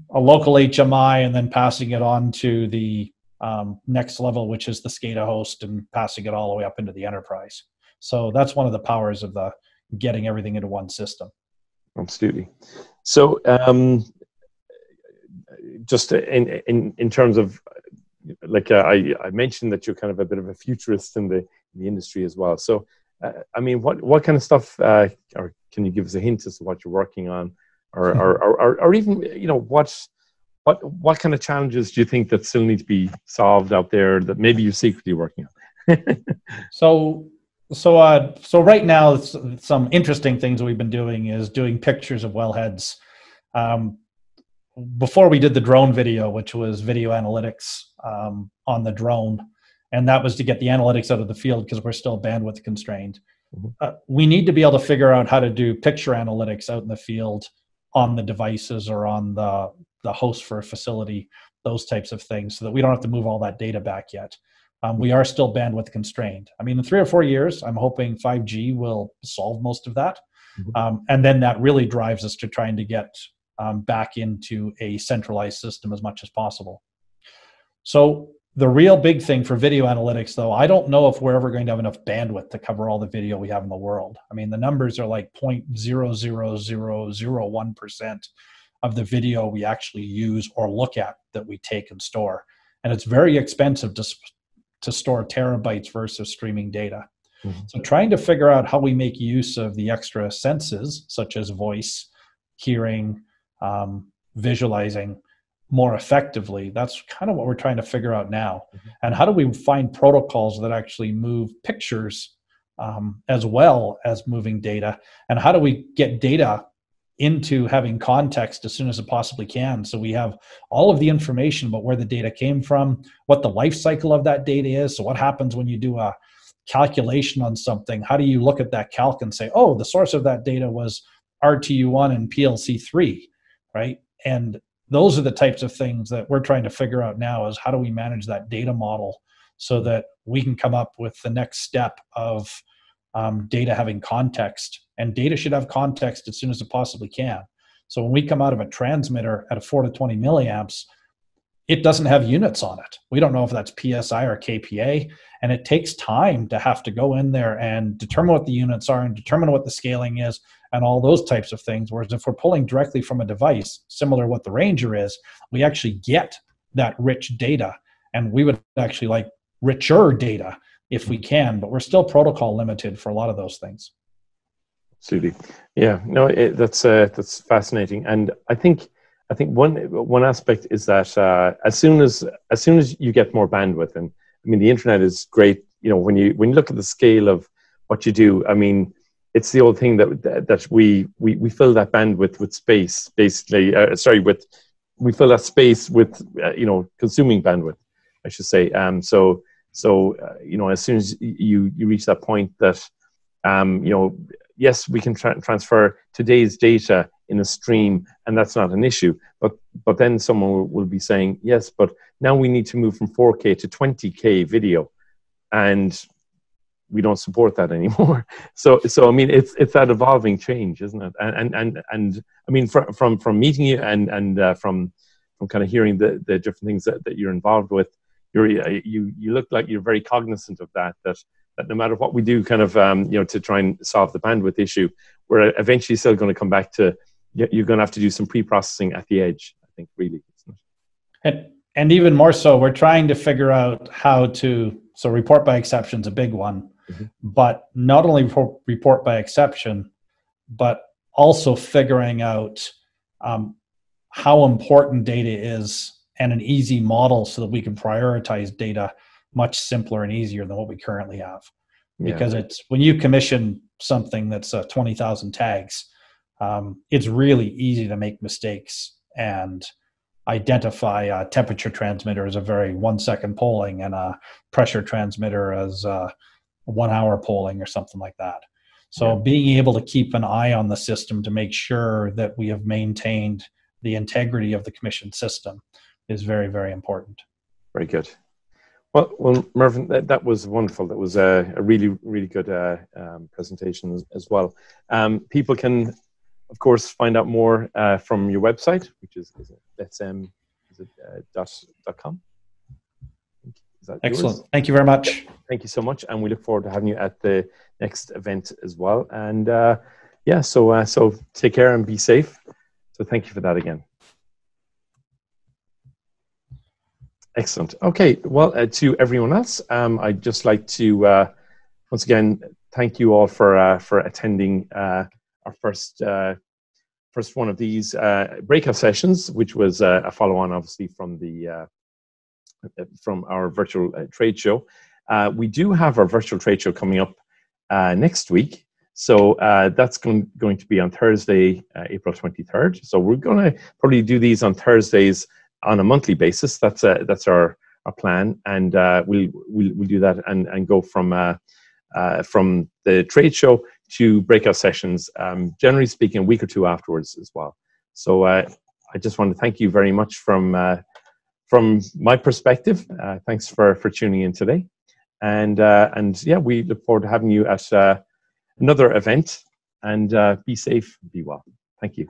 a local HMI and then passing it on to the next level, which is the SCADA host, and passing it all the way up into the enterprise. So that's one of the powers of the getting everything into one system. Absolutely. So just in terms of, like I mentioned that you're kind of a bit of a futurist in the industry as well. So I mean, what kind of stuff, or can you give us a hint as to what you're working on, or even, you know, what kind of challenges do you think that still need to be solved out there that maybe you're secretly working on? So right now, some interesting things we've been doing is doing pictures of wellheads. Before we did the drone video, which was video analytics on the drone, and that was to get the analytics out of the field because we're still bandwidth constrained. We need to be able to figure out how to do picture analytics out in the field on the devices or on the host for a facility, those types of things, so that we don't have to move all that data back yet. We are still bandwidth constrained. I mean, in 3 or 4 years, I'm hoping 5G will solve most of that. And then that really drives us to trying to get back into a centralized system as much as possible. So the real big thing for video analytics, though, I don't know if we're ever going to have enough bandwidth to cover all the video we have in the world. I mean, the numbers are like 0.00001% of the video we actually use or look at that we take and store. And it's very expensive to store terabytes versus streaming data. So trying to figure out how we make use of the extra senses, such as voice, hearing, visualizing, more effectively, that's kind of what we're trying to figure out now. And how do we find protocols that actually move pictures as well as moving data? And how do we get data into having context as soon as it possibly can, so we have all of the information about where the data came from, what the life cycle of that data is? So what happens when you do a calculation on something? How do you look at that calc and say, oh, the source of that data was RTU1 and PLC3, right? And those are the types of things that we're trying to figure out now, is how do we manage that data model so that we can come up with the next step of data having context. And data should have context as soon as it possibly can. So when we come out of a transmitter at a 4 to 20 milliamps, it doesn't have units on it. We don't know if that's PSI or KPA, and it takes time to have to go in there and determine what the units are and determine what the scaling is and all those types of things. Whereas if we're pulling directly from a device, similar to what the Ranger is, we actually get that rich data, and we would actually like richer data if we can, but we're still protocol limited for a lot of those things. Absolutely. Yeah, no, that's fascinating. And I think one aspect is that as soon as you get more bandwidth, and I mean the internet is great. You know, when you look at the scale of what you do, I mean, it's the old thing that we fill that bandwidth with space, basically. We fill that space with consuming bandwidth, I should say. So you know, as soon as you reach that point that yes, we can transfer today's data in a stream, and that's not an issue. But then someone will be saying, yes, but now we need to move from 4K to 20K video, and we don't support that anymore. So I mean, it's that evolving change, isn't it? And I mean, from meeting you and from kind of hearing the different things that you're involved with, you look like you're very cognizant of that no matter what we do, kind of to try and solve the bandwidth issue, we're eventually still going to come back to, you're going to have to do some pre-processing at the edge, I think, really. Isn't it? And even more so, we're trying to figure out how to, so report by exception is a big one, but not only report by exception, but also figuring out how important data is and an easy model so that we can prioritize data much simpler and easier than what we currently have. Because it's, when you commission something that's 20,000 tags, it's really easy to make mistakes and identify a temperature transmitter as a very 1 second polling and a pressure transmitter as 1 hour polling or something like that. So being able to keep an eye on the system to make sure that we have maintained the integrity of the commission system is very, very important. Very good. Well, Mervyn, that was wonderful. That was a really, really good presentation as well. People can, of course, find out more from your website, which is .com. Excellent. Yours? Thank you very much. Yeah, thank you so much, and we look forward to having you at the next event as well. And so take care and be safe. So thank you for that again. Excellent. Okay. Well, to everyone else, I'd just like to once again thank you all for attending our first one of these breakout sessions, which was a follow-on, obviously, from our virtual trade show. We do have our virtual trade show coming up next week. So that's going to be on Thursday, April 23rd. So we're going to probably do these on Thursdays on a monthly basis. That's our plan, and we'll do that and go from the trade show to breakout sessions. Generally speaking, a week or two afterwards as well. So I just want to thank you very much from my perspective. Thanks for tuning in today, and yeah, we look forward to having you at another event. And be safe, be well. Thank you.